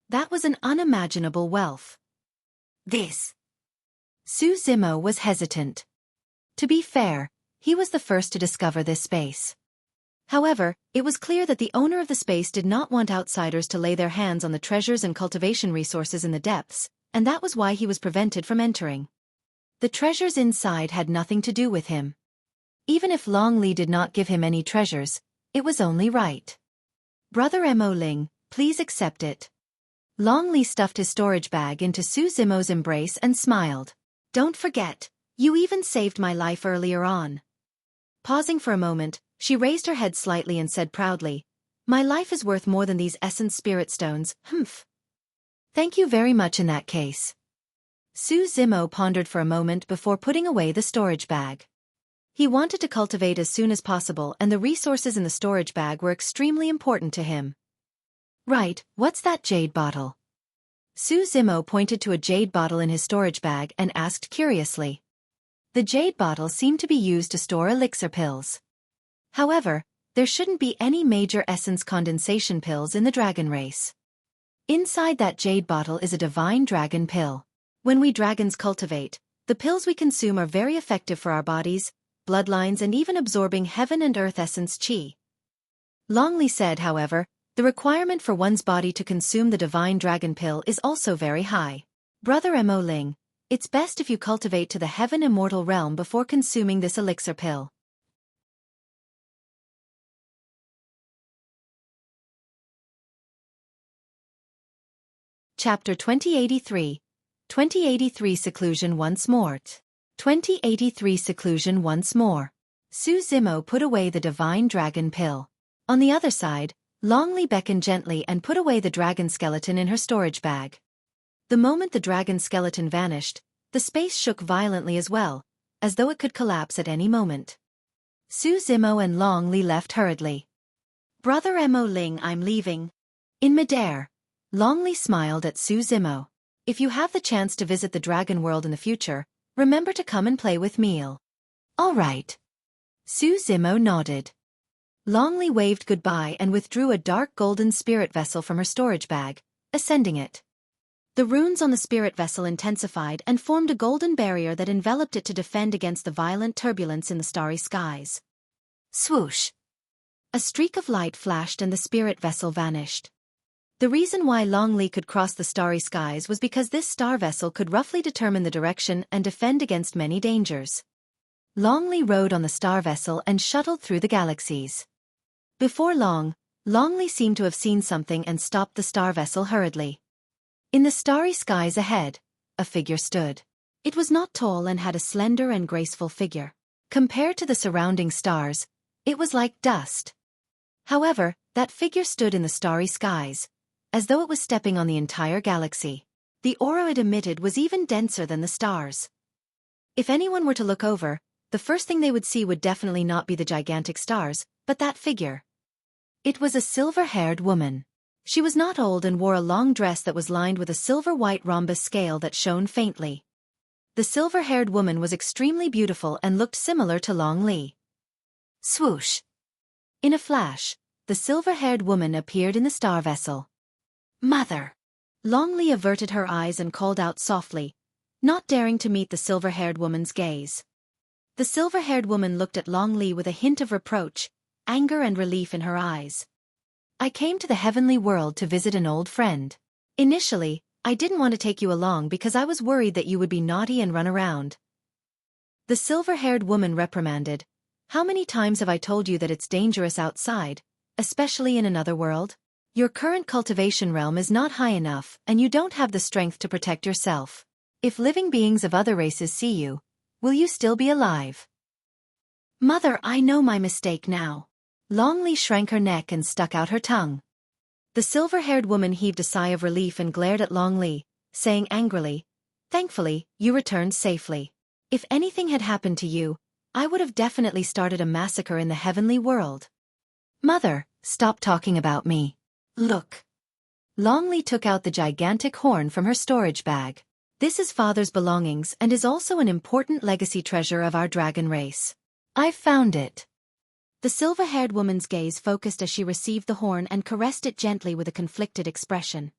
That was an unimaginable wealth. Su Zimo was hesitant. To be fair, he was the first to discover this space. However, it was clear that the owner of the space did not want outsiders to lay their hands on the treasures and cultivation resources in the depths, and that was why he was prevented from entering. The treasures inside had nothing to do with him. Even if Long Li did not give him any treasures, it was only right. Brother Mo Ling, please accept it. Long Li stuffed his storage bag into Su Zimo's embrace and smiled. Don't forget, you even saved my life earlier on. Pausing for a moment, she raised her head slightly and said proudly, my life is worth more than these essence spirit stones, Thank you very much in that case. Su Zimo pondered for a moment before putting away the storage bag. He wanted to cultivate as soon as possible and the resources in the storage bag were extremely important to him. Right, what's that jade bottle? Su Zimo pointed to a jade bottle in his storage bag and asked curiously. The jade bottle seemed to be used to store elixir pills. However, there shouldn't be any major essence condensation pills in the dragon race. Inside that jade bottle is a divine dragon pill. When we dragons cultivate, the pills we consume are very effective for our bodies, bloodlines and even absorbing heaven and earth essence qi. Long Li said, however, the requirement for one's body to consume the divine dragon pill is also very high. Brother Mo Ling, it's best if you cultivate to the heaven immortal realm before consuming this elixir pill. Chapter 2083. 2083 Seclusion once more. 2083 Seclusion once more. Su Zimo put away the divine dragon pill. On the other side, Long Li beckoned gently and put away the dragon skeleton in her storage bag. The moment the dragon skeleton vanished, the space shook violently as well, as though it could collapse at any moment. Su Zimo and Long Li left hurriedly. Brother Mo Ling, I'm leaving. In midair, Long Li smiled at Su Zimo. If you have the chance to visit the dragon world in the future, remember to come and play with me. All right. Su Zimo nodded. Long Li waved goodbye and withdrew a dark golden spirit vessel from her storage bag, ascending it. The runes on the spirit vessel intensified and formed a golden barrier that enveloped it to defend against the violent turbulence in the starry skies. Swoosh! A streak of light flashed and the spirit vessel vanished. The reason why Long Li could cross the starry skies was because this star vessel could roughly determine the direction and defend against many dangers. Long Li rode on the star vessel and shuttled through the galaxies. Before long, Long Li seemed to have seen something and stopped the star vessel hurriedly. In the starry skies ahead, a figure stood. It was not tall and had a slender and graceful figure. Compared to the surrounding stars, it was like dust. However, that figure stood in the starry skies, as though it was stepping on the entire galaxy. The aura it emitted was even denser than the stars. If anyone were to look over, the first thing they would see would definitely not be the gigantic stars, but that figure. It was a silver-haired woman. She was not old and wore a long dress that was lined with a silver-white rhombus scale that shone faintly. The silver-haired woman was extremely beautiful and looked similar to Long Li. Swoosh! In a flash, the silver-haired woman appeared in the star vessel. Mother! Long Li averted her eyes and called out softly, not daring to meet the silver-haired woman's gaze. The silver-haired woman looked at Long Li with a hint of reproach, anger and relief in her eyes. I came to the heavenly world to visit an old friend. Initially, I didn't want to take you along because I was worried that you would be naughty and run around. The silver-haired woman reprimanded. How many times have I told you that it's dangerous outside, especially in another world? Your current cultivation realm is not high enough and you don't have the strength to protect yourself. If living beings of other races see you, will you still be alive? Mother, I know my mistake now. Long Li shrank her neck and stuck out her tongue. The silver-haired woman heaved a sigh of relief and glared at Long Li, saying angrily, thankfully, you returned safely. If anything had happened to you, I would have definitely started a massacre in the heavenly world. Mother, stop talking about me. Look. Long Li took out the gigantic horn from her storage bag. This is Father's belongings and is also an important legacy treasure of our dragon race. I've found it. The silver-haired woman's gaze focused as she received the horn and caressed it gently with a conflicted expression.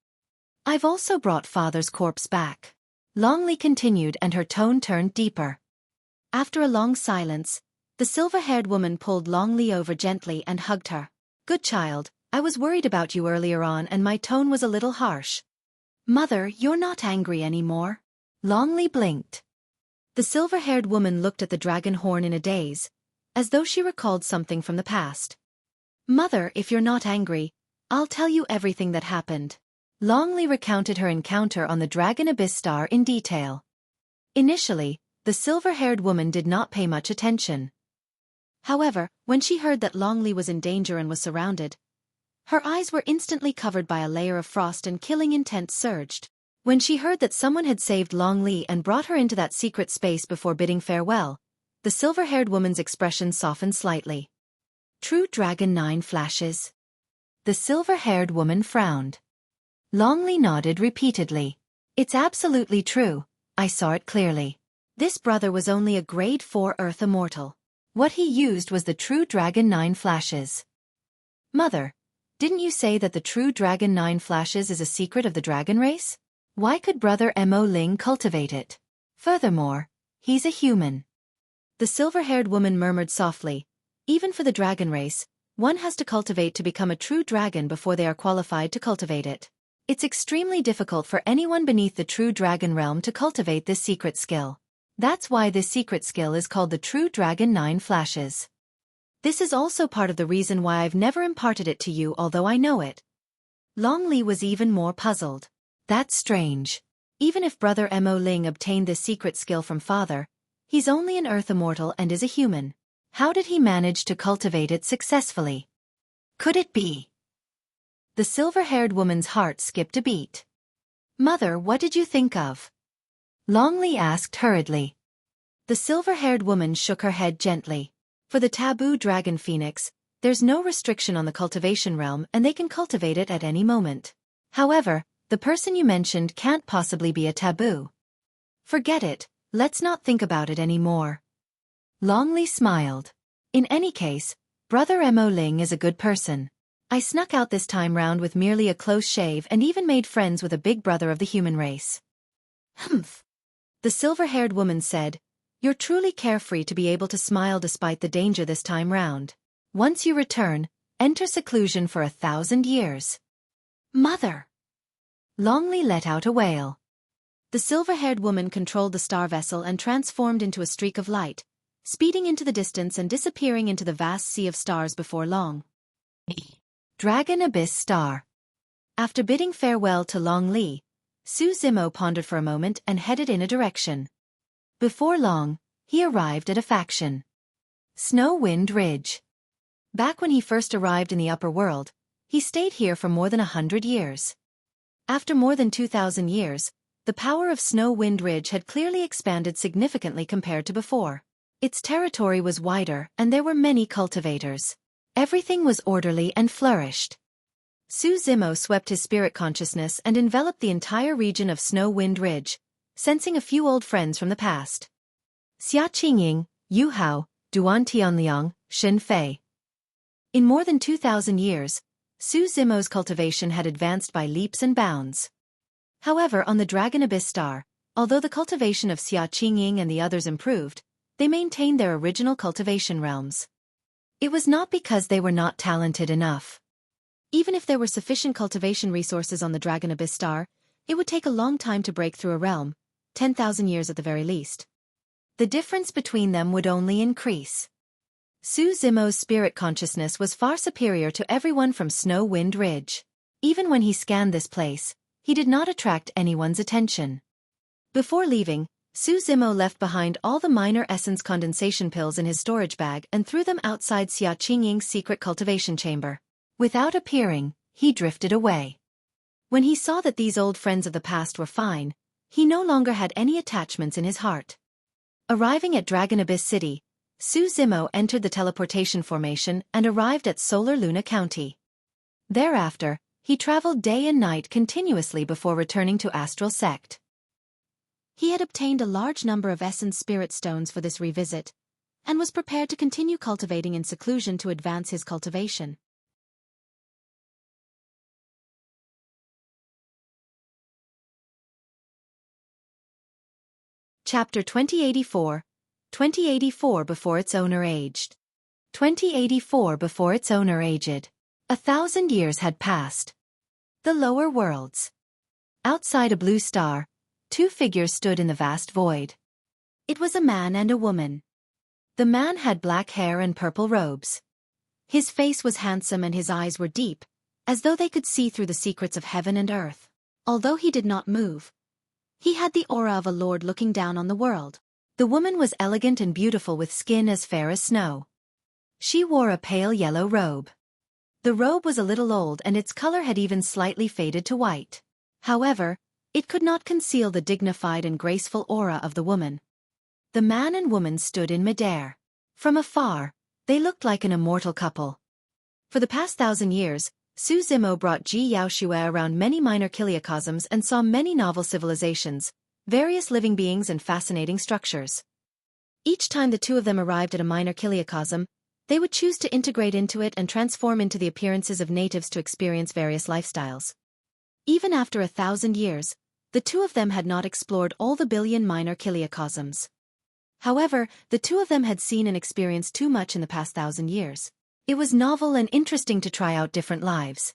I've also brought Father's corpse back. Long Li continued and her tone turned deeper. After a long silence, the silver-haired woman pulled Long Li over gently and hugged her. Good child, I was worried about you earlier on and my tone was a little harsh. Mother, you're not angry anymore. Long Li blinked. The silver-haired woman looked at the dragon horn in a daze, as though she recalled something from the past. Mother, if you're not angry, I'll tell you everything that happened. Long Li recounted her encounter on the Dragon Abyss Star in detail. Initially, the silver-haired woman did not pay much attention. However, when she heard that Long Li was in danger and was surrounded, her eyes were instantly covered by a layer of frost and killing intent surged. When she heard that someone had saved Long Li and brought her into that secret space before bidding farewell, the silver-haired woman's expression softened slightly. True Dragon 9 flashes. The silver-haired woman frowned. Long Li nodded repeatedly. It's absolutely true, I saw it clearly. This brother was only a grade 4 Earth immortal. What he used was the True Dragon 9 flashes. Mother, didn't you say that the True Dragon 9 flashes is a secret of the dragon race? Why could Brother Mo Ling cultivate it? Furthermore, he's a human. The silver-haired woman murmured softly, even for the dragon race, one has to cultivate to become a true dragon before they are qualified to cultivate it. It's extremely difficult for anyone beneath the true dragon realm to cultivate this secret skill. That's why this secret skill is called the True Dragon 9 Flashes. This is also part of the reason why I've never imparted it to you, although I know it. Long Li was even more puzzled. That's strange. Even if Brother Mo Ling obtained this secret skill from Father, he's only an Earth immortal and is a human. How did he manage to cultivate it successfully? Could it be? The silver-haired woman's heart skipped a beat. Mother, what did you think of? Long Li asked hurriedly. The silver-haired woman shook her head gently. For the taboo dragon phoenix, there's no restriction on the cultivation realm and they can cultivate it at any moment. However, the person you mentioned can't possibly be a taboo. Forget it, let's not think about it anymore. Long Li smiled. In any case, Brother Mo Ling is a good person. I snuck out this time round with merely a close shave and even made friends with a big brother of the human race. Humph. The silver-haired woman said, you're truly carefree to be able to smile despite the danger this time round. Once you return, enter seclusion for 1,000 years. Mother! Long Li let out a wail. The silver-haired woman controlled the star vessel and transformed into a streak of light, speeding into the distance and disappearing into the vast sea of stars before long. Dragon Abyss Star. After bidding farewell to Long Li, Su Zimo pondered for a moment and headed in a direction. Before long, he arrived at a faction. Snow Wind Ridge. Back when he first arrived in the upper world, he stayed here for more than 100 years. After more than 2,000 years, the power of Snow Wind Ridge had clearly expanded significantly compared to before. Its territory was wider, and there were many cultivators. Everything was orderly and flourished. Su Zimo swept his spirit consciousness and enveloped the entire region of Snow Wind Ridge, sensing a few old friends from the past. Xia Qingying, Yu Hao, Duan Tianliang, Xin Fei. In more than 2,000 years, Su Zimo's cultivation had advanced by leaps and bounds. However, on the Dragon Abyss Star, although the cultivation of Xia Qingying and the others improved, they maintained their original cultivation realms. It was not because they were not talented enough. Even if there were sufficient cultivation resources on the Dragon Abyss Star, it would take a long time to break through a realm, 10,000 years at the very least. The difference between them would only increase. Su Zimo's spirit consciousness was far superior to everyone from Snow Wind Ridge. Even when he scanned this place, he did not attract anyone's attention. Before leaving, Su Zimo left behind all the minor essence condensation pills in his storage bag and threw them outside Xia Qingying's secret cultivation chamber. Without appearing, he drifted away. When he saw that these old friends of the past were fine, he no longer had any attachments in his heart. Arriving at Dragon Abyss City, Su Zimo entered the teleportation formation and arrived at Solar Luna County. Thereafter, he traveled day and night continuously before returning to Astral Sect. He had obtained a large number of Essence Spirit Stones for this revisit, and was prepared to continue cultivating in seclusion to advance his cultivation. Chapter 2084, 2084 before its owner aged. 2084 before its owner aged. 1,000 years had passed. The lower worlds. Outside a blue star, two figures stood in the vast void. It was a man and a woman. The man had black hair and purple robes. His face was handsome and his eyes were deep, as though they could see through the secrets of heaven and earth. Although he did not move, he had the aura of a lord looking down on the world. The woman was elegant and beautiful with skin as fair as snow. She wore a pale yellow robe. The robe was a little old and its color had even slightly faded to white. However, it could not conceal the dignified and graceful aura of the woman. The man and woman stood in midair. From afar, they looked like an immortal couple. For the past 1,000 years, Su Zimo brought Ji Yaoxue around many minor kiliacosms and saw many novel civilizations, various living beings and fascinating structures. Each time the two of them arrived at a minor kiliacosm, they would choose to integrate into it and transform into the appearances of natives to experience various lifestyles. Even after 1,000 years, the two of them had not explored all the billion minor kiliacosms. However, the two of them had seen and experienced too much in the past 1,000 years. It was novel and interesting to try out different lives.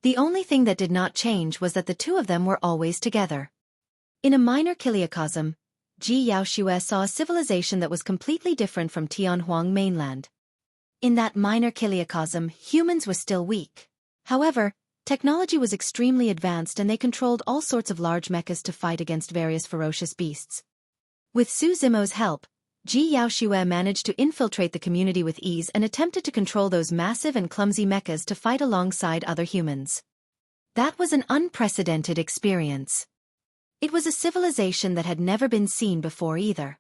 The only thing that did not change was that the two of them were always together. In a minor kiliacosm, Ji Yaoxue saw a civilization that was completely different from Tianhuang mainland. In that minor kiliacosm, humans were still weak. However, technology was extremely advanced and they controlled all sorts of large mechas to fight against various ferocious beasts. With Su Zimo's help, Ji Yaoxue managed to infiltrate the community with ease and attempted to control those massive and clumsy mechas to fight alongside other humans. That was an unprecedented experience. It was a civilization that had never been seen before either.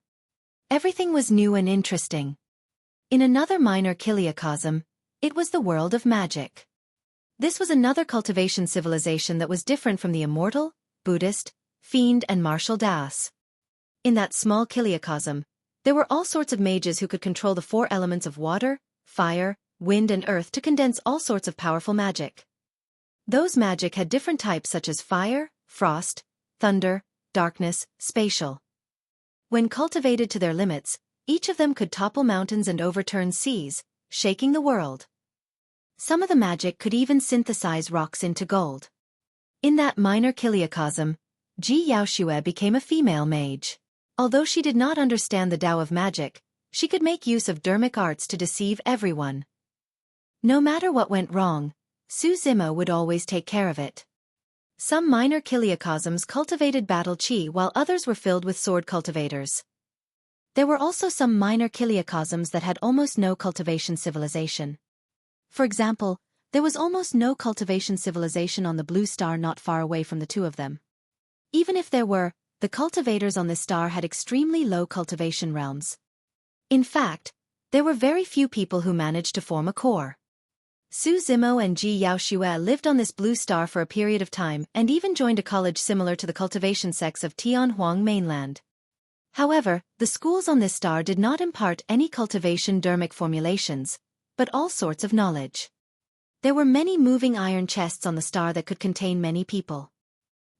Everything was new and interesting. In another minor kiliacosm, it was the world of magic. This was another cultivation civilization that was different from the immortal, Buddhist, fiend and martial Daos. In that small kiliacosm, there were all sorts of mages who could control the four elements of water, fire, wind and earth to condense all sorts of powerful magic. Those magic had different types such as fire, frost, thunder, darkness, spatial. When cultivated to their limits, each of them could topple mountains and overturn seas, shaking the world. Some of the magic could even synthesize rocks into gold. In that minor kiliacosm, Ji Yaoxue became a female mage. Although she did not understand the Tao of magic, she could make use of dermic arts to deceive everyone. No matter what went wrong, Su Zimo would always take care of it. Some minor kiliacosms cultivated battle chi while others were filled with sword cultivators. There were also some minor kiliacosms that had almost no cultivation civilization. For example, there was almost no cultivation civilization on the blue star not far away from the two of them. Even if there were, the cultivators on this star had extremely low cultivation realms. In fact, there were very few people who managed to form a core. Su Zimo and Ji Yaoxue lived on this blue star for a period of time and even joined a college similar to the cultivation sects of Tianhuang mainland. However, the schools on this star did not impart any cultivation dermic formulations, but all sorts of knowledge. There were many moving iron chests on the star that could contain many people.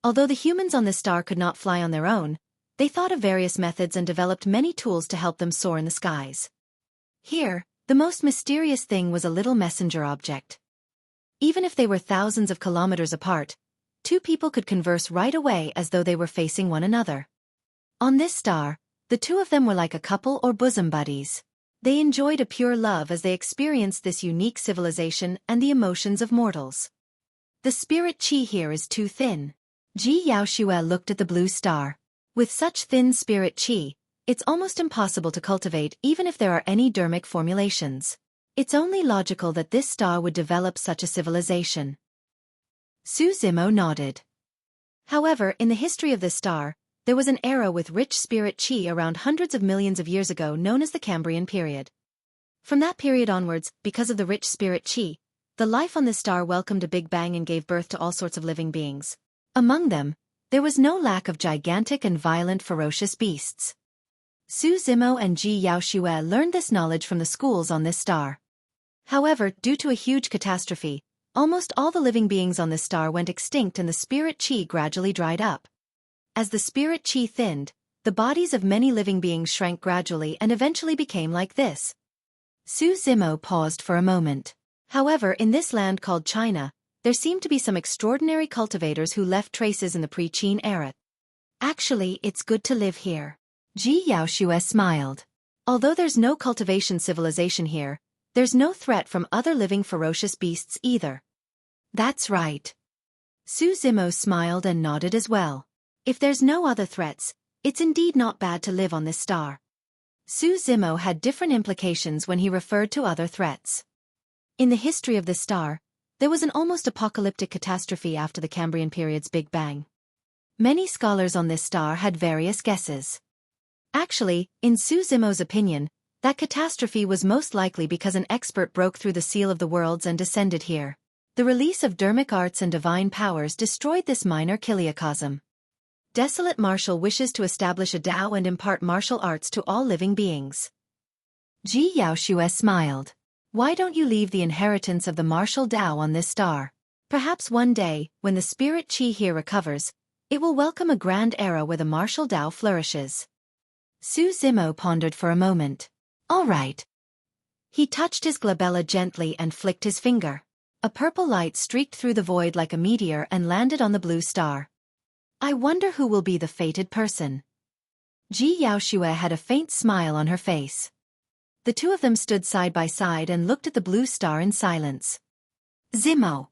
Although the humans on this star could not fly on their own, they thought of various methods and developed many tools to help them soar in the skies. Here, the most mysterious thing was a little messenger object. Even if they were thousands of kilometers apart, two people could converse right away as though they were facing one another. On this star, the two of them were like a couple or bosom buddies. They enjoyed a pure love as they experienced this unique civilization and the emotions of mortals. The spirit Qi here is too thin. Ji Yaoxue looked at the blue star. With such thin spirit Qi, it's almost impossible to cultivate even if there are any dermic formulations. It's only logical that this star would develop such a civilization. Su Zimo nodded. However, in the history of this star, there was an era with rich spirit Qi around hundreds of millions of years ago known as the Cambrian period. From that period onwards, because of the rich spirit Qi, the life on this star welcomed a big bang and gave birth to all sorts of living beings. Among them, there was no lack of gigantic and violent ferocious beasts. Su Zimo and Ji Yaoxue learned this knowledge from the schools on this star. However, due to a huge catastrophe, almost all the living beings on this star went extinct and the spirit Qi gradually dried up. As the spirit Qi thinned, the bodies of many living beings shrank gradually and eventually became like this. Su Zimo paused for a moment. However, in this land called China, there seemed to be some extraordinary cultivators who left traces in the pre-Qin era. Actually, it's good to live here. Ji Yaoxue smiled. Although there's no cultivation civilization here, there's no threat from other living ferocious beasts either. That's right. Su Zimo smiled and nodded as well. If there's no other threats, it's indeed not bad to live on this star. Su Zimo had different implications when he referred to other threats. In the history of this star, there was an almost apocalyptic catastrophe after the Cambrian period's Big Bang. Many scholars on this star had various guesses. Actually, in Su Zimo's opinion, that catastrophe was most likely because an expert broke through the seal of the worlds and descended here. The release of dermic arts and divine powers destroyed this minor chiliocosm. Desolate Martial wishes to establish a Tao and impart martial arts to all living beings. Ji Yaoxue smiled. Why don't you leave the inheritance of the martial Tao on this star? Perhaps one day, when the spirit Qi here recovers, it will welcome a grand era where the martial Tao flourishes. Su Zimo pondered for a moment. All right. He touched his glabella gently and flicked his finger. A purple light streaked through the void like a meteor and landed on the blue star. I wonder who will be the fated person. Ji Yaoxue had a faint smile on her face. The two of them stood side by side and looked at the blue star in silence. Zimo.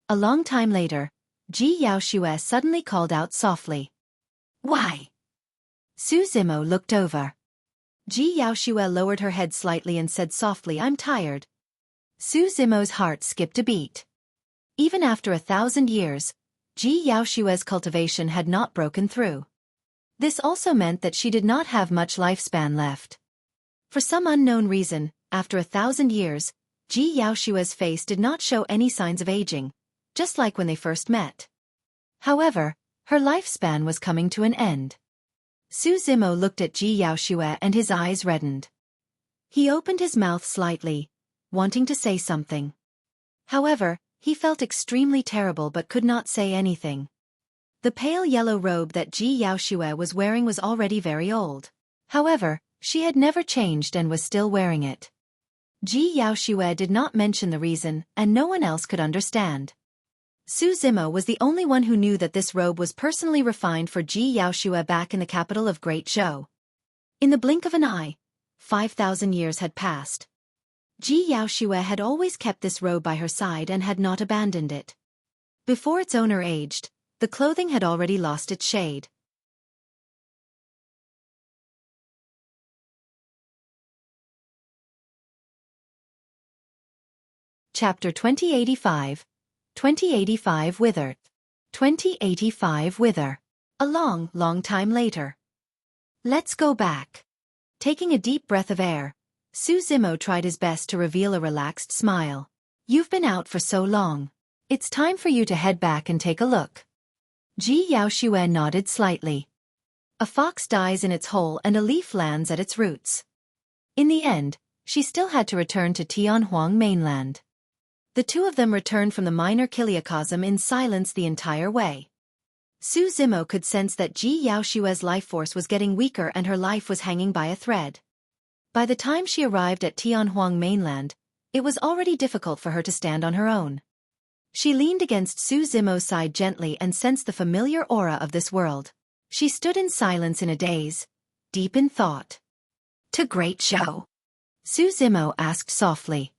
A long time later, Ji Yaoxue suddenly called out softly. Why? Su Zimo looked over. Ji Yaoxue lowered her head slightly and said softly, I'm tired. Su Zimo's heart skipped a beat. Even after 1,000 years, Ji Yaoxue's cultivation had not broken through. This also meant that she did not have much lifespan left. For some unknown reason, after 1,000 years, Ji Yaoxue's face did not show any signs of aging, just like when they first met. However, her lifespan was coming to an end. Su Zimo looked at Ji Yaoxue and his eyes reddened. He opened his mouth slightly, wanting to say something. However, he felt extremely terrible but could not say anything. The pale yellow robe that Ji Yaoxue was wearing was already very old. However, she had never changed and was still wearing it. Ji Yaoxue did not mention the reason, and no one else could understand. Su Zimo was the only one who knew that this robe was personally refined for Ji Yaoxue back in the capital of Great Zhou. In the blink of an eye, 5,000 years had passed. Ji Yaoxue had always kept this robe by her side and had not abandoned it. Before its owner aged, the clothing had already lost its shade. Chapter 2085. 2085 Wither. 2085 Wither. A long, long time later. Let's go back. Taking a deep breath of air, Zimo tried his best to reveal a relaxed smile. You've been out for so long. It's time for you to head back and take a look. Ji Yaoxue nodded slightly. A fox dies in its hole and a leaf lands at its roots. In the end, she still had to return to Tianhuang mainland. The two of them returned from the minor Kiliacosm in silence the entire way. Zimo could sense that Ji Yaoxue's life force was getting weaker and her life was hanging by a thread. By the time she arrived at Tianhuang mainland, it was already difficult for her to stand on her own. She leaned against Zimo's side gently and sensed the familiar aura of this world. She stood in silence in a daze, deep in thought. To great show? Zimo asked softly.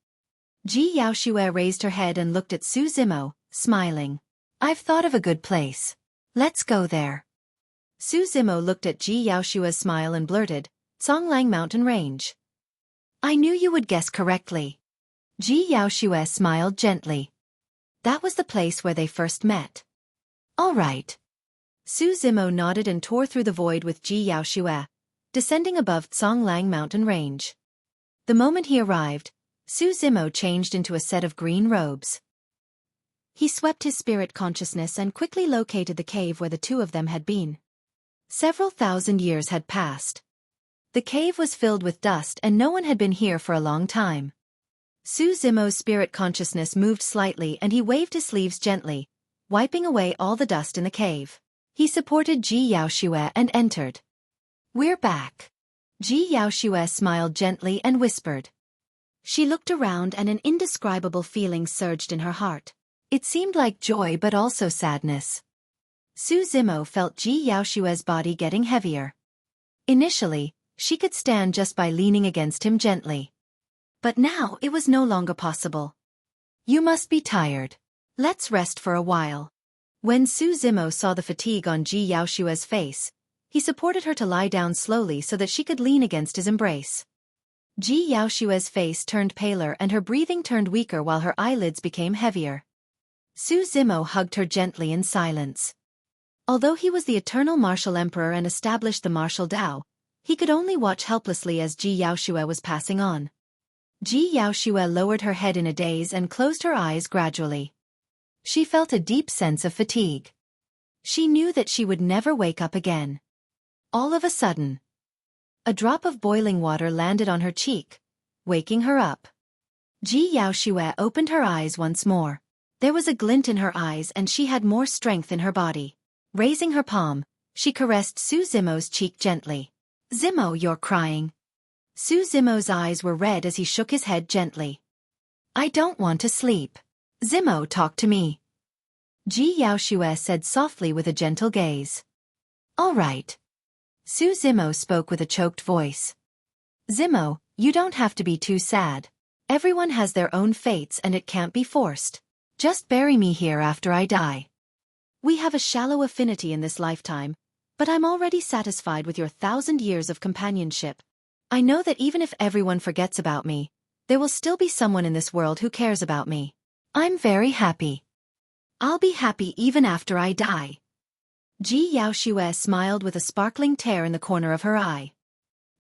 Ji Yaoxue raised her head and looked at Zimo, smiling. I've thought of a good place. Let's go there. Zimo looked at Ji Yaoxue's smile and blurted, Zonglang Mountain Range. I knew you would guess correctly. Ji Yaoxue smiled gently. That was the place where they first met. All right. Zimo nodded and tore through the void with Ji Yaoxue, descending above Zonglang Mountain Range. The moment he arrived, Zimo changed into a set of green robes. He swept his spirit consciousness and quickly located the cave where the two of them had been. Several thousand years had passed. The cave was filled with dust and no one had been here for a long time. Zimo's spirit consciousness moved slightly and he waved his sleeves gently, wiping away all the dust in the cave. He supported Ji Yaoxue and entered. We're back. Ji Yaoxue smiled gently and whispered. She looked around and an indescribable feeling surged in her heart. It seemed like joy but also sadness. Zimo felt Ji Yaoxue's body getting heavier. Initially, she could stand just by leaning against him gently. But now it was no longer possible. You must be tired. Let's rest for a while. When Zimo saw the fatigue on Ji Yaoxue's face, he supported her to lie down slowly so that she could lean against his embrace. Ji Yaoxue's face turned paler and her breathing turned weaker while her eyelids became heavier. Zimo hugged her gently in silence. Although he was the eternal martial emperor and established the martial Tao, he could only watch helplessly as Ji Yaoxue was passing on. Ji Yaoxue lowered her head in a daze and closed her eyes gradually. She felt a deep sense of fatigue. She knew that she would never wake up again. All of a sudden, a drop of boiling water landed on her cheek, waking her up. Ji Yaoxue opened her eyes once more. There was a glint in her eyes and she had more strength in her body. Raising her palm, she caressed Zimo's cheek gently. Zimo, you're crying. Zimo's eyes were red as he shook his head gently. I don't want to sleep. Zimo, talk to me. Ji Yaoxue said softly with a gentle gaze. All right. Zimo spoke with a choked voice. Zimo, you don't have to be too sad. Everyone has their own fates and it can't be forced. Just bury me here after I die. We have a shallow affinity in this lifetime, but I'm already satisfied with your 1,000 years of companionship. I know that even if everyone forgets about me, there will still be someone in this world who cares about me. I'm very happy. I'll be happy even after I die. Ji Yaoxue smiled with a sparkling tear in the corner of her eye.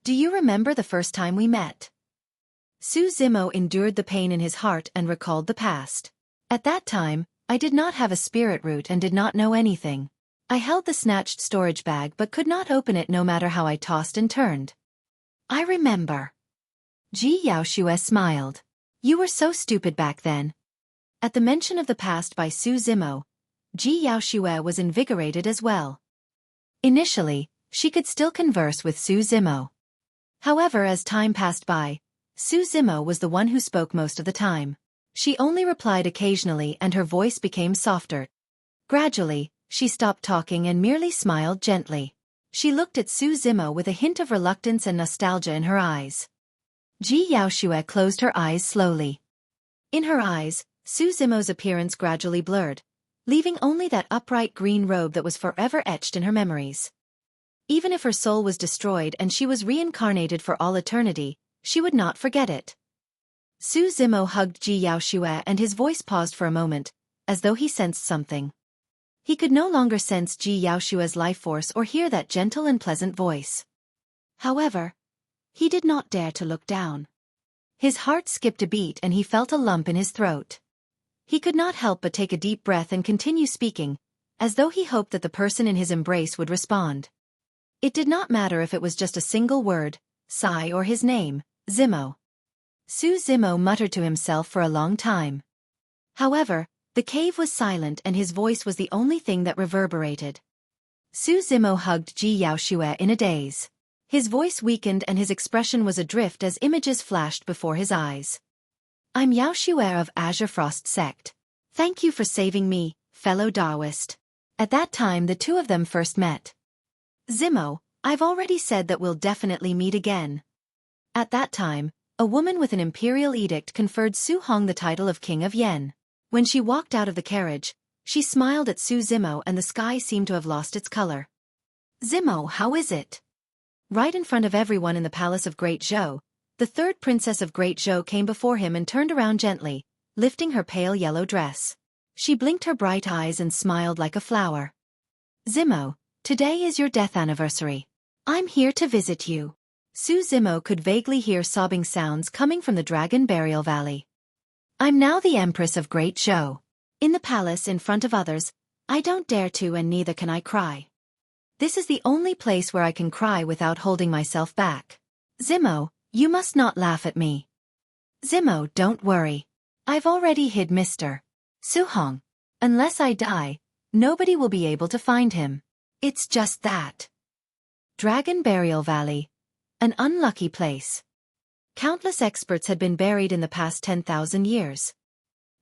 Do you remember the first time we met? Zimo endured the pain in his heart and recalled the past. At that time, I did not have a spirit root and did not know anything. I held the snatched storage bag but could not open it no matter how I tossed and turned. I remember. Ji Yaoxue smiled. You were so stupid back then. At the mention of the past by Zimo, Ji Yaoxue was invigorated as well. Initially, she could still converse with Zimo. However, as time passed by, Zimo was the one who spoke most of the time. She only replied occasionally and her voice became softer. Gradually, she stopped talking and merely smiled gently. She looked at Zimo with a hint of reluctance and nostalgia in her eyes. Ji Yaoxue closed her eyes slowly. In her eyes, Zimo's appearance gradually blurred, leaving only that upright green robe that was forever etched in her memories. Even if her soul was destroyed and she was reincarnated for all eternity, she would not forget it. Zimo hugged Ji Yaoxue and his voice paused for a moment, as though he sensed something. He could no longer sense Ji Yaoshua's life force or hear that gentle and pleasant voice. However, he did not dare to look down. His heart skipped a beat and he felt a lump in his throat. He could not help but take a deep breath and continue speaking, as though he hoped that the person in his embrace would respond. It did not matter if it was just a single word, sigh or his name, Zimo. Su Zimo muttered to himself for a long time. However, the cave was silent and his voice was the only thing that reverberated. Su Zimo hugged Ji Yaoshue in a daze. His voice weakened and his expression was adrift as images flashed before his eyes. I'm Yaoshue of Azure Frost Sect. Thank you for saving me, fellow Taoist. At that time the two of them first met. Zimo, I've already said that we'll definitely meet again. At that time, a woman with an imperial edict conferred Su Hong the title of King of Yen. When she walked out of the carriage, she smiled at Su Zimo and the sky seemed to have lost its color. Zimo, how is it? Right in front of everyone in the palace of Great Zhou, the third princess of Great Zhou came before him and turned around gently, lifting her pale yellow dress. She blinked her bright eyes and smiled like a flower. Zimo, today is your death anniversary. I'm here to visit you. Su Zimo could vaguely hear sobbing sounds coming from the Dragon Burial Valley. I'm now the Empress of Great Zhou. In the palace in front of others, I don't dare to and neither can I cry. This is the only place where I can cry without holding myself back. Zimo, you must not laugh at me. Zimo, don't worry. I've already hid Mr. Su Hong. Unless I die, nobody will be able to find him. It's just that. Dragon Burial Valley. An unlucky place. Countless experts had been buried in the past 10,000 years.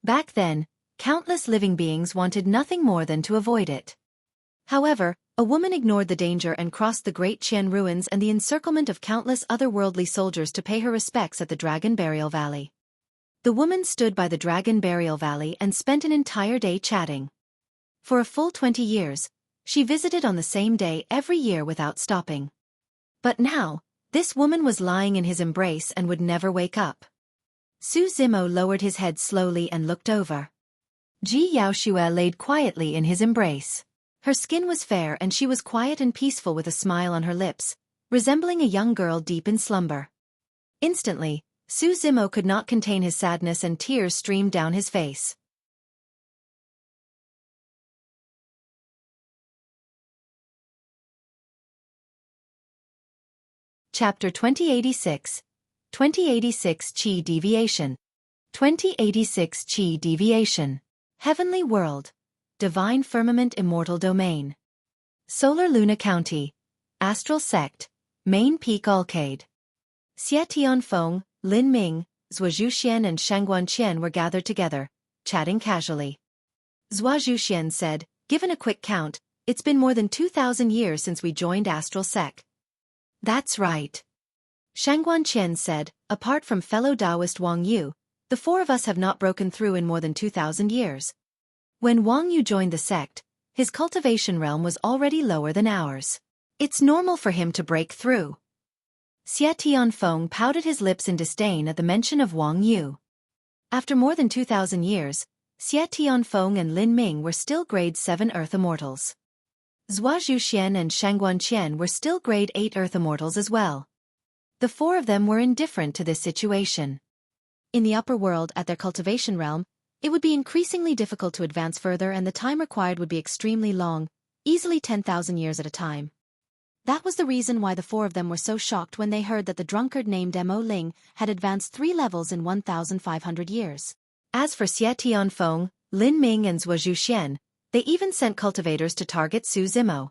Back then, countless living beings wanted nothing more than to avoid it. However, a woman ignored the danger and crossed the Great Qian ruins and the encirclement of countless otherworldly soldiers to pay her respects at the Dragon Burial Valley. The woman stood by the Dragon Burial Valley and spent an entire day chatting. For a full 20 years, she visited on the same day every year without stopping. But now, this woman was lying in his embrace and would never wake up. Su Zimo lowered his head slowly and looked over. Ji Yaoshue laid quietly in his embrace. Her skin was fair and she was quiet and peaceful with a smile on her lips, resembling a young girl deep in slumber. Instantly, Su Zimo could not contain his sadness and tears streamed down his face. Chapter 2086. 2086 Qi Deviation. 2086 Qi Deviation. Heavenly World. Divine Firmament Immortal Domain. Solar Luna County. Astral Sect. Main Peak Alcade. Xie Tianfeng, Lin Ming, Zhuo Zhuxian and Shangguan Qian were gathered together, chatting casually. Zhuo Zhuxian said, given a quick count, it's been more than 2,000 years since we joined Astral Sect. That's right. Shangguan Qian said, apart from fellow Taoist Wang Yu, the four of us have not broken through in more than 2,000 years. When Wang Yu joined the sect, his cultivation realm was already lower than ours. It's normal for him to break through. Xie Tianfeng pouted his lips in disdain at the mention of Wang Yu. After more than 2,000 years, Xie Tianfeng and Lin Ming were still grade 7 Earth Immortals. Zhuo Zhuxian and Shangguan Qian were still grade 8 Earth Immortals as well. The four of them were indifferent to this situation. In the upper world at their cultivation realm, it would be increasingly difficult to advance further and the time required would be extremely long, easily 10,000 years at a time. That was the reason why the four of them were so shocked when they heard that the drunkard named Mo Ling had advanced 3 levels in 1,500 years. As for Xie Tianfeng, Lin Ming and Zhuo Zhuxian, they even sent cultivators to target Su Zimo.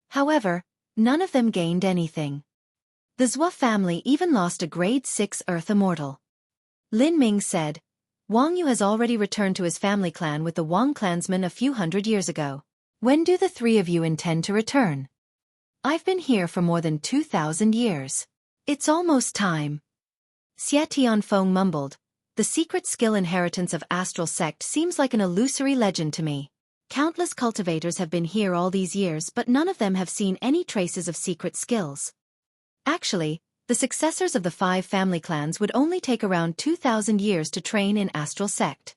However, none of them gained anything. The Zhuo family even lost a grade 6 Earth Immortal. Lin Ming said, Wang Yu has already returned to his family clan with the Wang clansmen a few hundred years ago. When do the three of you intend to return? I've been here for more than 2,000 years. It's almost time. Xie Tianfeng mumbled, the secret skill inheritance of Astral Sect seems like an illusory legend to me. Countless cultivators have been here all these years but none of them have seen any traces of secret skills. Actually, the successors of the 5 family clans would only take around 2,000 years to train in Astral Sect.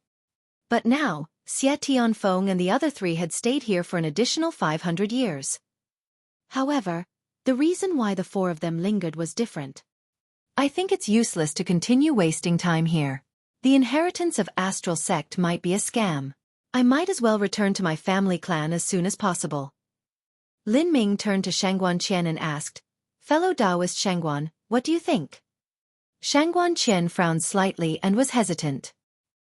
But now, Xie Tianfeng and the other three had stayed here for an additional 500 years. However, the reason why the four of them lingered was different. I think it's useless to continue wasting time here. The inheritance of Astral Sect might be a scam. I might as well return to my family clan as soon as possible. Lin Ming turned to Shangguan Qian and asked, "Fellow Taoist Shangguan, what do you think?" Shangguan Qian frowned slightly and was hesitant.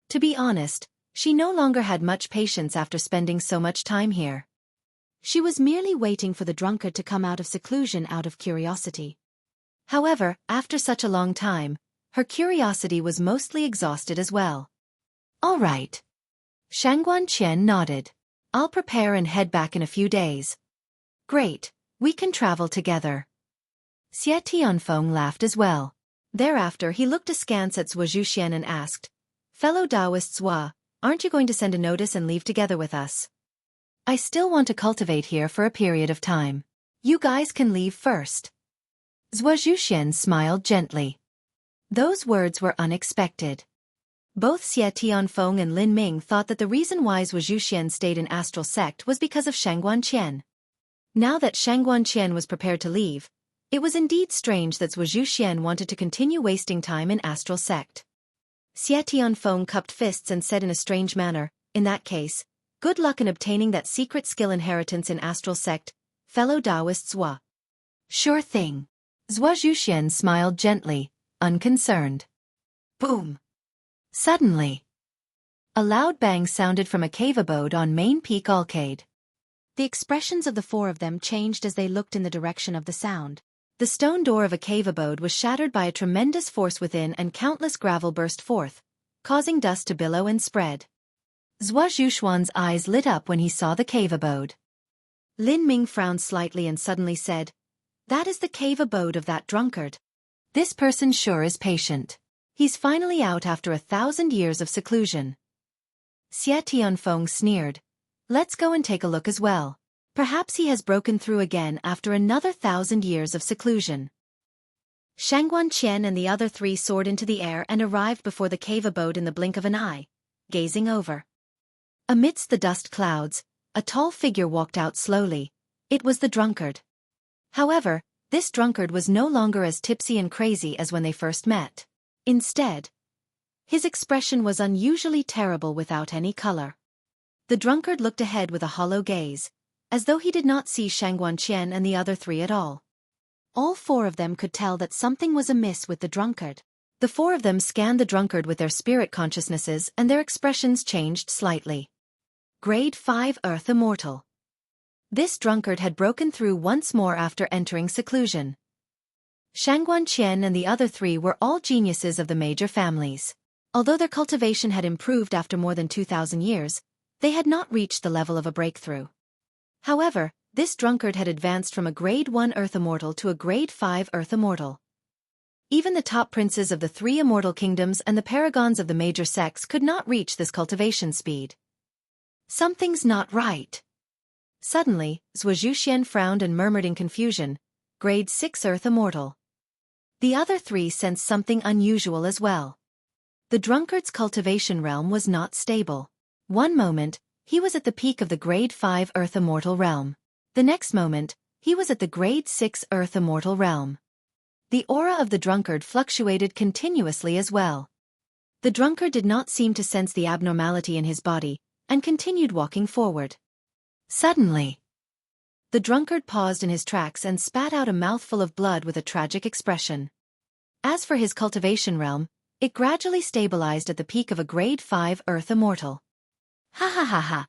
To be honest, she no longer had much patience after spending so much time here. She was merely waiting for the drunkard to come out of seclusion out of curiosity. However, after such a long time, her curiosity was mostly exhausted as well. "All right." Shangguan Qian nodded. "I'll prepare and head back in a few days." "Great, we can travel together." Xie Tianfeng laughed as well. Thereafter he looked askance at Xueqi and asked, "Fellow Taoist Zua, aren't you going to send a notice and leave together with us? I still want to cultivate here for a period of time. You guys can leave first." Xueqi smiled gently. Those words were unexpected. Both Xie Tianfeng and Lin Ming thought that the reason why Xueqi stayed in Astral Sect was because of Shangguan Qian. Now that Shangguan Qian was prepared to leave, it was indeed strange that Xueqi wanted to continue wasting time in Astral Sect. Xie Tianfeng cupped fists and said in a strange manner, "In that case, good luck in obtaining that secret skill inheritance in Astral Sect, fellow Taoist Zua." "Sure thing." Xueqi smiled gently, unconcerned. Boom! Suddenly, a loud bang sounded from a cave abode on Main Peak Alcade. The expressions of the four of them changed as they looked in the direction of the sound. The stone door of a cave abode was shattered by a tremendous force within and countless gravel burst forth, causing dust to billow and spread. Xueqi eyes lit up when he saw the cave abode. Lin Ming frowned slightly and suddenly said, "That is the cave abode of that drunkard. This person sure is patient. He's finally out after 1,000 years of seclusion." Xie Tianfeng sneered, "Let's go and take a look as well. Perhaps he has broken through again after another 1,000 years of seclusion." Shangguan Qian and the other three soared into the air and arrived before the cave abode in the blink of an eye, gazing over. Amidst the dust clouds, a tall figure walked out slowly. It was the drunkard. However, this drunkard was no longer as tipsy and crazy as when they first met. Instead, his expression was unusually terrible without any color. The drunkard looked ahead with a hollow gaze, as though he did not see Shangguan Qian and the other three at all. All four of them could tell that something was amiss with the drunkard. The four of them scanned the drunkard with their spirit consciousnesses and their expressions changed slightly. Grade 5 Earth Immortal. This drunkard had broken through once more after entering seclusion. Shangguan Qian and the other three were all geniuses of the major families. Although their cultivation had improved after more than 2,000 years, they had not reached the level of a breakthrough. However, this drunkard had advanced from a Grade 1 Earth Immortal to a Grade 5 Earth Immortal. Even the top princes of the 3 immortal kingdoms and the paragons of the major sects could not reach this cultivation speed. Something's not right. Suddenly, Xueqi frowned and murmured in confusion, Grade 6 Earth Immortal. The other three sensed something unusual as well. The drunkard's cultivation realm was not stable. One moment, he was at the peak of the Grade 5 Earth Immortal realm. The next moment, he was at the Grade 6 Earth Immortal realm. The aura of the drunkard fluctuated continuously as well. The drunkard did not seem to sense the abnormality in his body, and continued walking forward. Suddenly, the drunkard paused in his tracks and spat out a mouthful of blood with a tragic expression. As for his cultivation realm, it gradually stabilized at the peak of a Grade 5 Earth Immortal. Ha ha ha ha.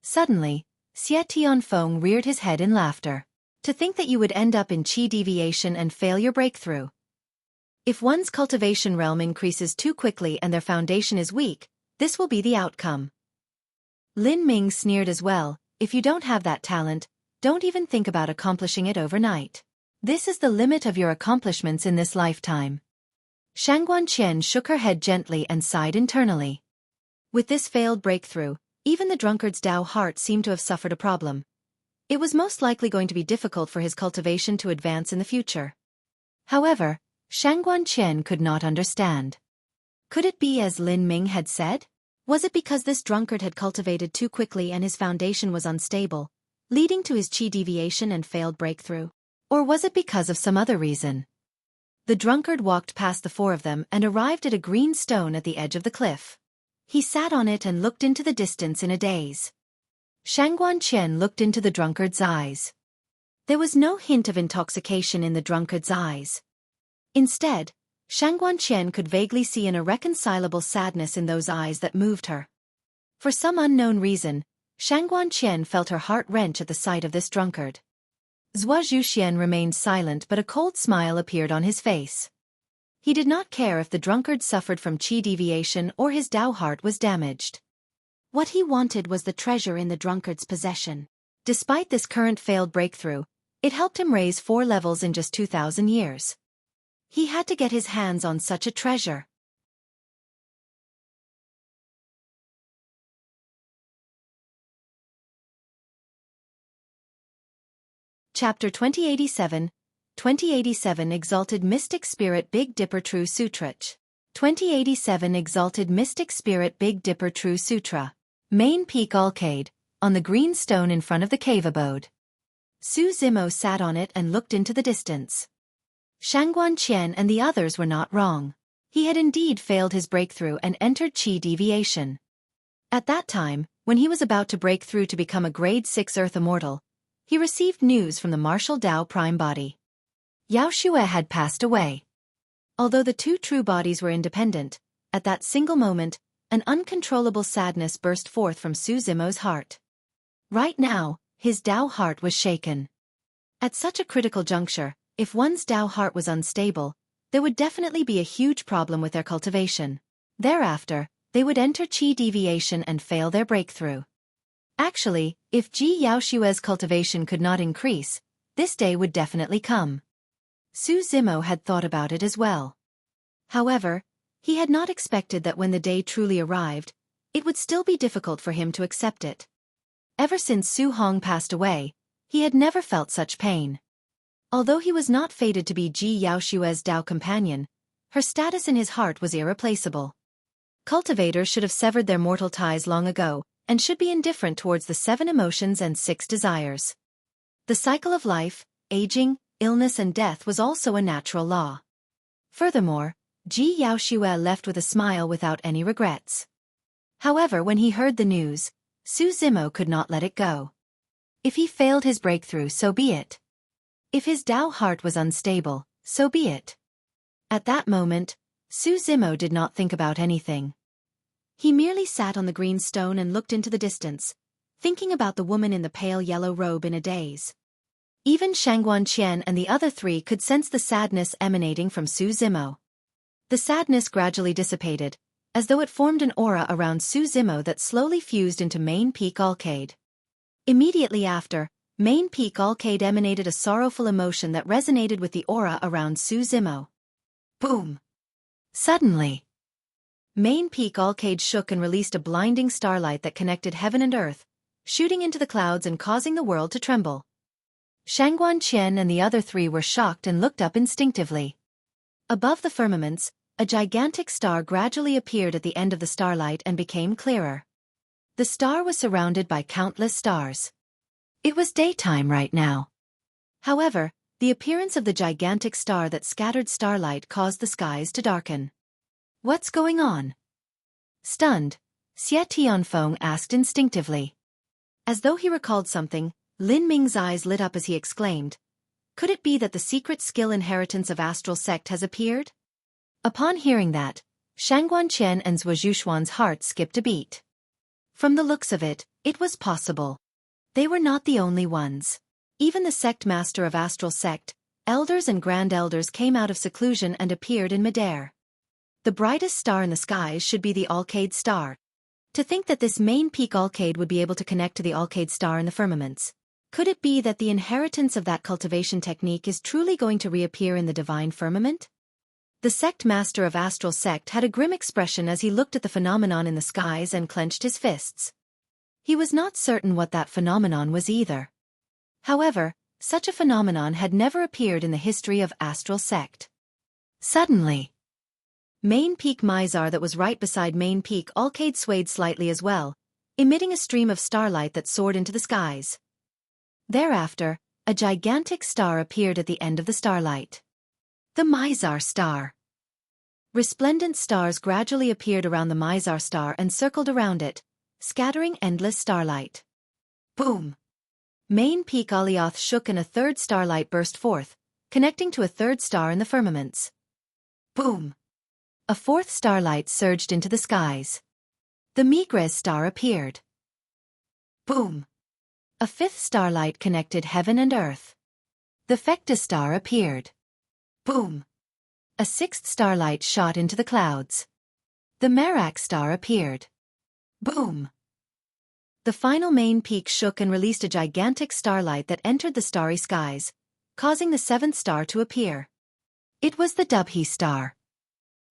Suddenly, Xie Tianfeng reared his head in laughter. To think that you would end up in Qi Deviation and fail your breakthrough. If one's cultivation realm increases too quickly and their foundation is weak, this will be the outcome. Lin Ming sneered as well, if you don't have that talent, don't even think about accomplishing it overnight. This is the limit of your accomplishments in this lifetime. Shangguan Qian shook her head gently and sighed internally. With this failed breakthrough, even the drunkard's Tao heart seemed to have suffered a problem. It was most likely going to be difficult for his cultivation to advance in the future. However, Shangguan Qian could not understand. Could it be as Lin Ming had said? Was it because this drunkard had cultivated too quickly and his foundation was unstable, leading to his Qi deviation and failed breakthrough? Or was it because of some other reason? The drunkard walked past the four of them and arrived at a green stone at the edge of the cliff. He sat on it and looked into the distance in a daze. Shangguan Qian looked into the drunkard's eyes. There was no hint of intoxication in the drunkard's eyes. Instead, Shangguan Qian could vaguely see an irreconcilable sadness in those eyes that moved her. For some unknown reason, Shangguan Qian felt her heart wrench at the sight of this drunkard. Zhuo Zhuxian remained silent, but a cold smile appeared on his face. He did not care if the drunkard suffered from Qi deviation or his Dao heart was damaged. What he wanted was the treasure in the drunkard's possession. Despite this current failed breakthrough, it helped him raise 4 levels in just 2,000 years. He had to get his hands on such a treasure. Chapter 2087, 2087 Exalted Mystic Spirit Big Dipper True Sutra. 2087 Exalted Mystic Spirit Big Dipper True Sutra. Main Peak Alcade, on the green stone in front of the cave abode. Su Zimo sat on it and looked into the distance. Shangguan Qian and the others were not wrong. He had indeed failed his breakthrough and entered Qi Deviation. At that time, when he was about to break through to become a grade 6 Earth Immortal, he received news from the martial Dao Prime Body. Yao Xue had passed away. Although the two true bodies were independent, at that single moment, an uncontrollable sadness burst forth from Su Zimo's heart. Right now, his Dao heart was shaken. At such a critical juncture, if one's Dao heart was unstable, there would definitely be a huge problem with their cultivation. Thereafter, they would enter Qi Deviation and fail their breakthrough. Actually, if Ji Yaoshue's cultivation could not increase, this day would definitely come. Su Zimo had thought about it as well. However, he had not expected that when the day truly arrived, it would still be difficult for him to accept it. Ever since Su Hong passed away, he had never felt such pain. Although he was not fated to be Ji Yaoshue's Dao companion, her status in his heart was irreplaceable. Cultivators should have severed their mortal ties long ago, and should be indifferent towards the 7 emotions and 6 desires. The cycle of life, aging, illness and death was also a natural law. Furthermore, Ji Yaoshue left with a smile without any regrets. However, when he heard the news, Su Zimo could not let it go. If he failed his breakthrough, so be it. If his Dao heart was unstable, so be it. At that moment, Su Zimo did not think about anything. He merely sat on the green stone and looked into the distance, thinking about the woman in the pale yellow robe in a daze. Even Shangguan Qian and the other 3 could sense the sadness emanating from Su Zimo. The sadness gradually dissipated, as though it formed an aura around Su Zimo that slowly fused into Main Peak Alcade. Immediately after, Main Peak Alcade emanated a sorrowful emotion that resonated with the aura around Su Zimo. Boom! Suddenly, Main Peak Alcade shook and released a blinding starlight that connected heaven and earth, shooting into the clouds and causing the world to tremble. Shangguan Qian and the other 3 were shocked and looked up instinctively. Above the firmaments, a gigantic star gradually appeared at the end of the starlight and became clearer. The star was surrounded by countless stars. It was daytime right now. However, the appearance of the gigantic star that scattered starlight caused the skies to darken. What's going on? Stunned, Xie Tianfeng asked instinctively. As though he recalled something, Lin Ming's eyes lit up as he exclaimed, "Could it be that the secret skill inheritance of Astral Sect has appeared?" Upon hearing that, Shangguan Qian and Zhuo Zhuxuan's hearts skipped a beat. From the looks of it, it was possible. They were not the only ones. Even the sect master of Astral Sect, elders and grand elders came out of seclusion and appeared in midair. The brightest star in the skies should be the Alcade star. To think that this Main Peak Alcade would be able to connect to the Alcade star in the firmaments. Could it be that the inheritance of that cultivation technique is truly going to reappear in the divine firmament? The sect master of Astral Sect had a grim expression as he looked at the phenomenon in the skies and clenched his fists. He was not certain what that phenomenon was either. However, such a phenomenon had never appeared in the history of Astral Sect. Suddenly, Main Peak Mizar that was right beside Main Peak Alcade swayed slightly as well, emitting a stream of starlight that soared into the skies. Thereafter, a gigantic star appeared at the end of the starlight. The Mizar Star. Resplendent stars gradually appeared around the Mizar Star and circled around it, scattering endless starlight. Boom! Main Peak Alioth shook and a third starlight burst forth, connecting to a third star in the firmaments. Boom! A fourth starlight surged into the skies. The Migres Star appeared. Boom! A fifth starlight connected heaven and earth. The Fecta Star appeared. Boom! A sixth starlight shot into the clouds. The Merak Star appeared. Boom! The final main peak shook and released a gigantic starlight that entered the starry skies, causing the seventh star to appear. It was the Dubhi Star.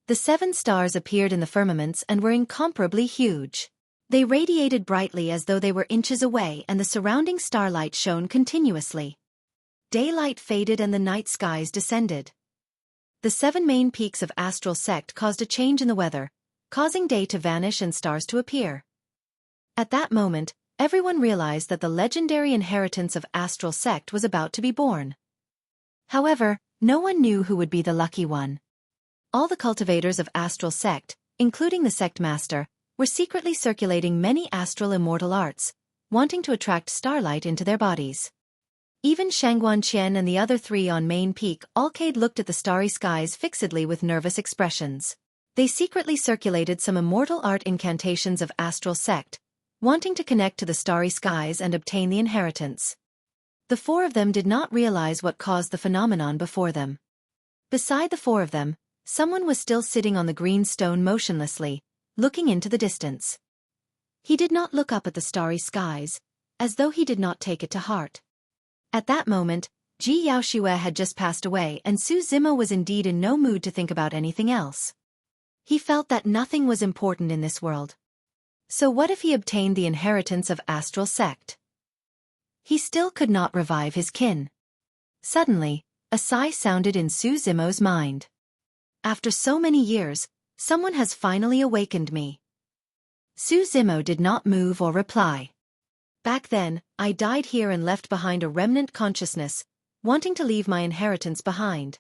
The 7 stars appeared in the firmaments and were incomparably huge. They radiated brightly as though they were inches away, and the surrounding starlight shone continuously. Daylight faded and the night skies descended. The 7 main peaks of Astral Sect caused a change in the weather, causing day to vanish and stars to appear. At that moment, everyone realized that the legendary inheritance of Astral Sect was about to be born. However, no one knew who would be the lucky one. All the cultivators of Astral Sect, including the Sect Master, were secretly circulating many astral immortal arts, wanting to attract starlight into their bodies. Even Shangguan Qian and the other 3 on Main Peak Alcade looked at the starry skies fixedly with nervous expressions. They secretly circulated some immortal art incantations of Astral Sect, wanting to connect to the starry skies and obtain the inheritance. The 4 of them did not realize what caused the phenomenon before them. Beside the 4 of them, someone was still sitting on the green stone motionlessly, looking into the distance. He did not look up at the starry skies, as though he did not take it to heart. At that moment, Ji Yaoxue had just passed away and Su Zimo was indeed in no mood to think about anything else. He felt that nothing was important in this world. So what if he obtained the inheritance of Astral Sect? He still could not revive his kin. Suddenly, a sigh sounded in Su Zimo's mind. After so many years, someone has finally awakened me. Su Zimo did not move or reply. Back then, I died here and left behind a remnant consciousness, wanting to leave my inheritance behind.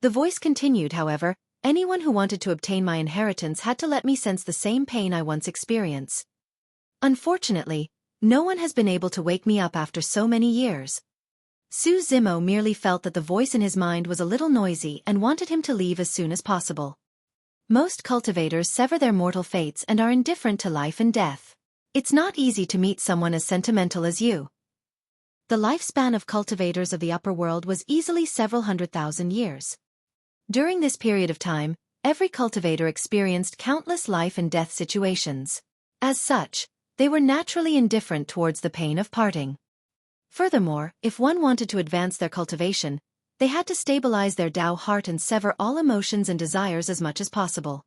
The voice continued, however, anyone who wanted to obtain my inheritance had to let me sense the same pain I once experienced. Unfortunately, no one has been able to wake me up after so many years. Su Zimo merely felt that the voice in his mind was a little noisy and wanted him to leave as soon as possible. Most cultivators sever their mortal fates and are indifferent to life and death. It's not easy to meet someone as sentimental as you. The lifespan of cultivators of the upper world was easily several 100,000 years. During this period of time, every cultivator experienced countless life and death situations. As such, they were naturally indifferent towards the pain of parting. Furthermore, if one wanted to advance their cultivation, they had to stabilize their Tao heart and sever all emotions and desires as much as possible.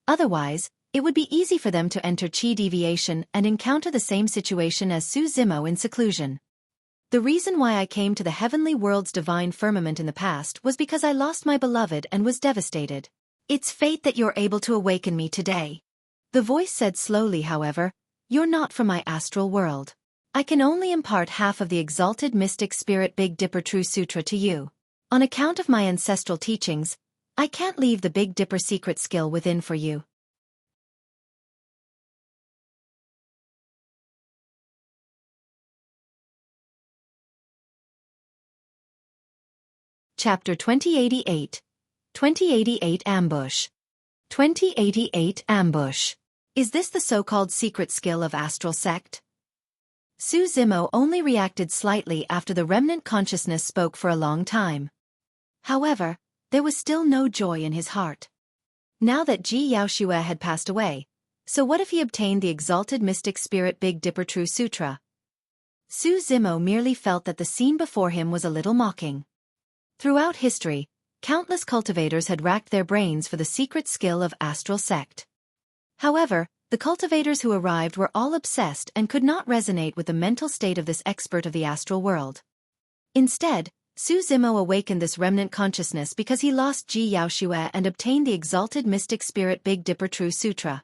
Otherwise, it would be easy for them to enter Qi Deviation and encounter the same situation as Su Zimo in seclusion. The reason why I came to the heavenly world's divine firmament in the past was because I lost my beloved and was devastated. It's fate that you're able to awaken me today. The voice said slowly, however, you're not from my astral world. I can only impart half of the Exalted Mystic Spirit Big Dipper True Sutra to you. On account of my ancestral teachings, I can't leave the Big Dipper secret skill within for you. Chapter 2088. 2088 Ambush. 2088 Ambush. Is this the so-called secret skill of Astral Sect? Su Zimo only reacted slightly after the remnant consciousness spoke for a long time. However, there was still no joy in his heart. Now that Ji Yaoxue had passed away, so what if he obtained the Exalted Mystic Spirit Big Dipper True Sutra? Su Zimo merely felt that the scene before him was a little mocking. Throughout history, countless cultivators had racked their brains for the secret skill of Astral Sect. However, the cultivators who arrived were all obsessed and could not resonate with the mental state of this expert of the astral world. Instead, Su Zimo awakened this remnant consciousness because he lost Ji Yaoxue and obtained the Exalted Mystic Spirit Big Dipper True Sutra.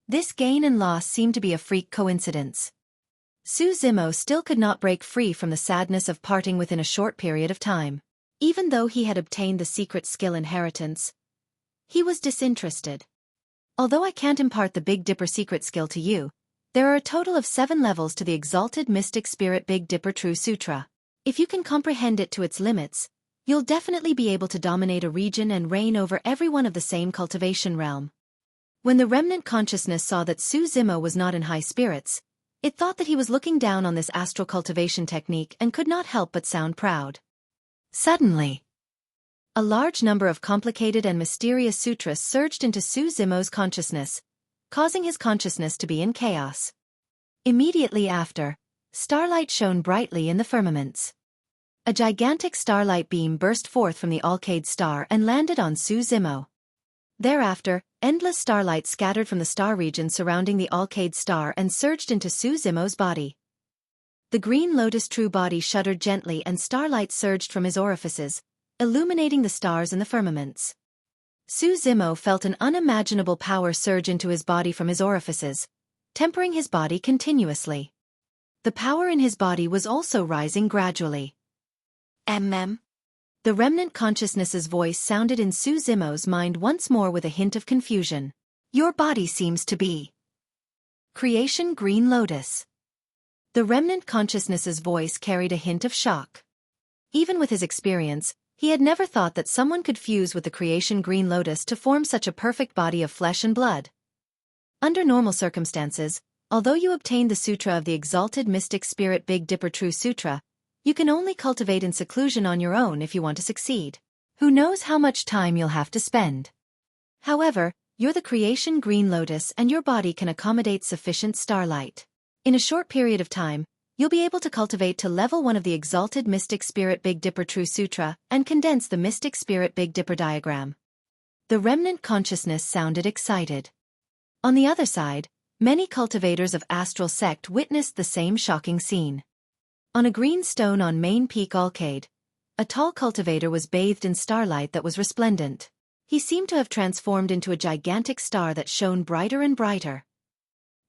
This gain and loss seemed to be a freak coincidence. Su Zimo still could not break free from the sadness of parting within a short period of time. Even though he had obtained the secret skill inheritance, he was disinterested. Although I can't impart the Big Dipper secret skill to you, there are a total of 7 levels to the Exalted Mystic Spirit Big Dipper True Sutra. If you can comprehend it to its limits, you'll definitely be able to dominate a region and reign over everyone of the same cultivation realm. When the remnant consciousness saw that Su Zimo was not in high spirits, it thought that he was looking down on this astral cultivation technique and could not help but sound proud. Suddenly, a large number of complicated and mysterious sutras surged into Su Zimo's consciousness, causing his consciousness to be in chaos. Immediately after, starlight shone brightly in the firmaments. A gigantic starlight beam burst forth from the Alcade star and landed on Su Zimo. Thereafter, endless starlight scattered from the star region surrounding the Alcade star and surged into Su Zimo's body. The green lotus true body shuddered gently and starlight surged from his orifices, illuminating the stars in the firmaments. Su Zimo felt an unimaginable power surge into his body from his orifices, tempering his body continuously. The power in his body was also rising gradually. The remnant consciousness's voice sounded in Su Zimo's mind once more with a hint of confusion. Your body seems to be Creation Green Lotus. The remnant consciousness's voice carried a hint of shock. Even with his experience, he had never thought that someone could fuse with the Creation Green Lotus to form such a perfect body of flesh and blood. Under normal circumstances, although you obtained the Sutra of the Exalted Mystic Spirit Big Dipper True Sutra, you can only cultivate in seclusion on your own if you want to succeed. Who knows how much time you'll have to spend. However, you're the Creation Green Lotus and your body can accommodate sufficient starlight. In a short period of time, you'll be able to cultivate to level 1 of the Exalted Mystic Spirit Big Dipper True Sutra and condense the Mystic Spirit Big Dipper diagram. The remnant consciousness sounded excited. On the other side, many cultivators of Astral Sect witnessed the same shocking scene. On a green stone on Main Peak Alcade, a tall cultivator was bathed in starlight that was resplendent. He seemed to have transformed into a gigantic star that shone brighter and brighter.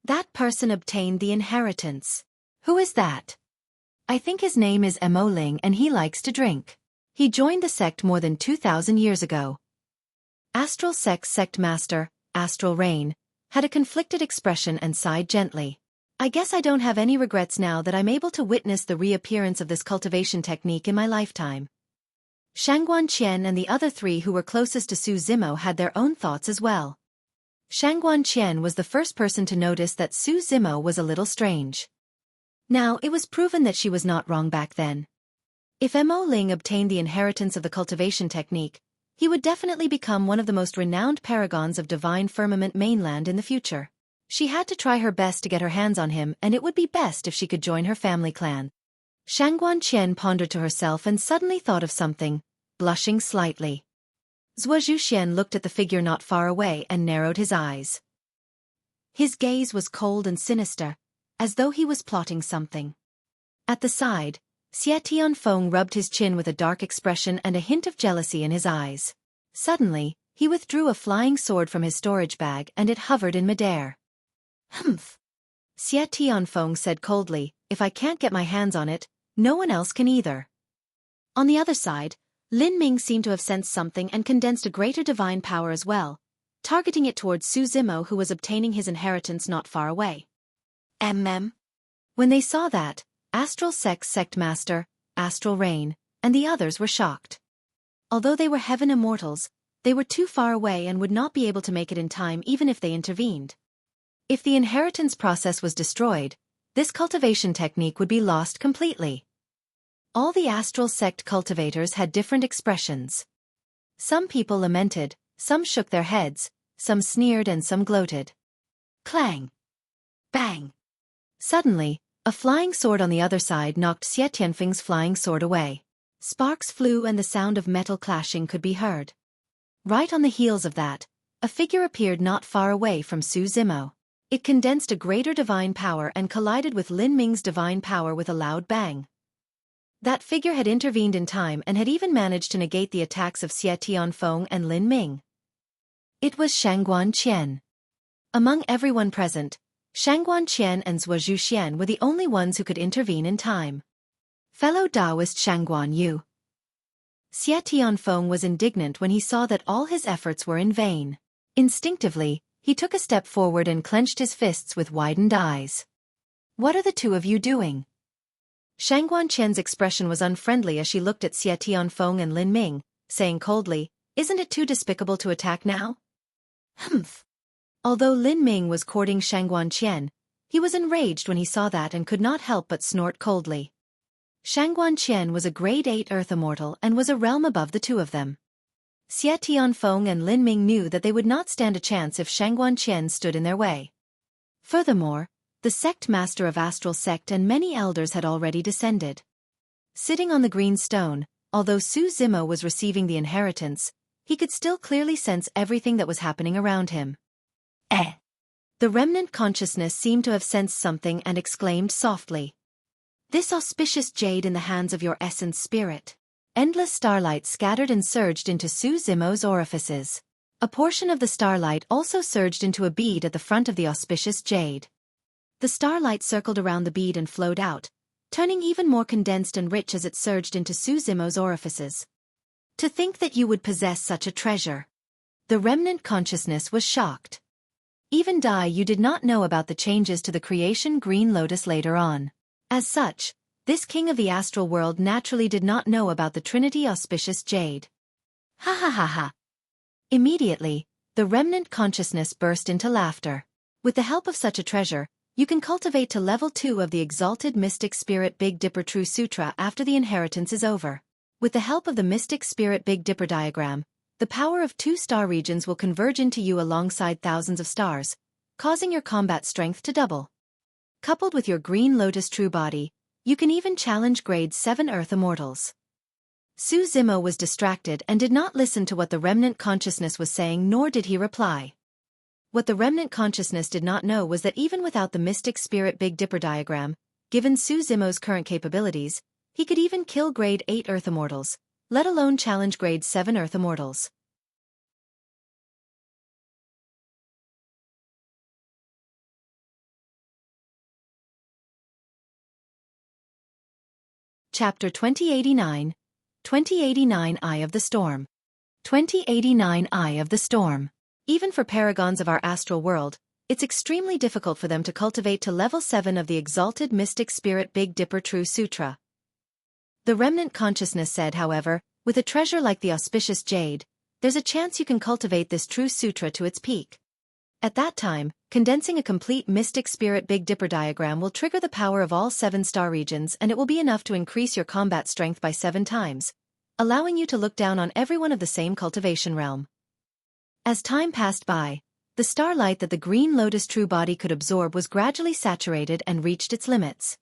That person obtained the inheritance. Who is that? I think his name is Mo Ling and he likes to drink. He joined the sect more than 2,000 years ago. Astral Sect's sect master, Astral Rain, had a conflicted expression and sighed gently. I guess I don't have any regrets now that I'm able to witness the reappearance of this cultivation technique in my lifetime. Shangguan Qian and the other 3 who were closest to Su Zimo had their own thoughts as well. Shangguan Qian was the first person to notice that Su Zimo was a little strange. Now, it was proven that she was not wrong back then. If Mo Ling obtained the inheritance of the cultivation technique, he would definitely become one of the most renowned paragons of divine firmament mainland in the future. She had to try her best to get her hands on him and it would be best if she could join her family clan. Shangguan Qian pondered to herself and suddenly thought of something, blushing slightly. Zhuo Xian looked at the figure not far away and narrowed his eyes. His gaze was cold and sinister, as though he was plotting something. At the side, Xie Tianfeng rubbed his chin with a dark expression and a hint of jealousy in his eyes. Suddenly, he withdrew a flying sword from his storage bag and it hovered in midair. Humph! Xie Tianfeng said coldly, if I can't get my hands on it, no one else can either. On the other side, Lin Ming seemed to have sensed something and condensed a greater divine power as well, targeting it towards Su Zimo who was obtaining his inheritance not far away. When they saw that, Astral Sect's sect master, Astral Rain, and the others were shocked. Although they were heaven immortals, they were too far away and would not be able to make it in time even if they intervened. If the inheritance process was destroyed, this cultivation technique would be lost completely. All the Astral Sect cultivators had different expressions. Some people lamented, some shook their heads, some sneered and some gloated. Clang! Bang! Suddenly, a flying sword on the other side knocked Xie Tianfeng's flying sword away. Sparks flew and the sound of metal clashing could be heard. Right on the heels of that, a figure appeared not far away from Su Zimo. It condensed a greater divine power and collided with Lin Ming's divine power with a loud bang. That figure had intervened in time and had even managed to negate the attacks of Xie Tianfeng and Lin Ming. It was Shangguan Qian. Among everyone present, Shangguan Qian and Zhuozhu Xian were the only ones who could intervene in time. Fellow Taoist Shangguan Yu. Xie Tianfeng was indignant when he saw that all his efforts were in vain. Instinctively, he took a step forward and clenched his fists with widened eyes. What are the two of you doing? Shangguan Qian's expression was unfriendly as she looked at Xie Tianfeng and Lin Ming, saying coldly, "Isn't it too despicable to attack now?" Humph. Although Lin Ming was courting Shangguan Qian, he was enraged when he saw that and could not help but snort coldly. Shangguan Qian was a grade 8 earth immortal and was a realm above the two of them. Xie Tianfeng and Lin Ming knew that they would not stand a chance if Shangguan Qian stood in their way. Furthermore, the sect master of Astral Sect and many elders had already descended. Sitting on the green stone, although Su Zimo was receiving the inheritance, he could still clearly sense everything that was happening around him. The remnant consciousness seemed to have sensed something and exclaimed softly. This auspicious jade in the hands of your essence spirit. Endless starlight scattered and surged into Su Zimo's orifices. A portion of the starlight also surged into a bead at the front of the auspicious jade. The starlight circled around the bead and flowed out, turning even more condensed and rich as it surged into Su Zimo's orifices. To think that you would possess such a treasure. The remnant consciousness was shocked. Even Dai Yu did not know about the changes to the creation Green Lotus later on. As such, this king of the astral world naturally did not know about the Trinity auspicious jade. Ha ha ha ha. Immediately, the remnant consciousness burst into laughter. With the help of such a treasure, you can cultivate to level 2 of the Exalted Mystic Spirit Big Dipper True Sutra after the inheritance is over. With the help of the Mystic Spirit Big Dipper diagram, the power of 2 star regions will converge into you alongside thousands of stars, causing your combat strength to double. Coupled with your Green Lotus True Body, you can even challenge grade 7 Earth Immortals. Su Zimo was distracted and did not listen to what the remnant consciousness was saying, nor did he reply. What the remnant consciousness did not know was that even without the Mystic Spirit Big Dipper diagram, given Su Zimo's current capabilities, he could even kill grade 8 Earth Immortals, let alone challenge grade 7 Earth Immortals. Chapter 2089, 2089 Eye of the Storm. 2089 Eye of the Storm. Even for paragons of our astral world, it's extremely difficult for them to cultivate to level 7 of the Exalted Mystic Spirit Big Dipper True Sutra. The remnant consciousness said, however, with a treasure like the auspicious jade, there's a chance you can cultivate this True Sutra to its peak. At that time, condensing a complete Mystic Spirit Big Dipper diagram will trigger the power of all 7 star regions, and it will be enough to increase your combat strength by 7 times, allowing you to look down on everyone of the same cultivation realm. As time passed by, the starlight that the Green Lotus True Body could absorb was gradually saturated and reached its limits.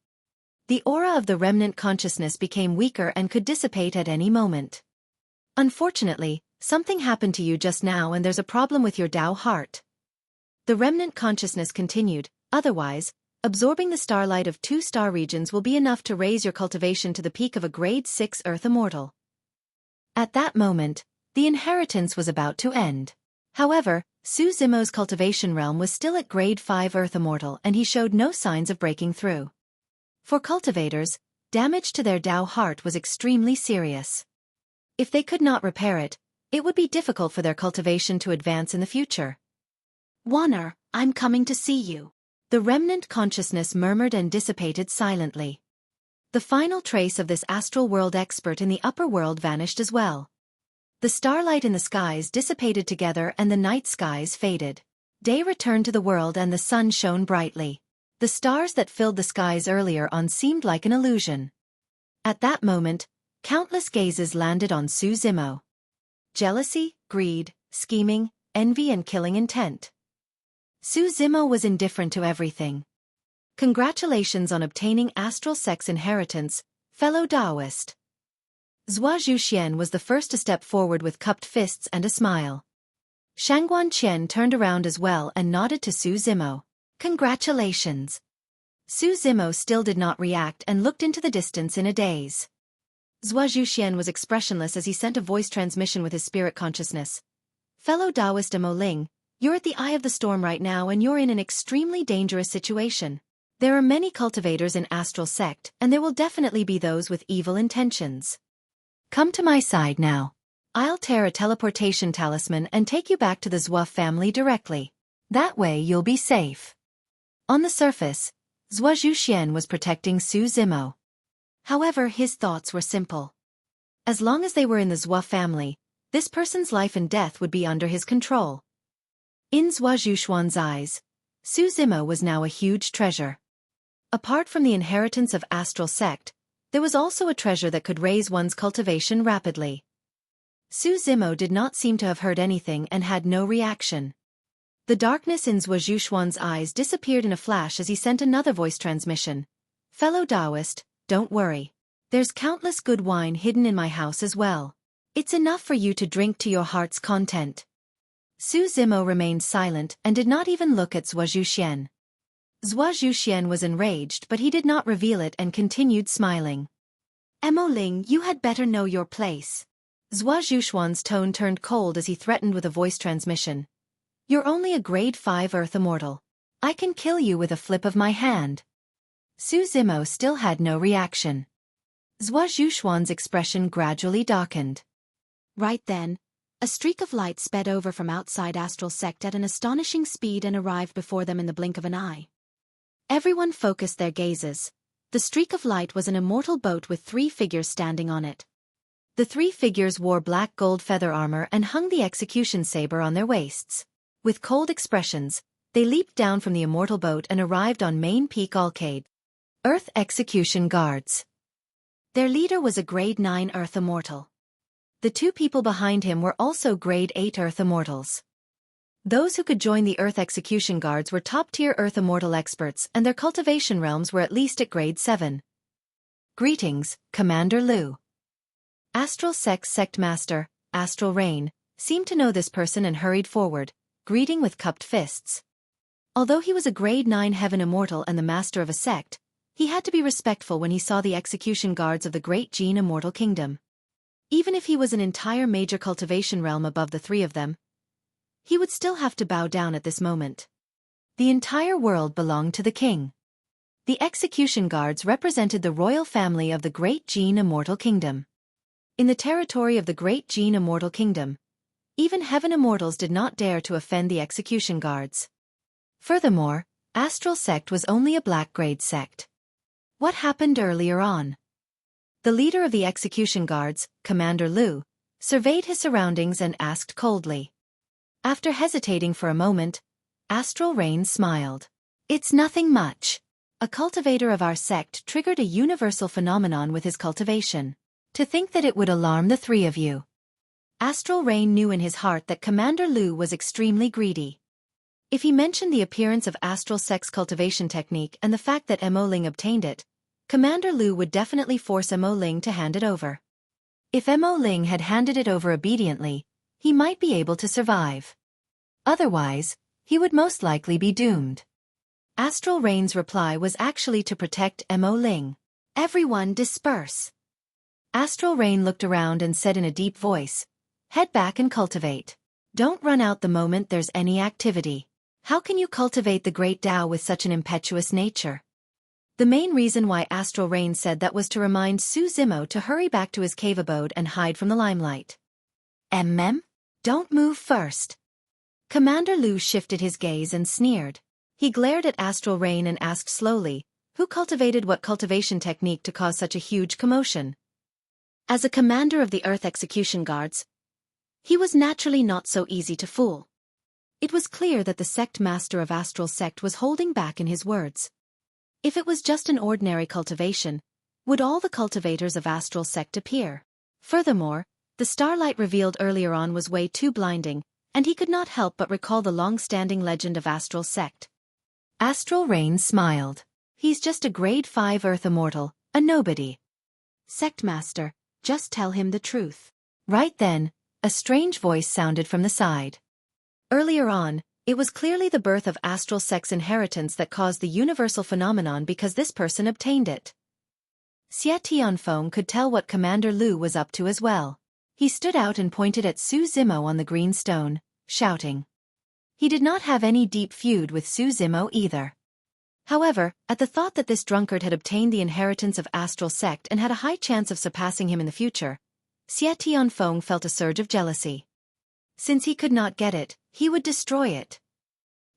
The aura of the remnant consciousness became weaker and could dissipate at any moment. Unfortunately, something happened to you just now and there's a problem with your Tao heart. The remnant consciousness continued, otherwise, absorbing the starlight of 2 star regions will be enough to raise your cultivation to the peak of a grade 6 Earth Immortal. At that moment, the inheritance was about to end. However, Su Zimo's cultivation realm was still at grade 5 Earth Immortal and he showed no signs of breaking through. For cultivators, damage to their Tao heart was extremely serious. If they could not repair it, it would be difficult for their cultivation to advance in the future. "Wanner, I'm coming to see you." The remnant consciousness murmured and dissipated silently. The final trace of this astral world expert in the upper world vanished as well. The starlight in the skies dissipated together and the night skies faded. Day returned to the world and the sun shone brightly. The stars that filled the skies earlier on seemed like an illusion. At that moment, countless gazes landed on Su Zimo. Jealousy, greed, scheming, envy and killing intent. Su Zimo was indifferent to everything. Congratulations on obtaining Astral Sex inheritance, fellow Taoist. Zhuozhu Xian was the first to step forward with cupped fists and a smile. Shangguan Qian turned around as well and nodded to Su Zimo. Congratulations. Su Zimo still did not react and looked into the distance in a daze. Xueqi was expressionless as he sent a voice transmission with his spirit consciousness. Fellow Taoist Mo Ling, you're at the eye of the storm right now and you're in an extremely dangerous situation. There are many cultivators in Astral Sect and there will definitely be those with evil intentions. Come to my side now. I'll tear a teleportation talisman and take you back to the Zhua family directly. That way you'll be safe. On the surface, Xueqi was protecting Su Zimo. However, his thoughts were simple. As long as they were in the Zhua family, this person's life and death would be under his control. In Xueqi's eyes, Su Zimo was now a huge treasure. Apart from the inheritance of Astral Sect, there was also a treasure that could raise one's cultivation rapidly. Su Zimo did not seem to have heard anything and had no reaction. The darkness in Xueqi's eyes disappeared in a flash as he sent another voice transmission. Fellow Taoist, don't worry. There's countless good wine hidden in my house as well. It's enough for you to drink to your heart's content. Su Zimo remained silent and did not even look at Xueqi. Xueqi was enraged but he did not reveal it and continued smiling. Mo Ling, you had better know your place. Xueqi's tone turned cold as he threatened with a voice transmission. You're only a grade 5 Earth Immortal. I can kill you with a flip of my hand. Su Zimo still had no reaction. Xueqi's expression gradually darkened. Right then, a streak of light sped over from outside Astral Sect at an astonishing speed and arrived before them in the blink of an eye. Everyone focused their gazes. The streak of light was an immortal boat with 3 figures standing on it. The 3 figures wore black gold feather armor and hung the execution saber on their waists. With cold expressions, they leaped down from the immortal boat and arrived on Main Peak Alcade. Earth Execution Guards. Their leader was a grade 9 Earth Immortal. The 2 people behind him were also grade 8 Earth Immortals. Those who could join the Earth Execution Guards were top-tier Earth Immortal experts and their cultivation realms were at least at grade 7. Greetings, Commander Liu. Astral Sect's Sect Master, Astral Rain, seemed to know this person and hurried forward, greeting with cupped fists. Although he was a grade 9 Heaven Immortal and the master of a sect, he had to be respectful when he saw the execution guards of the Great Jin Immortal Kingdom. Even if he was an entire major cultivation realm above the 3 of them, he would still have to bow down at this moment. The entire world belonged to the king. The execution guards represented the royal family of the Great Jin Immortal Kingdom. In the territory of the Great Jin Immortal Kingdom, even Heaven Immortals did not dare to offend the execution guards. Furthermore, Astral Sect was only a black grade sect. What happened earlier on? The leader of the execution guards, Commander Liu, surveyed his surroundings and asked coldly. After hesitating for a moment, Astral Rain smiled. It's nothing much. A cultivator of our sect triggered a universal phenomenon with his cultivation. To think that it would alarm the 3 of you. Astral Rain knew in his heart that Commander Liu was extremely greedy. If he mentioned the appearance of Astral Sect's cultivation technique and the fact that Mo Ling obtained it, Commander Liu would definitely force Mo Ling to hand it over. If Mo Ling had handed it over obediently, he might be able to survive. Otherwise, he would most likely be doomed. Astral Rain's reply was actually to protect Mo Ling. Everyone disperse. Astral Rain looked around and said in a deep voice, head back and cultivate. Don't run out the moment there's any activity. How can you cultivate the Great Tao with such an impetuous nature? The main reason why Astral Rain said that was to remind Su Zimo to hurry back to his cave abode and hide from the limelight. Don't move first. Commander Liu shifted his gaze and sneered. He glared at Astral Rain and asked slowly, who cultivated what cultivation technique to cause such a huge commotion? As a commander of the Earth Execution Guards, he was naturally not so easy to fool. It was clear that the sect master of Astral Sect was holding back in his words. If it was just an ordinary cultivation, would all the cultivators of Astral Sect appear? Furthermore, the starlight revealed earlier on was way too blinding, and he could not help but recall the long-standing legend of Astral Sect. Astral Rain smiled. He's just a grade 5 Earth Immortal, a nobody. Sect Master, just tell him the truth. Right then, a strange voice sounded from the side. Earlier on, it was clearly the birth of Astral Sect's inheritance that caused the universal phenomenon because this person obtained it. Xie Tianfeng could tell what Commander Lu was up to as well. He stood out and pointed at Su Zimo on the green stone, shouting. He did not have any deep feud with Su Zimo either. However, at the thought that this drunkard had obtained the inheritance of Astral Sect and had a high chance of surpassing him in the future, Xie Tianfeng felt a surge of jealousy. Since he could not get it, he would destroy it.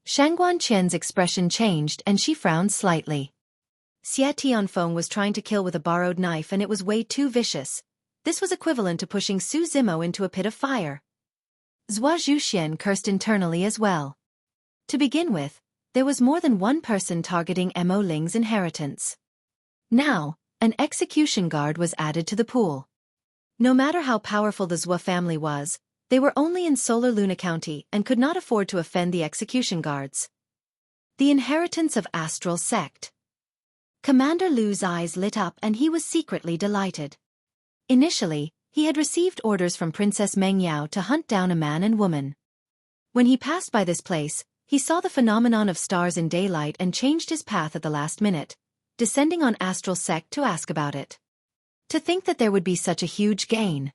Shangguan Qian's expression changed and she frowned slightly. Xie Tianfeng was trying to kill with a borrowed knife and it was way too vicious. This was equivalent to pushing Su Zimo into a pit of fire. Zhua Zhuxian cursed internally as well. To begin with, there was more than one person targeting Mo Ling's inheritance. Now, an execution guard was added to the pool. No matter how powerful the Zhua family was, they were only in Solar Luna County and could not afford to offend the execution guards. The inheritance of Astral Sect. Commander Lu's eyes lit up and he was secretly delighted. Initially, he had received orders from Princess Meng Yao to hunt down a man and woman. When he passed by this place, he saw the phenomenon of stars in daylight and changed his path at the last minute, descending on Astral Sect to ask about it. To think that there would be such a huge gain.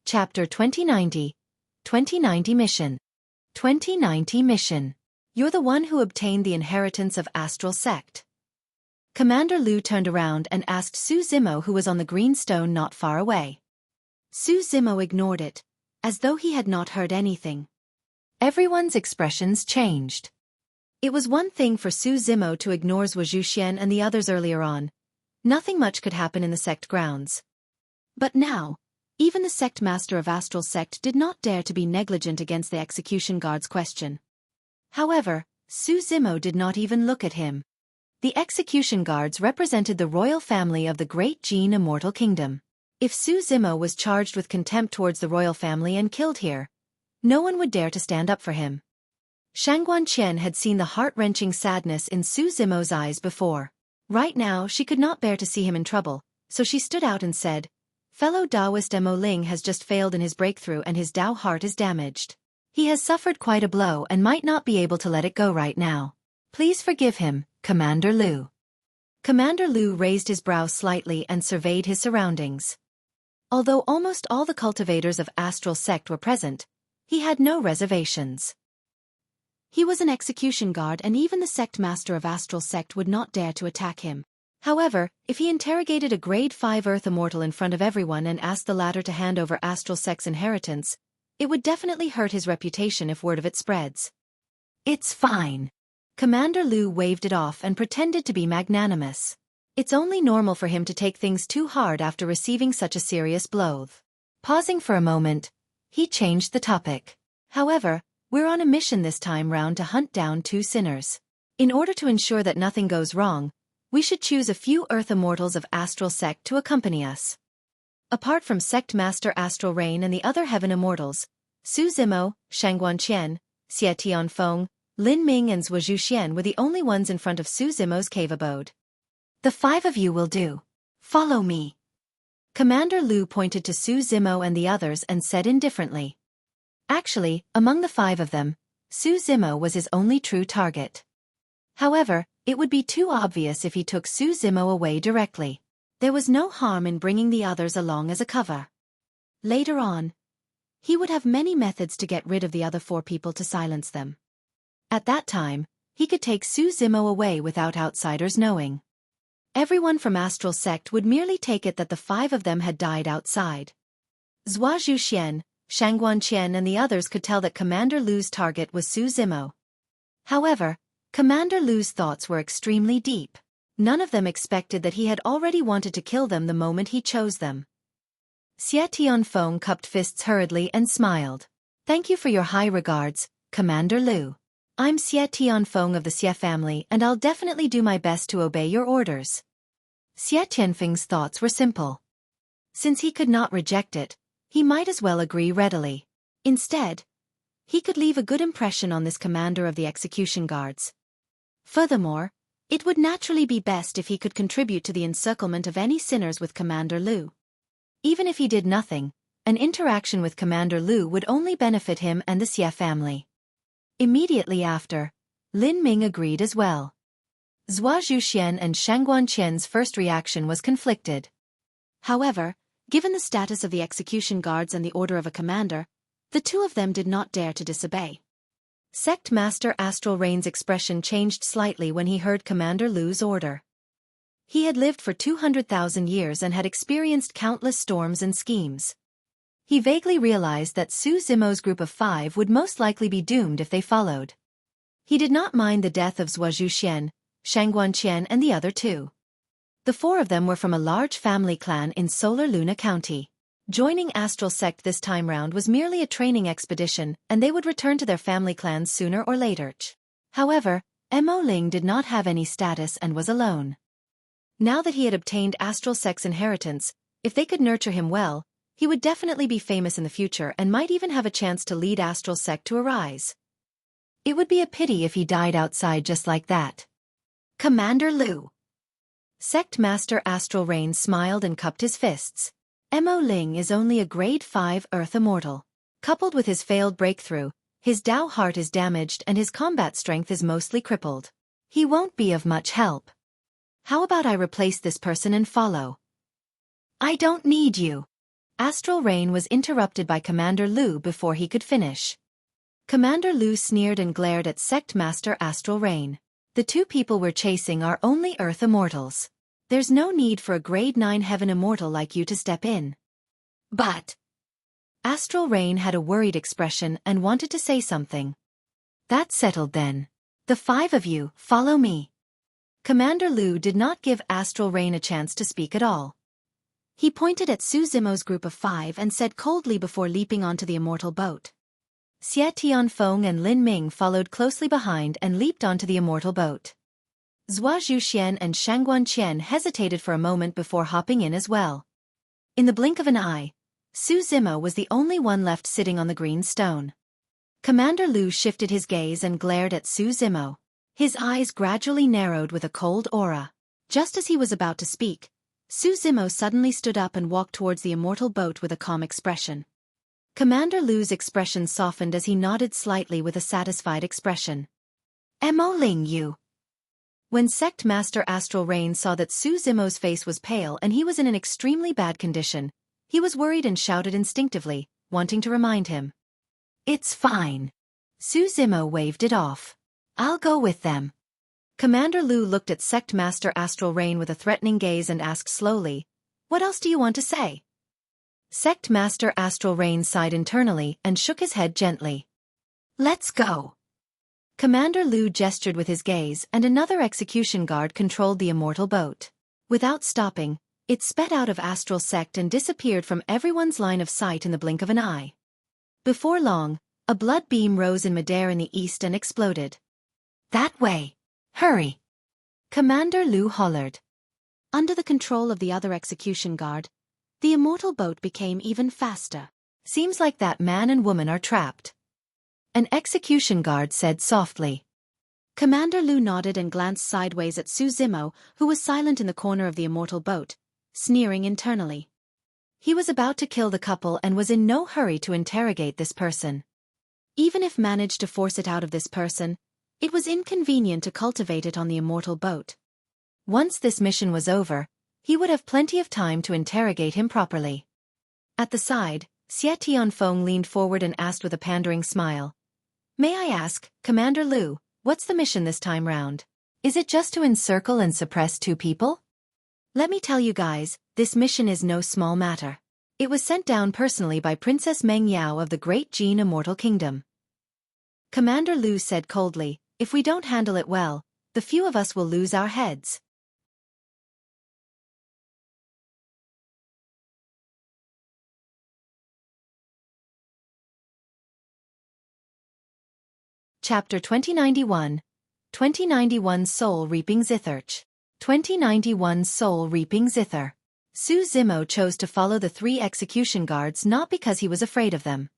Chapter 2090. 2090 Mission. 2090 Mission. You're the one who obtained the inheritance of Astral Sect. Commander Lu turned around and asked Su Zimo, who was on the green stone not far away. Su Zimo ignored it, as though he had not heard anything. Everyone's expressions changed. It was one thing for Su Zimo to ignore Zhua Zhuxian and the others earlier on. Nothing much could happen in the sect grounds. But now, even the sect master of Astral Sect did not dare to be negligent against the execution guard's question. However, Su Zimo did not even look at him. The execution guards represented the royal family of the Great Jin Immortal Kingdom. If Su Zimo was charged with contempt towards the royal family and killed here, no one would dare to stand up for him. Shangguan Qian had seen the heart-wrenching sadness in Su Zimo's eyes before. Right now she could not bear to see him in trouble, so she stood out and said, Fellow Taoist Mo Ling has just failed in his breakthrough and his Tao heart is damaged. He has suffered quite a blow and might not be able to let it go right now. Please forgive him, Commander Lu. Commander Lu raised his brow slightly and surveyed his surroundings. Although almost all the cultivators of Astral Sect were present, he had no reservations. He was an execution guard and even the sect master of Astral Sect would not dare to attack him. However, if he interrogated a grade 5 Earth Immortal in front of everyone and asked the latter to hand over Astral Sect's inheritance, it would definitely hurt his reputation if word of it spreads. It's fine. Commander Lu waved it off and pretended to be magnanimous. It's only normal for him to take things too hard after receiving such a serious blow. Pausing for a moment, he changed the topic. However, we're on a mission this time round to hunt down 2 sinners. In order to ensure that nothing goes wrong, we should choose a few Earth Immortals of Astral Sect to accompany us. Apart from Sect Master Astral Rain and the other Heaven Immortals, Su Zimo, Shangguan Qian, Xie Tianfeng, Lin Ming and Zhua Zhuxian were the only ones in front of Su Zimo's cave abode. The 5 of you will do. Follow me. Commander Lu pointed to Su Zimo and the others and said indifferently. Actually, among the 5 of them, Su Zimo was his only true target. However, it would be too obvious if he took Su Zimo away directly. There was no harm in bringing the others along as a cover. Later on, he would have many methods to get rid of the other 4 people to silence them. At that time, he could take Su Zimo away without outsiders knowing. Everyone from Astral Sect would merely take it that the 5 of them had died outside. Zhua Zhuxian, Shangguan Qian and the others could tell that Commander Lu's target was Su Zimo. However, Commander Lu's thoughts were extremely deep. None of them expected that he had already wanted to kill them the moment he chose them. Xie Tianfeng cupped fists hurriedly and smiled. Thank you for your high regards, Commander Lu. I'm Xie Tianfeng of the Xie family and I'll definitely do my best to obey your orders. Xie Tianfeng's thoughts were simple. Since he could not reject it, he might as well agree readily. Instead, he could leave a good impression on this commander of the execution guards. Furthermore, it would naturally be best if he could contribute to the encirclement of any sinners with Commander Lu. Even if he did nothing, an interaction with Commander Lu would only benefit him and the Xie family. Immediately after, Lin Ming agreed as well. Zhua Zhuxian and Shangguan Qian's first reaction was conflicted. However, given the status of the execution guards and the order of a commander, the two of them did not dare to disobey. Sect Master Astral Rain's expression changed slightly when he heard Commander Lu's order. He had lived for 200,000 years and had experienced countless storms and schemes. He vaguely realized that Su Zimo's group of 5 would most likely be doomed if they followed. He did not mind the death of Zhua Zhuxian, Shangguan Qian and the other two. The 4 of them were from a large family clan in Solar Luna County. Joining Astral Sect this time round was merely a training expedition, and they would return to their family clans sooner or later. However, Mo Ling did not have any status and was alone. Now that he had obtained Astral Sect's inheritance, if they could nurture him well, he would definitely be famous in the future and might even have a chance to lead Astral Sect to a rise. It would be a pity if he died outside just like that. Commander Lu. Sect Master Astral Rain smiled and cupped his fists. Mo Ling is only a grade 5 Earth Immortal. Coupled with his failed breakthrough, his Dao heart is damaged and his combat strength is mostly crippled. He won't be of much help. How about I replace this person and follow? I don't need you. Astral Rain was interrupted by Commander Lu before he could finish. Commander Lu sneered and glared at Sect Master Astral Rain. The 2 people we're chasing are only Earth Immortals. There's no need for a grade 9 Heaven Immortal like you to step in. But Astral Rain had a worried expression and wanted to say something. That's settled then. The 5 of you, follow me. Commander Lu did not give Astral Rain a chance to speak at all. He pointed at Su Zimo's group of 5 and said coldly before leaping onto the immortal boat. Xie Tianfeng and Lin Ming followed closely behind and leaped onto the immortal boat. Zhua Zhuxian and Shangguan Qian hesitated for a moment before hopping in as well. In the blink of an eye, Su Zimo was the only one left sitting on the green stone. Commander Lu shifted his gaze and glared at Su Zimo. His eyes gradually narrowed with a cold aura. Just as he was about to speak, Su Zimo suddenly stood up and walked towards the immortal boat with a calm expression. Commander Lu's expression softened as he nodded slightly with a satisfied expression. Mo Ling you. When Sect Master Astral Rain saw that Su Zimo's face was pale and he was in an extremely bad condition, he was worried and shouted instinctively, wanting to remind him. It's fine. Su Zimo waved it off. I'll go with them. Commander Lu looked at Sect Master Astral Rain with a threatening gaze and asked slowly, What else do you want to say? Sect Master Astral Rain sighed internally and shook his head gently. Let's go. Commander Lu gestured with his gaze and another execution guard controlled the immortal boat. Without stopping, it sped out of Astral Sect and disappeared from everyone's line of sight in the blink of an eye. Before long, a blood beam rose in midair in the east and exploded. That way! Hurry! Commander Lu hollered. Under the control of the other execution guard, the immortal boat became even faster. Seems like that man and woman are trapped. An execution guard said softly. Commander Lu nodded and glanced sideways at Su Zimo, who was silent in the corner of the immortal boat, sneering internally. He was about to kill the couple and was in no hurry to interrogate this person. Even if managed to force it out of this person, it was inconvenient to cultivate it on the immortal boat. Once this mission was over, he would have plenty of time to interrogate him properly. At the side, Xie Tianfeng leaned forward and asked with a pandering smile. May I ask, Commander Lu, what's the mission this time round? Is it just to encircle and suppress 2 people? Let me tell you guys, this mission is no small matter. It was sent down personally by Princess Meng Yao of the Great Jin Immortal Kingdom. Commander Lu said coldly, if we don't handle it well, the few of us will lose our heads. Chapter 2091. 2091 Soul Reaping Zither. 2091 Soul Reaping Zither. Su Zimo chose to follow the 3 execution guards not because he was afraid of them.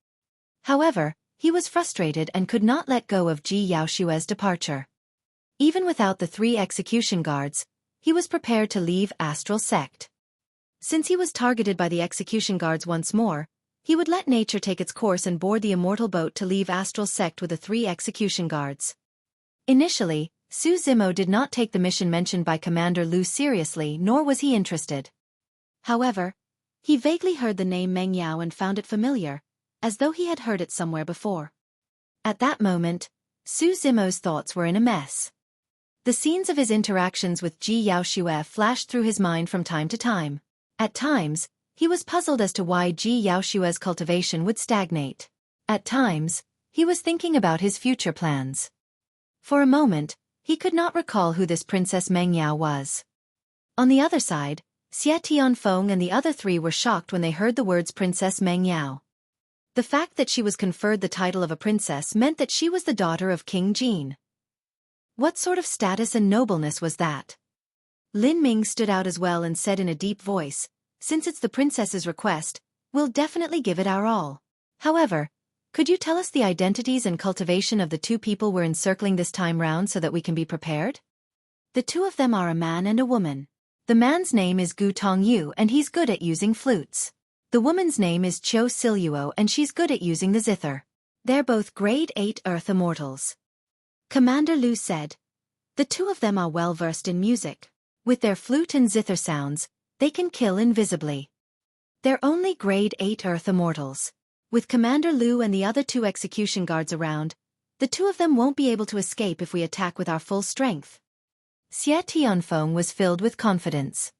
However, he was frustrated and could not let go of Ji Yaoshue's departure. Even without the 3 execution guards, he was prepared to leave Astral Sect. Since he was targeted by the execution guards once more, He would let nature take its course and board the immortal boat to leave Astral Sect with the 3 execution guards. Initially, Su Zimo did not take the mission mentioned by Commander Lu seriously, nor was he interested. However, he vaguely heard the name Meng Yao and found it familiar, as though he had heard it somewhere before. At that moment, Su Zimo's thoughts were in a mess. The scenes of his interactions with Ji Yaoxue flashed through his mind from time to time. At times, he was puzzled as to why Ji Yaoxue's cultivation would stagnate. At times, he was thinking about his future plans. For a moment, he could not recall who this Princess Meng Yao was. On the other side, Xie Tianfeng and the other 3 were shocked when they heard the words Princess Meng Yao. The fact that she was conferred the title of a princess meant that she was the daughter of King Jin. What sort of status and nobleness was that? Lin Ming stood out as well and said in a deep voice, "Since it's the princess's request, we'll definitely give it our all. However, could you tell us the identities and cultivation of the 2 people we're encircling this time round so that we can be prepared?" The 2 of them are a man and a woman. The man's name is Gu Tongyu and he's good at using flutes. The woman's name is Qiu Siluo and she's good at using the Zither. They're both grade 8 Earth Immortals. Commander Lu said. The 2 of them are well versed in music. With their flute and Zither sounds, they can kill invisibly. They're only grade 8 Earth Immortals. With Commander Lu and the other 2 execution guards around, the 2 of them won't be able to escape if we attack with our full strength. Xie Tianfeng was filled with confidence.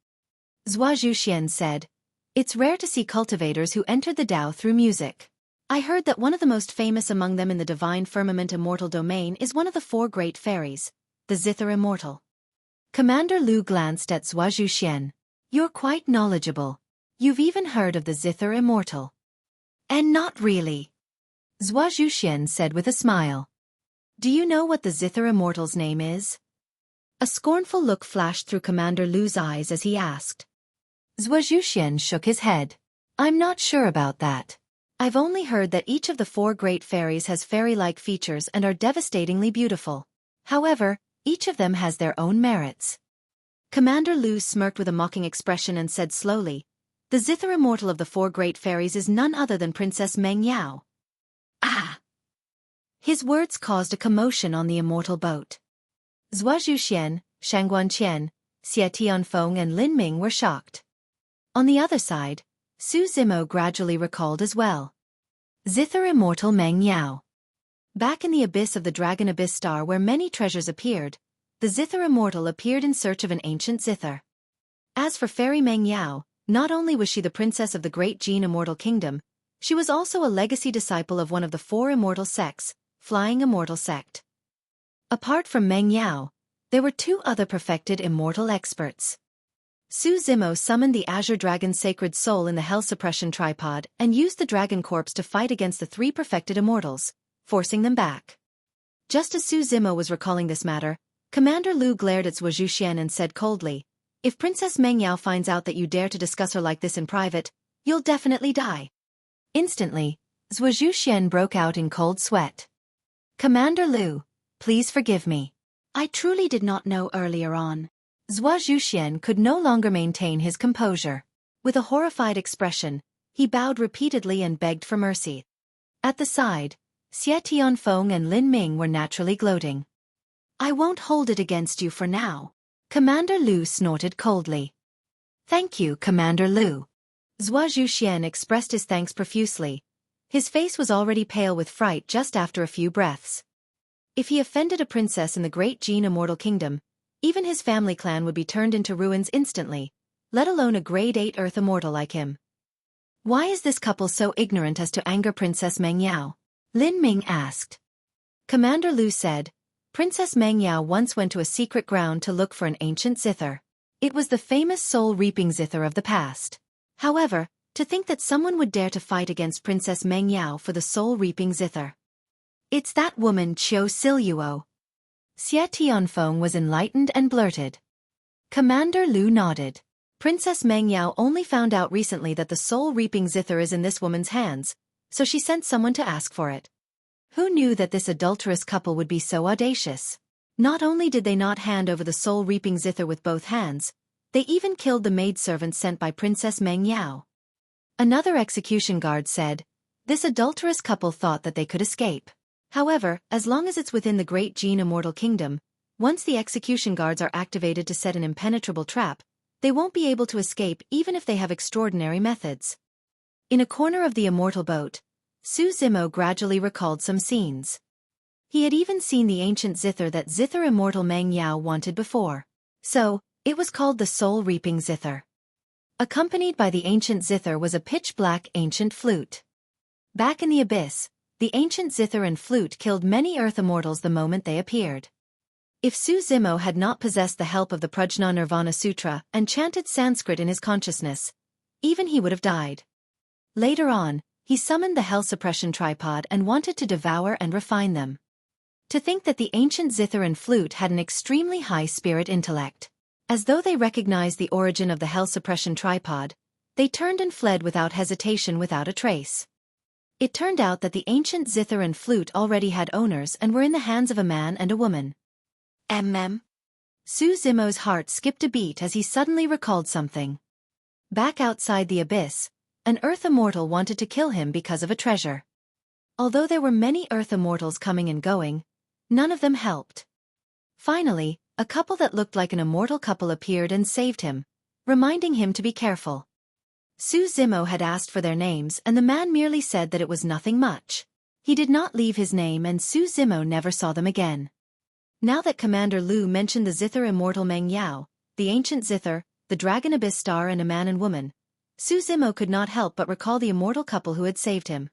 Zhua Zhuxian said, "It's rare to see cultivators who entered the Tao through music. I heard that one of the most famous among them in the Divine Firmament Immortal Domain is one of the 4 great fairies, the Zither Immortal." Commander Lu glanced at Zhua Zhuxian. "You're quite knowledgeable. You've even heard of the Zither Immortal." "And not really," Zhua Zhuxian said with a smile. "Do you know what the Zither Immortal's name is?" A scornful look flashed through Commander Lu's eyes as he asked. Zhua Zhuxian shook his head. "I'm not sure about that. I've only heard that each of the 4 great fairies has fairy-like features and are devastatingly beautiful. However, each of them has their own merits." Commander Lu smirked with a mocking expression and said slowly, "The Zither Immortal of the 4 great fairies is none other than Princess Meng Yao." Ah! His words caused a commotion on the immortal boat. Zhua Zhuxian, Shangguan Qian, Xie Tianfeng and Lin Ming were shocked. On the other side, Su Zimo gradually recalled as well. Zither Immortal Meng Yao. Back in the abyss of the Dragon Abyss Star where many treasures appeared, the Zither Immortal appeared in search of an ancient Zither. As for Fairy Meng Yao, not only was she the princess of the Great Jin Immortal Kingdom, she was also a legacy disciple of one of the 4 immortal sects, Flying Immortal Sect. Apart from Meng Yao, there were 2 other perfected immortal experts. Su Zimo summoned the Azure Dragon's sacred soul in the Hell Suppression Tripod and used the Dragon Corpse to fight against the 3 perfected immortals, forcing them back. Just as Su Zimo was recalling this matter, Commander Lu glared at Zhua Zhuxian and said coldly, "If Princess Meng Yao finds out that you dare to discuss her like this in private, you'll definitely die." Instantly, Zhua Zhuxian broke out in cold sweat. "Commander Lu, please forgive me. I truly did not know earlier on." Zhua Zhuxian could no longer maintain his composure. With a horrified expression, he bowed repeatedly and begged for mercy. At the side, Xie Tianfeng and Lin Ming were naturally gloating. "I won't hold it against you for now." Commander Lu snorted coldly. "Thank you, Commander Lu." Zhua Zhuxian expressed his thanks profusely. His face was already pale with fright just after a few breaths. If he offended a princess in the Great Jin Immortal Kingdom, even his family clan would be turned into ruins instantly, let alone a grade 8 Earth Immortal like him. "Why is this couple so ignorant as to anger Princess Meng Yao?" Lin Ming asked. Commander Lu said, "Princess Meng Yao once went to a secret ground to look for an ancient Zither. It was the famous soul-reaping Zither of the past. However, to think that someone would dare to fight against Princess Meng Yao for the soul-reaping Zither. It's that woman Qiu Siluo." Xie Tianfeng was enlightened and blurted. Commander Lu nodded. Princess Meng Yao only found out recently that the soul-reaping Zither is in this woman's hands, so she sent someone to ask for it. Who knew that this adulterous couple would be so audacious? Not only did they not hand over the soul-reaping Zither with both hands, they even killed the maidservant sent by Princess Meng Yao. Another execution guard said, "This adulterous couple thought that they could escape. However, as long as it's within the Great Gene Immortal Kingdom, once the execution guards are activated to set an impenetrable trap, they won't be able to escape even if they have extraordinary methods." In a corner of the immortal boat, Su Zimo gradually recalled some scenes. He had even seen the ancient Zither that Zither immortal Meng Yao wanted before. So, it was called the soul-reaping Zither. Accompanied by the ancient Zither was a pitch-black ancient flute. Back in the abyss, the ancient Zither and flute killed many earth immortals the moment they appeared. If Su Zimo had not possessed the help of the Prajna Nirvana Sutra and chanted Sanskrit in his consciousness, even he would have died. Later on, he summoned the Hell Suppression Tripod and wanted to devour and refine them. To think that the ancient Zither and flute had an extremely high spirit intellect. As though they recognized the origin of the Hell Suppression Tripod, they turned and fled without hesitation, without a trace. It turned out that the ancient Zither and flute already had owners and were in the hands of a man and a woman. Su Zimo's heart skipped a beat as he suddenly recalled something. Back outside the abyss, an earth immortal wanted to kill him because of a treasure. Although there were many earth immortals coming and going, none of them helped. Finally, a couple that looked like an immortal couple appeared and saved him, reminding him to be careful. Su Zimo had asked for their names and the man merely said that it was nothing much. He did not leave his name and Su Zimo never saw them again. Now that Commander Lu mentioned the Zither immortal Meng Yao, the ancient Zither, the Dragon Abyss Star and a man and woman, Su Zimo could not help but recall the immortal couple who had saved him.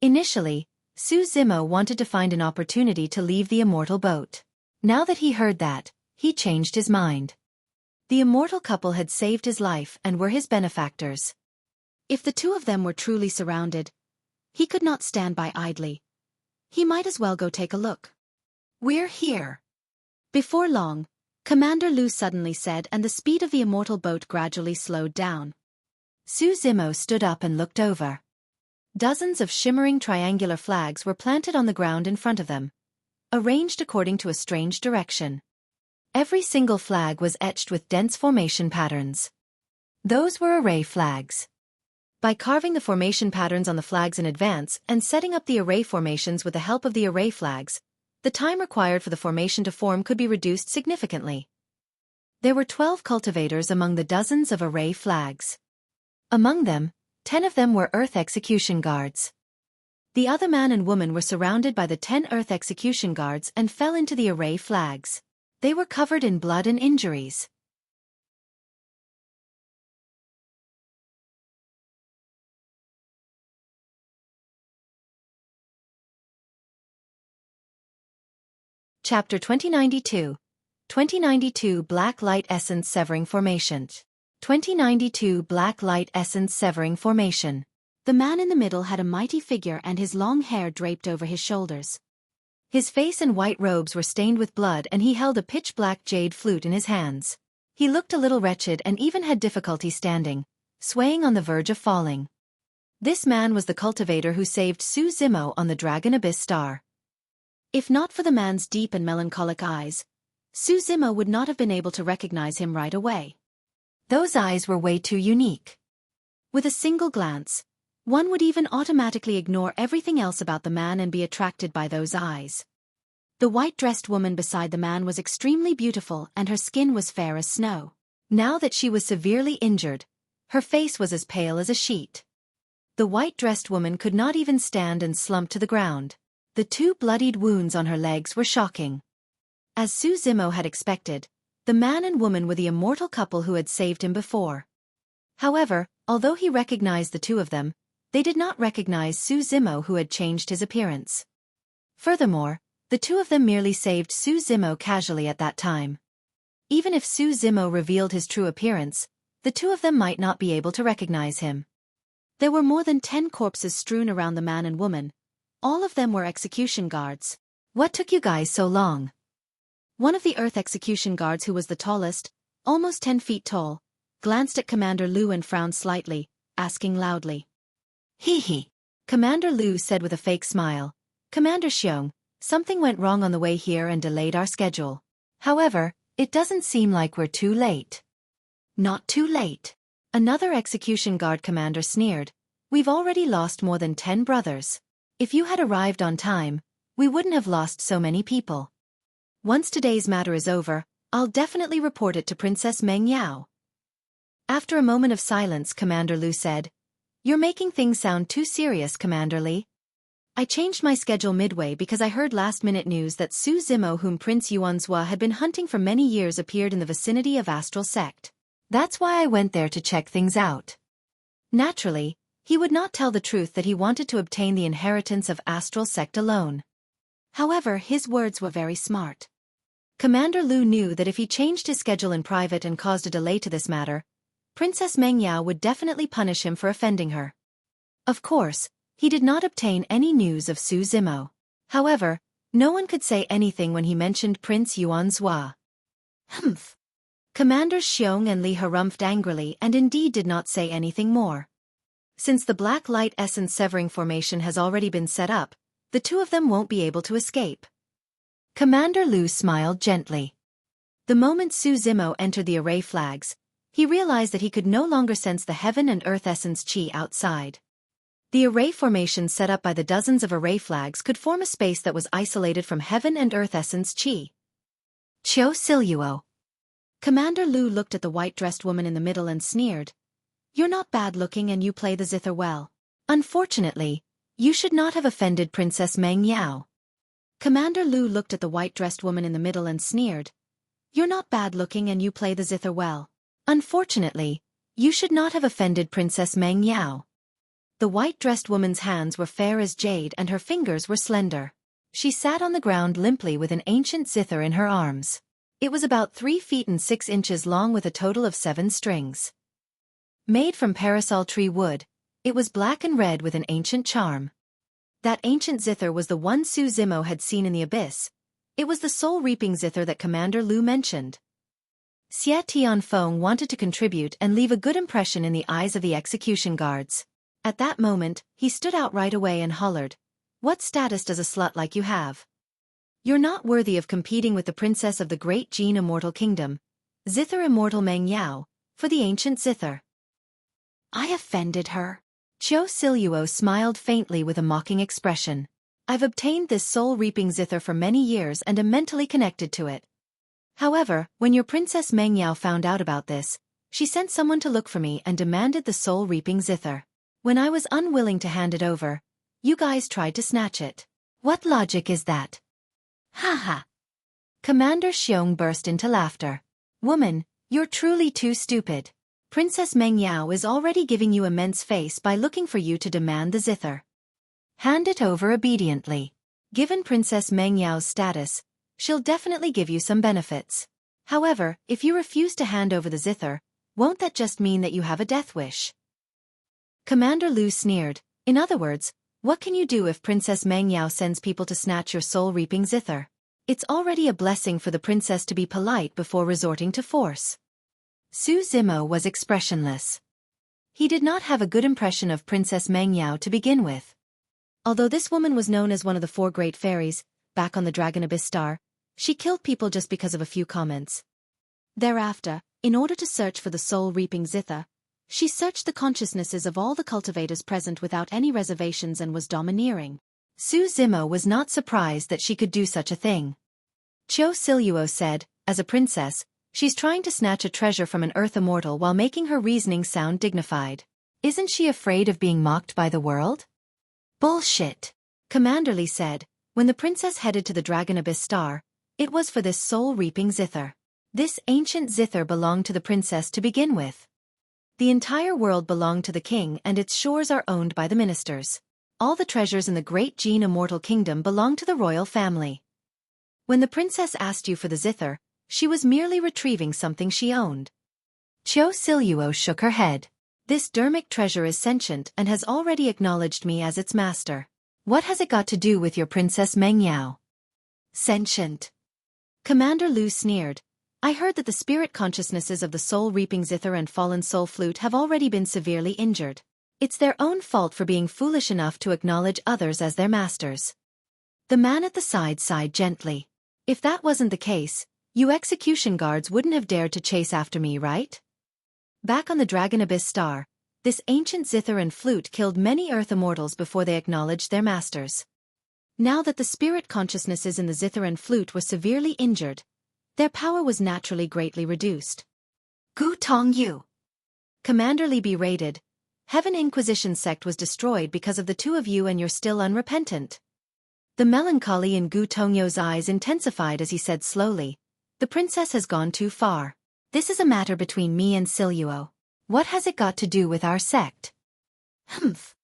Initially, Su Zimo wanted to find an opportunity to leave the immortal boat. Now that he heard that, he changed his mind. The immortal couple had saved his life and were his benefactors. If the two of them were truly surrounded, he could not stand by idly. He might as well go take a look. "We're here." Before long, Commander Lu suddenly said, and the speed of the immortal boat gradually slowed down. Su Zimo stood up and looked over. Dozens of shimmering triangular flags were planted on the ground in front of them, arranged according to a strange direction. Every single flag was etched with dense formation patterns. Those were array flags. By carving the formation patterns on the flags in advance and setting up the array formations with the help of the array flags, the time required for the formation to form could be reduced significantly. There were 12 cultivators among the dozens of array flags. Among them, 10 of them were Earth Execution Guards. The other man and woman were surrounded by the 10 Earth Execution Guards and fell into the array flags. They were covered in blood and injuries. Chapter 2092. 2092 Black Light Essence Severing Formation. 2092 Black Light Essence Severing Formation. The man in the middle had a mighty figure and his long hair draped over his shoulders. His face and white robes were stained with blood and he held a pitch-black jade flute in his hands. He looked a little wretched and even had difficulty standing, swaying on the verge of falling. This man was the cultivator who saved Su Zimo on the Dragon Abyss Star. If not for the man's deep and melancholic eyes, Su Zimo would not have been able to recognize him right away. Those eyes were way too unique. With a single glance, one would even automatically ignore everything else about the man and be attracted by those eyes. The white-dressed woman beside the man was extremely beautiful and her skin was fair as snow. Now that she was severely injured, her face was as pale as a sheet. The white-dressed woman could not even stand and slumped to the ground. The 2 bloodied wounds on her legs were shocking. As Su Zimo had expected, the man and woman were the immortal couple who had saved him before. However, although he recognized the 2 of them, they did not recognize Su Zimo who had changed his appearance. Furthermore, the 2 of them merely saved Su Zimo casually at that time. Even if Su Zimo revealed his true appearance, the 2 of them might not be able to recognize him. There were more than 10 corpses strewn around the man and woman. All of them were execution guards. "What took you guys so long?" One of the Earth Execution Guards, who was the tallest, almost 10 feet tall, glanced at Commander Lu and frowned slightly, asking loudly. "Hee hee." Commander Lu said with a fake smile, "Commander Xiong, something went wrong on the way here and delayed our schedule. However, it doesn't seem like we're too late." "Not too late." Another execution guard commander sneered. We've already lost more than 10 brothers. If you had arrived on time, we wouldn't have lost so many people. Once today's matter is over, I'll definitely report it to Princess Meng Yao. After a moment of silence, Commander Lu said, You're making things sound too serious, Commander Li. I changed my schedule midway because I heard last-minute news that Su Zimo, whom Prince Yuanzhua had been hunting for many years, appeared in the vicinity of Astral Sect. That's why I went there to check things out. Naturally, he would not tell the truth that he wanted to obtain the inheritance of Astral Sect alone. However, his words were very smart. Commander Lu knew that if he changed his schedule in private and caused a delay to this matter, Princess Meng Yao would definitely punish him for offending her. Of course, he did not obtain any news of Su Zimo. However, no one could say anything when he mentioned Prince Yuanzhua. Humph. Commanders Xiong and Li harumphed angrily and indeed did not say anything more. Since the Black Light Essence Severing Formation has already been set up, the two of them won't be able to escape. Commander Lu smiled gently. The moment Su Zimo entered the array flags, he realized that he could no longer sense the Heaven and Earth Essence Qi outside. The array formation set up by the dozens of array flags could form a space that was isolated from Heaven and Earth Essence Qi. Xueqi. Commander Lu looked at the white-dressed woman in the middle and sneered. You're not bad-looking and you play the zither well. Unfortunately, you should not have offended Princess Meng Yao. Commander Lu looked at the white-dressed woman in the middle and sneered. You're not bad-looking and you play the zither well. Unfortunately, you should not have offended Princess Meng Yao. The white-dressed woman's hands were fair as jade and her fingers were slender. She sat on the ground limply with an ancient zither in her arms. It was about 3 feet and 6 inches long with a total of 7 strings. Made from parasol tree wood, it was black and red with an ancient charm. That ancient zither was the one Su Zimo had seen in the abyss. It was the soul-reaping zither that Commander Lu mentioned. Xie Tianfeng wanted to contribute and leave a good impression in the eyes of the execution guards. At that moment, he stood out right away and hollered, What status does a slut like you have? You're not worthy of competing with the princess of the great Jin Immortal Kingdom, Zither Immortal Meng Yao, for the ancient zither. I offended her. Xueqi smiled faintly with a mocking expression. I've obtained this soul-reaping zither for many years and am mentally connected to it. However, when your Princess Meng Yao found out about this, she sent someone to look for me and demanded the soul-reaping zither. When I was unwilling to hand it over, you guys tried to snatch it. What logic is that? Ha ha. Commander Xiong burst into laughter. Woman, you're truly too stupid. Princess Meng Yao is already giving you immense face by looking for you to demand the zither. Hand it over obediently. Given Princess Meng Yao's status, she'll definitely give you some benefits. However, if you refuse to hand over the zither, won't that just mean that you have a death wish? Commander Lu sneered. In other words, what can you do if Princess Meng Yao sends people to snatch your soul-reaping zither? It's already a blessing for the princess to be polite before resorting to force. Su Zimo was expressionless. He did not have a good impression of Princess Meng Yao to begin with. Although this woman was known as one of the 4 great fairies, back on the Dragon Abyss Star, she killed people just because of a few comments. Thereafter, in order to search for the soul-reaping zither, she searched the consciousnesses of all the cultivators present without any reservations and was domineering. Su Zimo was not surprised that she could do such a thing. Xueqi said, as a princess, she's trying to snatch a treasure from an earth immortal while making her reasoning sound dignified. Isn't she afraid of being mocked by the world? Bullshit. Commander Li said, when the princess headed to the Dragon Abyss Star, it was for this soul-reaping zither. This ancient zither belonged to the princess to begin with. The entire world belonged to the king and its shores are owned by the ministers. All the treasures in the great Jin Immortal Kingdom belong to the royal family. When the princess asked you for the zither, she was merely retrieving something she owned. Xueqi shook her head. This dermic treasure is sentient and has already acknowledged me as its master. What has it got to do with your Princess Meng Yao? Sentient. Commander Lu sneered. I heard that the spirit consciousnesses of the soul-reaping zither and fallen soul flute have already been severely injured. It's their own fault for being foolish enough to acknowledge others as their masters. The man at the side sighed gently. If that wasn't the case, you execution guards wouldn't have dared to chase after me, right? Back on the Dragon Abyss Star, this ancient zither and flute killed many Earth immortals before they acknowledged their masters. Now that the spirit consciousnesses in the zither and flute were severely injured, their power was naturally greatly reduced. Gu Tong Yu. Commander Li berated, Heaven Inquisition sect was destroyed because of the two of you and you're still unrepentant. The melancholy in Gu Tongyu's eyes intensified as he said slowly, the princess has gone too far. This is a matter between me and Siluo. What has it got to do with our sect? Humph.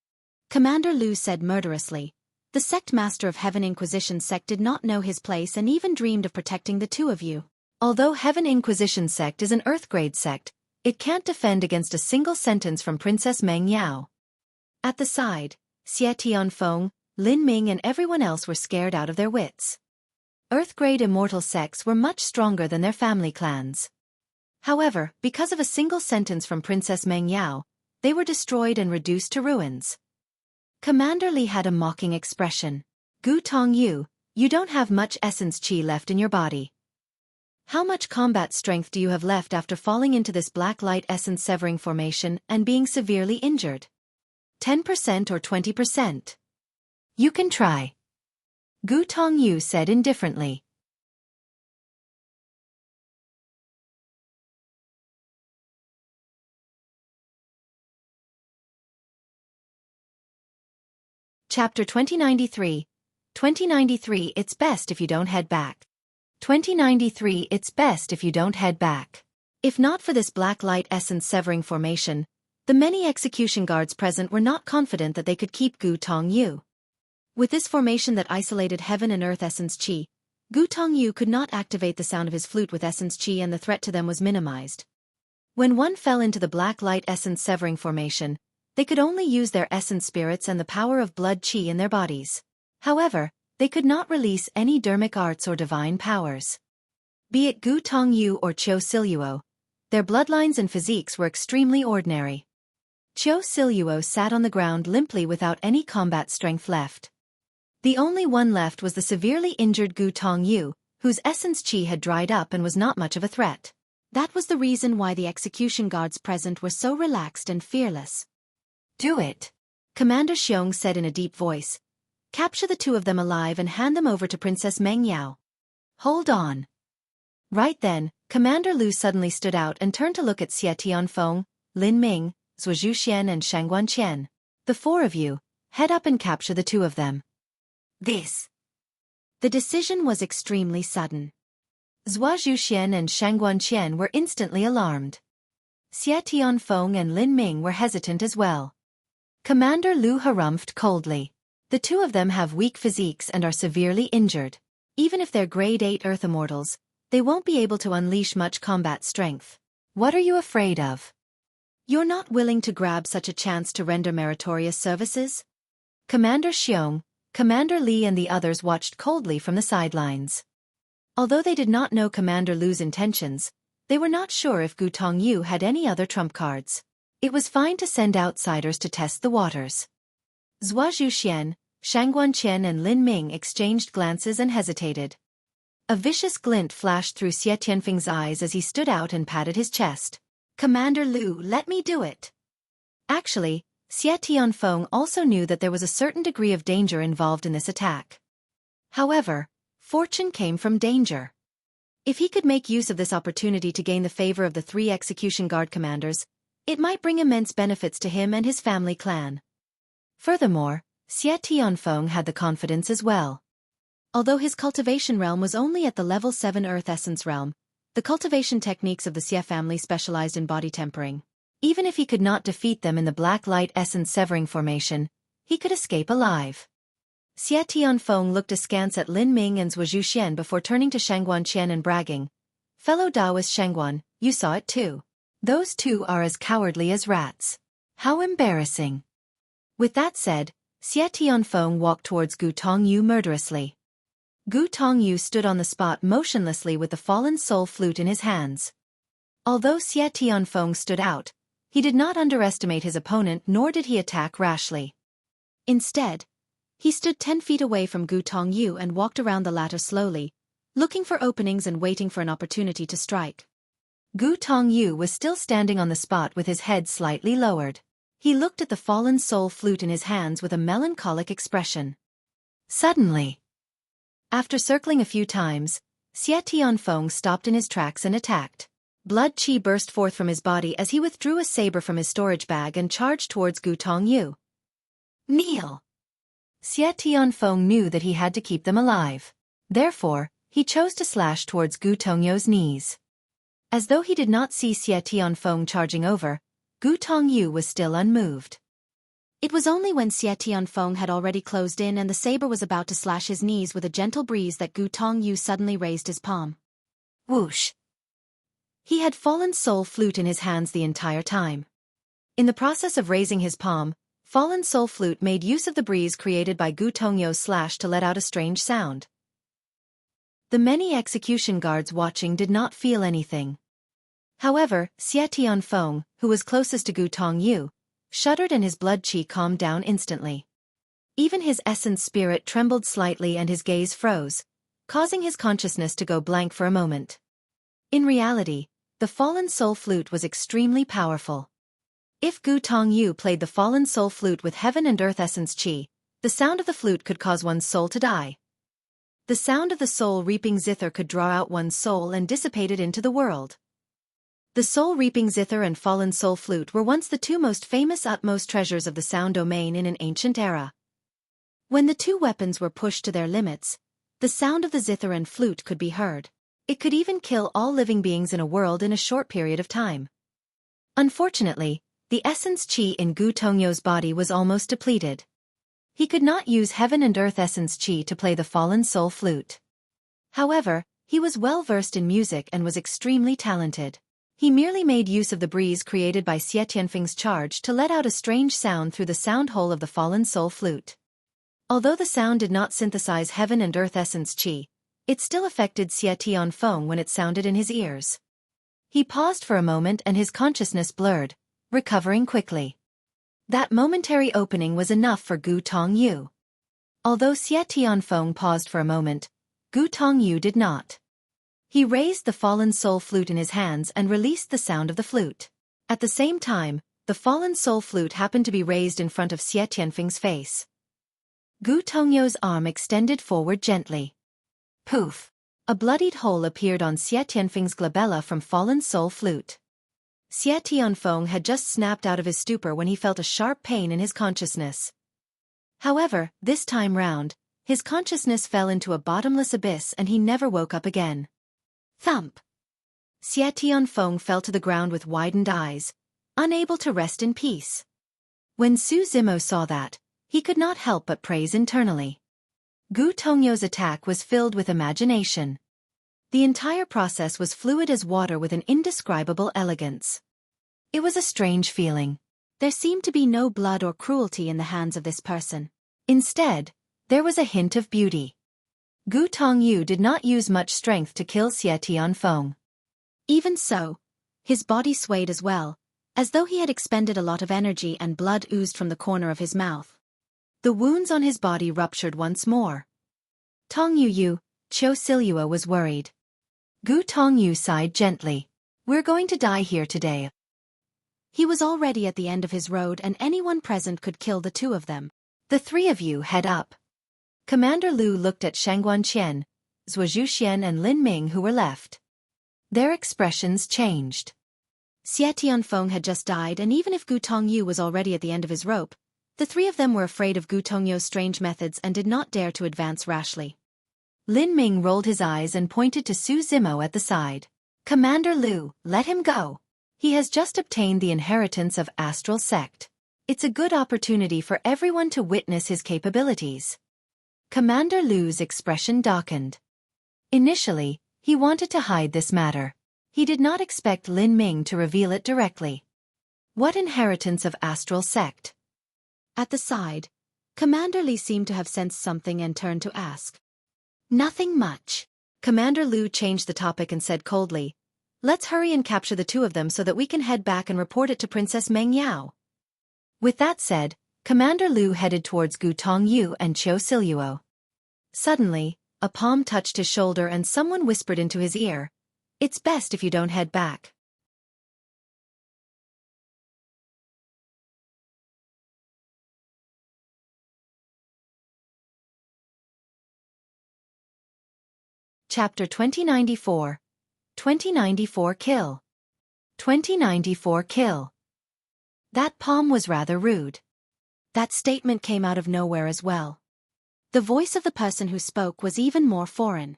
Commander Lu said murderously. The sect master of Heaven Inquisition sect did not know his place and even dreamed of protecting the two of you. Although Heaven Inquisition sect is an Earth-grade sect, it can't defend against a single sentence from Princess Meng Yao. At the side, Xie Tianfeng, Lin Ming and everyone else were scared out of their wits. Earth-grade immortal sects were much stronger than their family clans. However, because of a single sentence from Princess Meng Yao, they were destroyed and reduced to ruins. Commander Li had a mocking expression. Gu Tongyu, you don't have much essence qi left in your body. How much combat strength do you have left after falling into this black light essence severing formation and being severely injured? 10% or 20%? You can try. Gu Tongyu said indifferently. Chapter 2093. 2093 It's best if you don't head back. 2093 It's best if you don't head back. If not for this black light essence severing formation, the many execution guards present were not confident that they could keep Gu Tongyu. With this formation that isolated heaven and earth essence qi, Gu Tongyu could not activate the sound of his flute with essence qi and the threat to them was minimized. When one fell into the black light essence severing formation, they could only use their essence spirits and the power of blood qi in their bodies. However, they could not release any dermic arts or divine powers. Be it Gu Tongyu or Qiu Siluo, their bloodlines and physiques were extremely ordinary. Qiu Siluo sat on the ground limply without any combat strength left. The only one left was the severely injured Gu Tongyu, whose essence qi had dried up and was not much of a threat. That was the reason why the execution guards present were so relaxed and fearless. Do it, Commander Xiong said in a deep voice. Capture the two of them alive and hand them over to Princess Meng Yao. Hold on. Right then, Commander Lu suddenly stood out and turned to look at Xie Tianfeng, Lin Ming, Zhuo Zhuxian and Shangguan Qian. The four of you, head up and capture the two of them. This. The decision was extremely sudden. Zhuo Zhuxian and Shangguan Qian were instantly alarmed. Xie Tianfeng and Lin Ming were hesitant as well. Commander Lu harumphed coldly. The two of them have weak physiques and are severely injured. Even if they're grade 8 Earth immortals, they won't be able to unleash much combat strength. What are you afraid of? You're not willing to grab such a chance to render meritorious services? Commander Xiong, Commander Li and the others watched coldly from the sidelines. Although they did not know Commander Lu's intentions, they were not sure if Gu Tongyu had any other trump cards. It was fine to send outsiders to test the waters. Zhuo Zhuxian, Shangguan Qian and Lin Ming exchanged glances and hesitated. A vicious glint flashed through Xie Tianfeng's eyes as he stood out and patted his chest. Commander Lu, let me do it. Actually, Xie Tianfeng also knew that there was a certain degree of danger involved in this attack. However, fortune came from danger. If he could make use of this opportunity to gain the favor of the 3 execution guard commanders, it might bring immense benefits to him and his family clan. Furthermore, Xie Tianfeng had the confidence as well. Although his cultivation realm was only at the level 7 Earth Essence realm, the cultivation techniques of the Xie family specialized in body tempering. Even if he could not defeat them in the Black Light Essence Severing formation, he could escape alive. Xie Tianfeng looked askance at Lin Ming and Zhuo Zhuxian before turning to Shangguan Qian and bragging, "Fellow Taoist Shangguan, you saw it too. Those two are as cowardly as rats. How embarrassing." With that said, Xie Tianfeng walked towards Gu Tongyu murderously. Gu Tongyu stood on the spot motionlessly with the fallen soul flute in his hands. Although Xie Tianfeng stood out, he did not underestimate his opponent nor did he attack rashly. Instead, he stood 10 feet away from Gu Tongyu and walked around the latter slowly, looking for openings and waiting for an opportunity to strike. Gu Tongyu was still standing on the spot with his head slightly lowered. He looked at the fallen soul flute in his hands with a melancholic expression. Suddenly, after circling a few times, Xie Tianfeng stopped in his tracks and attacked. Blood qi burst forth from his body as he withdrew a saber from his storage bag and charged towards Gu Tongyu. Kneel! Xie Tianfeng knew that he had to keep them alive. Therefore, he chose to slash towards Gu Tongyu's knees. As though he did not see Xie Tianfeng charging over, Gu Tongyu was still unmoved. It was only when Xie Tianfeng had already closed in and the saber was about to slash his knees with a gentle breeze that Gu Tongyu suddenly raised his palm. Whoosh! He had fallen soul flute in his hands the entire time. In the process of raising his palm, fallen soul flute made use of the breeze created by Gu Tongyu's slash to let out a strange sound. The many execution guards watching did not feel anything. However, Xie Tianfeng, who was closest to Gu Tongyu, shuddered and his blood qi calmed down instantly. Even his essence spirit trembled slightly and his gaze froze, causing his consciousness to go blank for a moment. In reality, the fallen soul flute was extremely powerful. If Gu Tongyu played the fallen soul flute with heaven and earth essence qi, the sound of the flute could cause one's soul to die. The sound of the soul reaping zither could draw out one's soul and dissipate it into the world. The soul-reaping zither and fallen soul flute were once the two most famous utmost treasures of the sound domain in an ancient era. When the two weapons were pushed to their limits, the sound of the zither and flute could be heard. It could even kill all living beings in a world in a short period of time. Unfortunately, the essence qi in Gu Tongyu's body was almost depleted. He could not use heaven and earth essence qi to play the fallen soul flute. However, he was well versed in music and was extremely talented. He merely made use of the breeze created by Xie Tianfeng's charge to let out a strange sound through the sound hole of the fallen soul flute. Although the sound did not synthesize heaven and earth essence qi, it still affected Xie Tianfeng when it sounded in his ears. He paused for a moment and his consciousness blurred, recovering quickly. That momentary opening was enough for Gu Tongyu. Although Xie Tianfeng paused for a moment, Gu Tongyu did not. He raised the fallen soul flute in his hands and released the sound of the flute. At the same time, the fallen soul flute happened to be raised in front of Xie Tianfeng's face. Gu Tongyu's arm extended forward gently. Poof! A bloodied hole appeared on Xie Tianfeng's glabella from fallen soul flute. Xie Tianfeng had just snapped out of his stupor when he felt a sharp pain in his consciousness. However, this time round, his consciousness fell into a bottomless abyss and he never woke up again. Thump! Xie Tianfeng fell to the ground with widened eyes, unable to rest in peace. When Su Zimo saw that, he could not help but praise internally. Gu Tongyu's attack was filled with imagination. The entire process was fluid as water with an indescribable elegance. It was a strange feeling. There seemed to be no blood or cruelty in the hands of this person. Instead, there was a hint of beauty. Gu Tongyu did not use much strength to kill Xie Tianfeng. Even so, his body swayed as well, as though he had expended a lot of energy and blood oozed from the corner of his mouth. The wounds on his body ruptured once more. Tongyu Xueqi was worried. Gu Tongyu sighed gently. We're going to die here today. He was already at the end of his road and anyone present could kill the two of them. The three of you head up. Commander Lu looked at Shangguan Qian, Zhuozhu Xian and Lin Ming who were left. Their expressions changed. Xie Tianfeng had just died and even if Gu Tongyu was already at the end of his rope, the three of them were afraid of Gu Tongyu's strange methods and did not dare to advance rashly. Lin Ming rolled his eyes and pointed to Su Zimo at the side. Commander Lu, let him go. He has just obtained the inheritance of Astral Sect. It's a good opportunity for everyone to witness his capabilities. Commander Lu's expression darkened. Initially, he wanted to hide this matter. He did not expect Lin Ming to reveal it directly. What inheritance of Astral Sect? At the side, Commander Li seemed to have sensed something and turned to ask. Nothing much. Commander Lu changed the topic and said coldly, let's hurry and capture the two of them so that we can head back and report it to Princess Meng Yao. With that said, Commander Lu headed towards Gu Tongyu and Xueqi. Suddenly, a palm touched his shoulder and someone whispered into his ear, it's best if you don't head back. Chapter 2094. 2094 Kill. 2094 Kill. That palm was rather rude. That statement came out of nowhere as well. The voice of the person who spoke was even more foreign.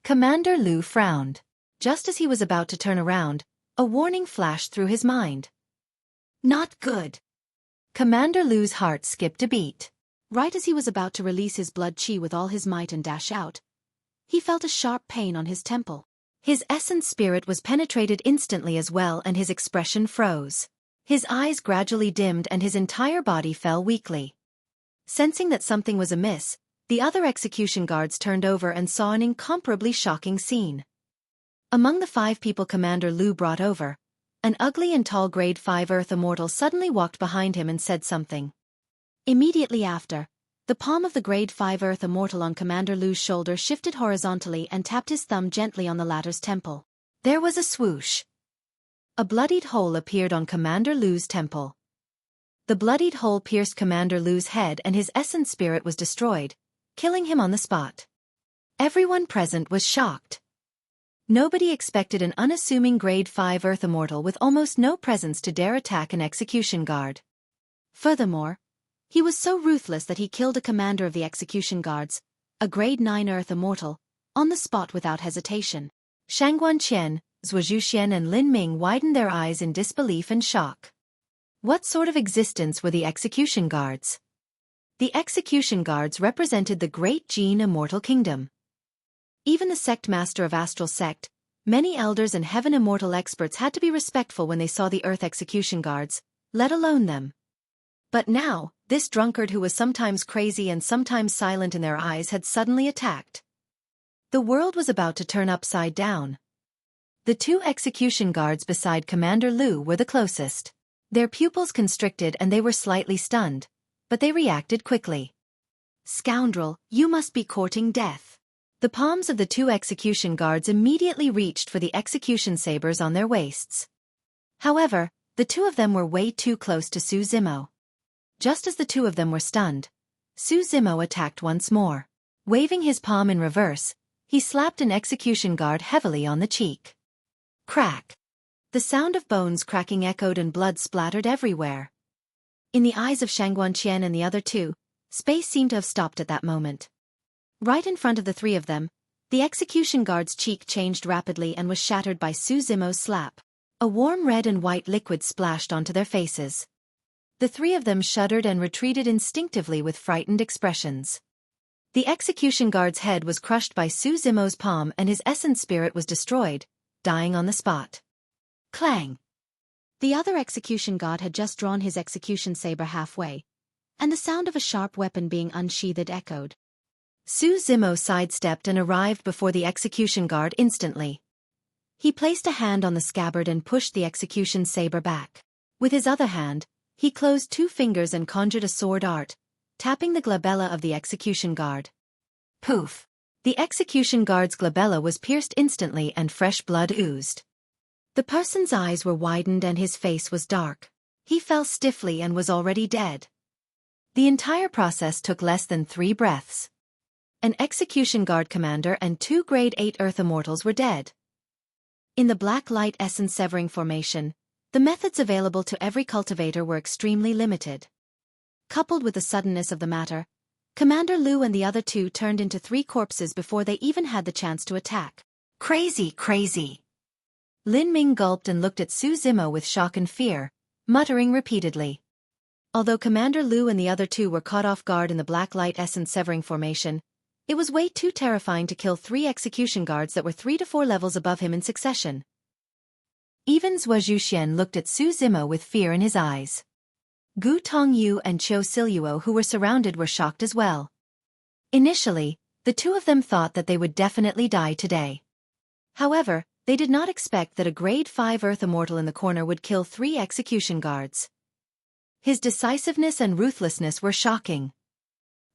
Commander Lu frowned. Just as he was about to turn around, a warning flashed through his mind. Not good. Commander Lu's heart skipped a beat. Right as he was about to release his blood qi with all his might and dash out, he felt a sharp pain on his temple. His essence spirit was penetrated instantly as well, and his expression froze. His eyes gradually dimmed and his entire body fell weakly. Sensing that something was amiss, the other execution guards turned over and saw an incomparably shocking scene. Among the 5 people Commander Lu brought over, an ugly and tall grade 5 Earth Immortal suddenly walked behind him and said something. Immediately after, the palm of the grade 5 Earth Immortal on Commander Lu's shoulder shifted horizontally and tapped his thumb gently on the latter's temple. There was a swoosh. A bloodied hole appeared on Commander Lu's temple. The bloodied hole pierced Commander Lu's head and his essence spirit was destroyed, killing him on the spot. Everyone present was shocked. Nobody expected an unassuming grade 5 Earth Immortal with almost no presence to dare attack an execution guard. Furthermore, he was so ruthless that he killed a commander of the execution guards, a grade 9 Earth Immortal, on the spot without hesitation. Shangguanqian, Xueqi and Lin Ming widened their eyes in disbelief and shock. What sort of existence were the execution guards? The execution guards represented the great Jin Immortal Kingdom. Even the sect master of Astral Sect, many elders and heaven immortal experts had to be respectful when they saw the Earth execution guards, let alone them. But now, this drunkard who was sometimes crazy and sometimes silent in their eyes had suddenly attacked. The world was about to turn upside down. The 2 execution guards beside Commander Lu were the closest. Their pupils constricted and they were slightly stunned, but they reacted quickly. Scoundrel, you must be courting death. The palms of the 2 execution guards immediately reached for the execution sabers on their waists. However, the 2 of them were way too close to Su Zimo. Just as the 2 of them were stunned, Su Zimo attacked once more. Waving his palm in reverse, he slapped an execution guard heavily on the cheek. Crack! The sound of bones cracking echoed and blood splattered everywhere. In the eyes of Shangguanqian and the other 2, space seemed to have stopped at that moment. Right in front of the 3 of them, the execution guard's cheek changed rapidly and was shattered by Su Zimo's slap. A warm red and white liquid splashed onto their faces. The 3 of them shuddered and retreated instinctively with frightened expressions. The execution guard's head was crushed by Su Zimo's palm and his essence spirit was destroyed, dying on the spot. Clang! The other execution guard had just drawn his execution saber halfway, and the sound of a sharp weapon being unsheathed echoed. Su Zimo sidestepped and arrived before the execution guard instantly. He placed a hand on the scabbard and pushed the execution saber back. With his other hand, he closed 2 fingers and conjured a sword art, tapping the glabella of the execution guard. Poof! The execution guard's glabella was pierced instantly and fresh blood oozed. The person's eyes were widened and his face was dark. He fell stiffly and was already dead. The entire process took less than 3 breaths. An execution guard commander and 2 grade 8 Earth Immortals were dead. In the black light essence severing formation, the methods available to every cultivator were extremely limited. Coupled with the suddenness of the matter, Commander Lu and the other 2 turned into 3 corpses before they even had the chance to attack. Crazy, crazy! Lin Ming gulped and looked at Su Zimo with shock and fear, muttering repeatedly. Although Commander Lu and the other 2 were caught off guard in the black light essence severing formation, it was way too terrifying to kill 3 execution guards that were 3 to 4 levels above him in succession. Even Xueqi looked at Su Zimo with fear in his eyes. Gu Tongyu and Qiu Siluo, who were surrounded, were shocked as well. Initially, the 2 of them thought that they would definitely die today. However, they did not expect that a grade 5 Earth Immortal in the corner would kill 3 execution guards. His decisiveness and ruthlessness were shocking.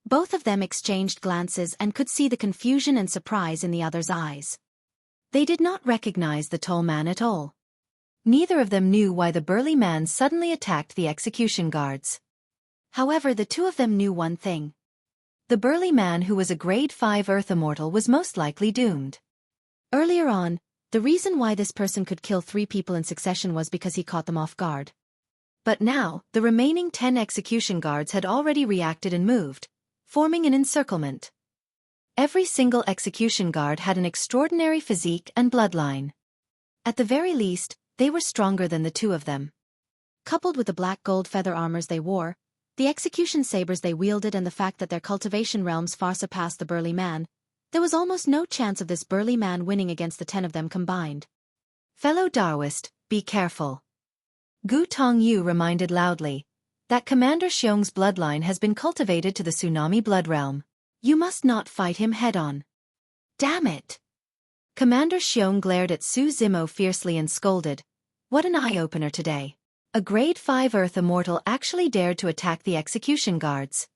Both of them exchanged glances and could see the confusion and surprise in the other's eyes. They did not recognize the tall man at all. Neither of them knew why the burly man suddenly attacked the execution guards. However, the 2 of them knew one thing. The burly man who was a grade 5 Earth Immortal was most likely doomed. Earlier on, the reason why this person could kill 3 people in succession was because he caught them off guard. But now, the remaining 10 execution guards had already reacted and moved, forming an encirclement. Every single execution guard had an extraordinary physique and bloodline. At the very least, they were stronger than the 2 of them. Coupled with the black gold feather armors they wore, the execution sabers they wielded and the fact that their cultivation realms far surpassed the burly man, there was almost no chance of this burly man winning against the 10 of them combined. Fellow Daoist, be careful. Gu Tongyu reminded loudly that Commander Xiong's bloodline has been cultivated to the tsunami blood realm. You must not fight him head-on. Damn it! Commander Xiong glared at Su Zimo fiercely and scolded. What an eye-opener today. A grade 5 Earth immortal actually dared to attack the execution guards.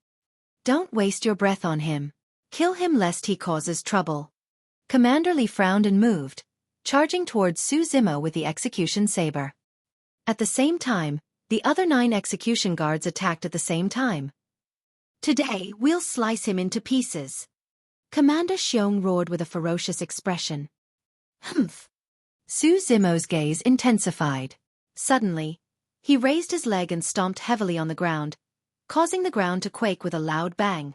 Don't waste your breath on him. Kill him lest he causes trouble. Commander Li frowned and moved, charging towards Su Zimo with the execution saber. At the same time, the other 9 execution guards attacked at the same time. Today, we'll slice him into pieces. Commander Xiong roared with a ferocious expression. Humph. Su Zimo's gaze intensified. Suddenly, he raised his leg and stomped heavily on the ground, causing the ground to quake with a loud bang.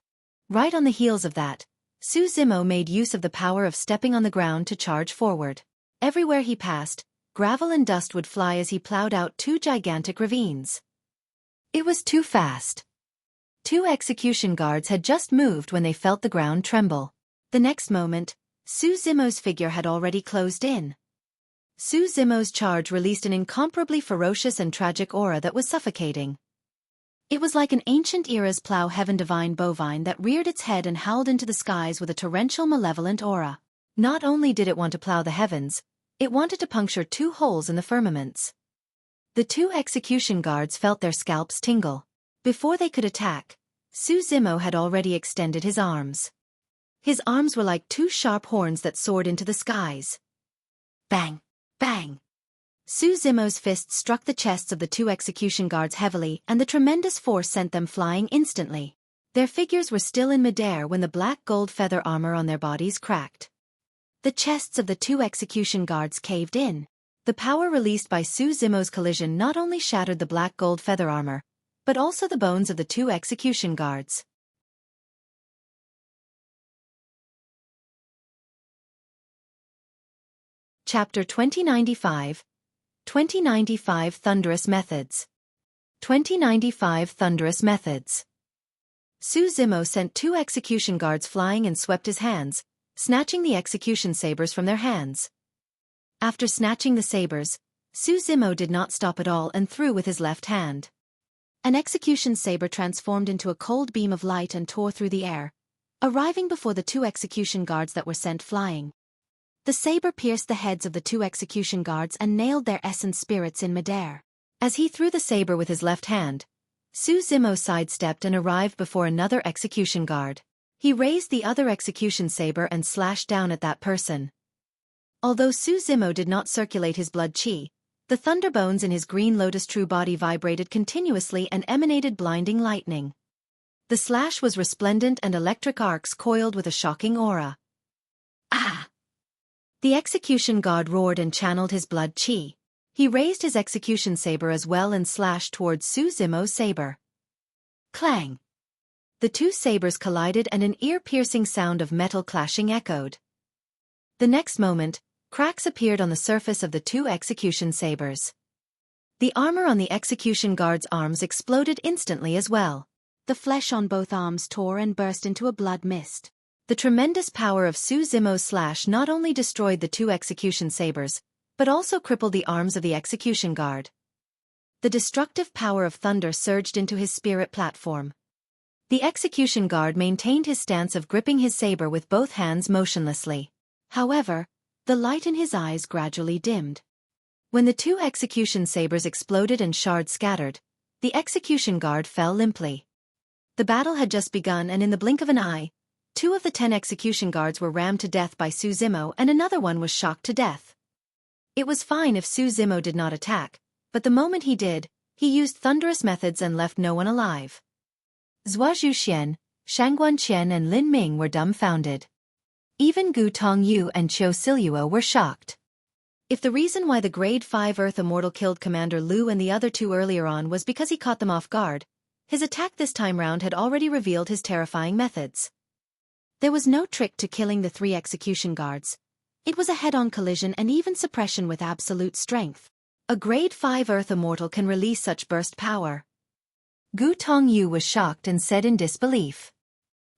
Right on the heels of that, Su Zimo made use of the power of stepping on the ground to charge forward. Everywhere he passed, gravel and dust would fly as he plowed out 2 gigantic ravines. It was too fast. 2 execution guards had just moved when they felt the ground tremble. The next moment, Su Zimo's figure had already closed in. Su Zimo's charge released an incomparably ferocious and tragic aura that was suffocating. It was like an ancient era's plow heaven divine bovine that reared its head and howled into the skies with a torrential malevolent aura. Not only did it want to plow the heavens, it wanted to puncture 2 holes in the firmaments. The 2 execution guards felt their scalps tingle. Before they could attack, Su Zimo had already extended his arms. His arms were like 2 sharp horns that soared into the skies. Bang! Bang! Su Zimo's fists struck the chests of the 2 execution guards heavily and the tremendous force sent them flying instantly. Their figures were still in midair when the black gold feather armor on their bodies cracked. The chests of the 2 execution guards caved in. The power released by Su Zimo's collision not only shattered the black gold feather armor, but also the bones of the 2 execution guards. Chapter 2095 2095 Thunderous Methods. 2095 Thunderous Methods. Su Zimo sent 2 execution guards flying and swept his hands, snatching the execution sabers from their hands. After snatching the sabers, Su Zimo did not stop at all and threw with his left hand. An execution saber transformed into a cold beam of light and tore through the air, arriving before the 2 execution guards that were sent flying. The saber pierced the heads of the 2 execution guards and nailed their essence spirits in midair. As he threw the saber with his left hand, Su Zimo sidestepped and arrived before another execution guard. He raised the other execution saber and slashed down at that person. Although Su Zimo did not circulate his blood qi, the thunderbones in his green lotus true body vibrated continuously and emanated blinding lightning. The slash was resplendent and electric arcs coiled with a shocking aura. Ah! The execution god roared and channeled his blood qi. He raised his execution saber as well and slashed towards Su Zimo's saber. Clang! The 2 sabers collided and an ear-piercing sound of metal clashing echoed. The next moment, cracks appeared on the surface of the 2 execution sabers. The armor on the execution guard's arms exploded instantly as well. The flesh on both arms tore and burst into a blood mist. The tremendous power of Su Zimo's slash not only destroyed the 2 execution sabers, but also crippled the arms of the execution guard. The destructive power of thunder surged into his spirit platform. The execution guard maintained his stance of gripping his saber with both hands motionlessly. However, the light in his eyes gradually dimmed. When the 2 execution sabers exploded and shards scattered, the execution guard fell limply. The battle had just begun and in the blink of an eye, 2 of the 10 execution guards were rammed to death by Su Zimo and another one was shocked to death. It was fine if Su Zimo did not attack, but the moment he did, he used thunderous methods and left no one alive. Zhuo Zhuxian, Shangguan Qian and Lin Ming were dumbfounded. Even Gu Tongyu and Qiu Siluo were shocked. If the reason why the Grade 5 Earth Immortal killed Commander Lu and the other two earlier on was because he caught them off guard, his attack this time round had already revealed his terrifying methods. There was no trick to killing the 3 execution guards. It was a head-on collision and even suppression with absolute strength. A Grade 5 Earth Immortal can release such burst power. Gu Tongyu was shocked and said in disbelief.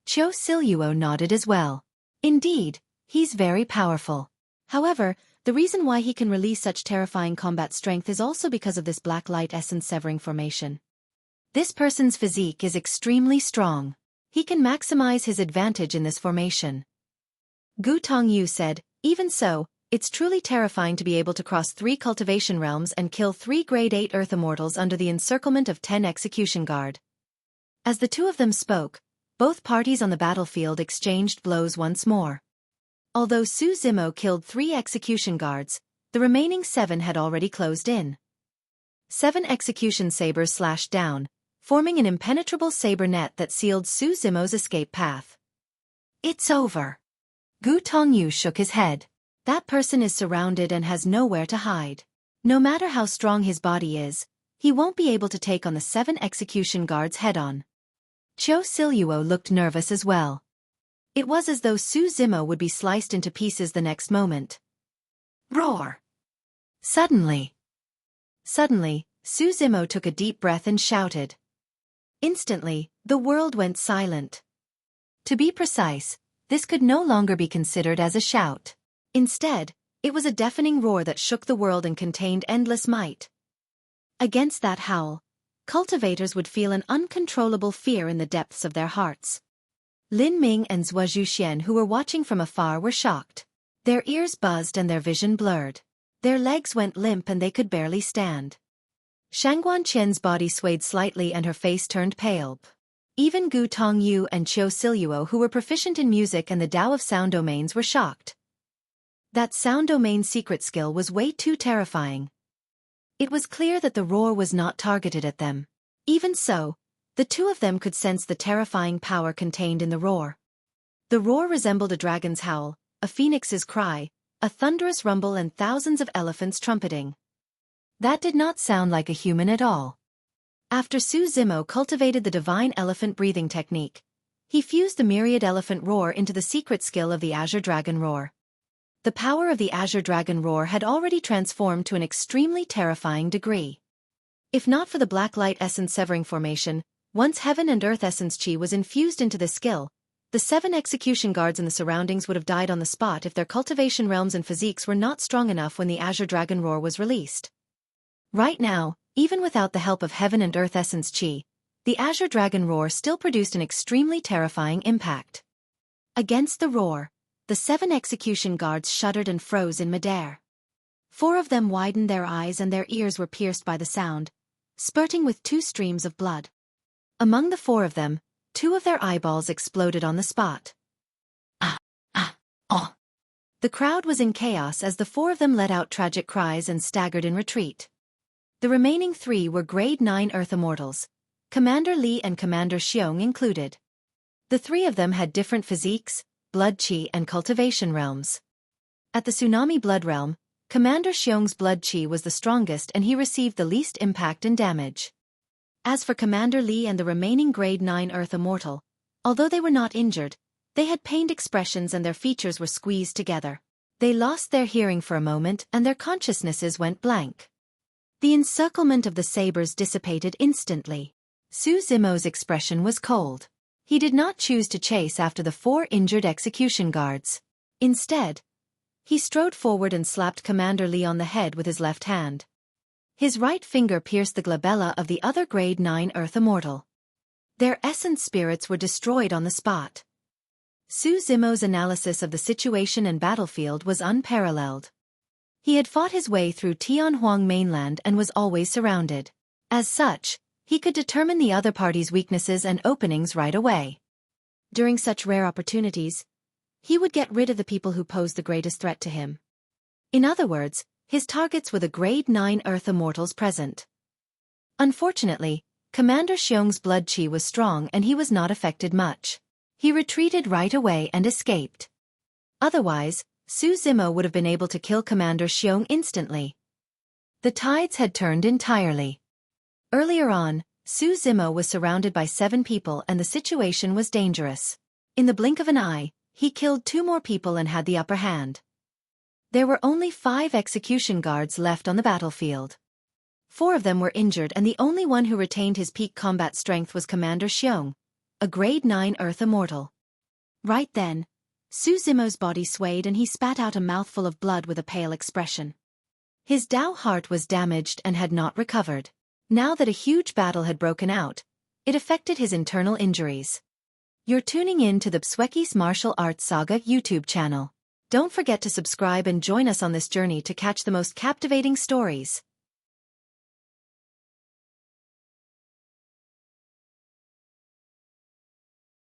Qiu Siluo nodded as well. Indeed, he's very powerful. However, the reason why he can release such terrifying combat strength is also because of this black light essence severing formation. This person's physique is extremely strong. He can maximize his advantage in this formation. Gu Tongyu said, even so, it's truly terrifying to be able to cross 3 cultivation realms and kill 3 Grade 8 Earth Immortals under the encirclement of 10 execution guard. As the two of them spoke, both parties on the battlefield exchanged blows once more. Although Su Zimo killed 3 execution guards, the remaining 7 had already closed in. 7 execution sabers slashed down, forming an impenetrable saber net that sealed Su Zimo's escape path. It's over. Gu Tongyu shook his head. That person is surrounded and has nowhere to hide. No matter how strong his body is, he won't be able to take on the 7 execution guards head-on. Qiu Siluo looked nervous as well. It was as though Su Zimo would be sliced into pieces the next moment. Roar! Suddenly, Su Zimo took a deep breath and shouted. Instantly, the world went silent. To be precise, this could no longer be considered as a shout. Instead, it was a deafening roar that shook the world and contained endless might. Against that howl, cultivators would feel an uncontrollable fear in the depths of their hearts. Lin Ming and Zhuo Zhuxian, who were watching from afar, were shocked. Their ears buzzed and their vision blurred. Their legs went limp and they could barely stand. Shangguan Qian's body swayed slightly and her face turned pale. Even Gu Tongyu and Qiu Siluo, who were proficient in music and the Tao of sound domains, were shocked. That sound domain secret skill was way too terrifying. It was clear that the roar was not targeted at them. Even so, the two of them could sense the terrifying power contained in the roar. The roar resembled a dragon's howl, a phoenix's cry, a thunderous rumble, and thousands of elephants trumpeting. That did not sound like a human at all. After Su Zimo cultivated the divine elephant breathing technique, he fused the myriad elephant roar into the secret skill of the Azure Dragon Roar. The power of the Azure Dragon Roar had already transformed to an extremely terrifying degree. If not for the black light essence severing formation, once heaven and earth essence Qi was infused into the skill, the 7 execution guards in the surroundings would have died on the spot if their cultivation realms and physiques were not strong enough when the Azure Dragon Roar was released. Right now, even without the help of heaven and earth essence Qi, the Azure Dragon Roar still produced an extremely terrifying impact. Against the roar, the 7 execution guards shuddered and froze in midair. 4 of them widened their eyes and their ears were pierced by the sound, spurting with 2 streams of blood. Among the 4 of them, 2 of their eyeballs exploded on the spot. Oh! The crowd was in chaos as the 4 of them let out tragic cries and staggered in retreat. The remaining 3 were Grade 9 Earth Immortals, Commander Li and Commander Xiong included. The 3 of them had different physiques, blood Qi and cultivation realms. At the Tsunami Blood Realm, Commander Xiong's blood Qi was the strongest and he received the least impact and damage. As for Commander Li and the remaining Grade 9 Earth Immortal, although they were not injured, they had pained expressions and their features were squeezed together. They lost their hearing for a moment and their consciousnesses went blank. The encirclement of the sabers dissipated instantly. Su Zimo's expression was cold. He did not choose to chase after the 4 injured execution guards. Instead, he strode forward and slapped Commander Li on the head with his left hand. His right finger pierced the glabella of the other Grade 9 Earth Immortal. Their essence spirits were destroyed on the spot. Su Zimo's analysis of the situation and battlefield was unparalleled. He had fought his way through Tianhuang mainland and was always surrounded. As such, he could determine the other party's weaknesses and openings right away. During such rare opportunities, he would get rid of the people who posed the greatest threat to him. In other words, his targets were the Grade 9 Earth Immortals present. Unfortunately, Commander Xiong's blood Qi was strong and he was not affected much. He retreated right away and escaped. Otherwise, Su Zimo would have been able to kill Commander Xiong instantly. The tides had turned entirely. Earlier on, Su Zimo was surrounded by 7 people and the situation was dangerous. In the blink of an eye, he killed 2 more people and had the upper hand. There were only 5 execution guards left on the battlefield. 4 of them were injured and the only one who retained his peak combat strength was Commander Xiong, a grade 9 Earth Immortal. Right then, Su Zimo's body swayed and he spat out a mouthful of blood with a pale expression. His Dao heart was damaged and had not recovered. Now that a huge battle had broken out, it affected his internal injuries. You're tuning in to the Xueqi's Martial Arts Saga YouTube channel. Don't forget to subscribe and join us on this journey to catch the most captivating stories.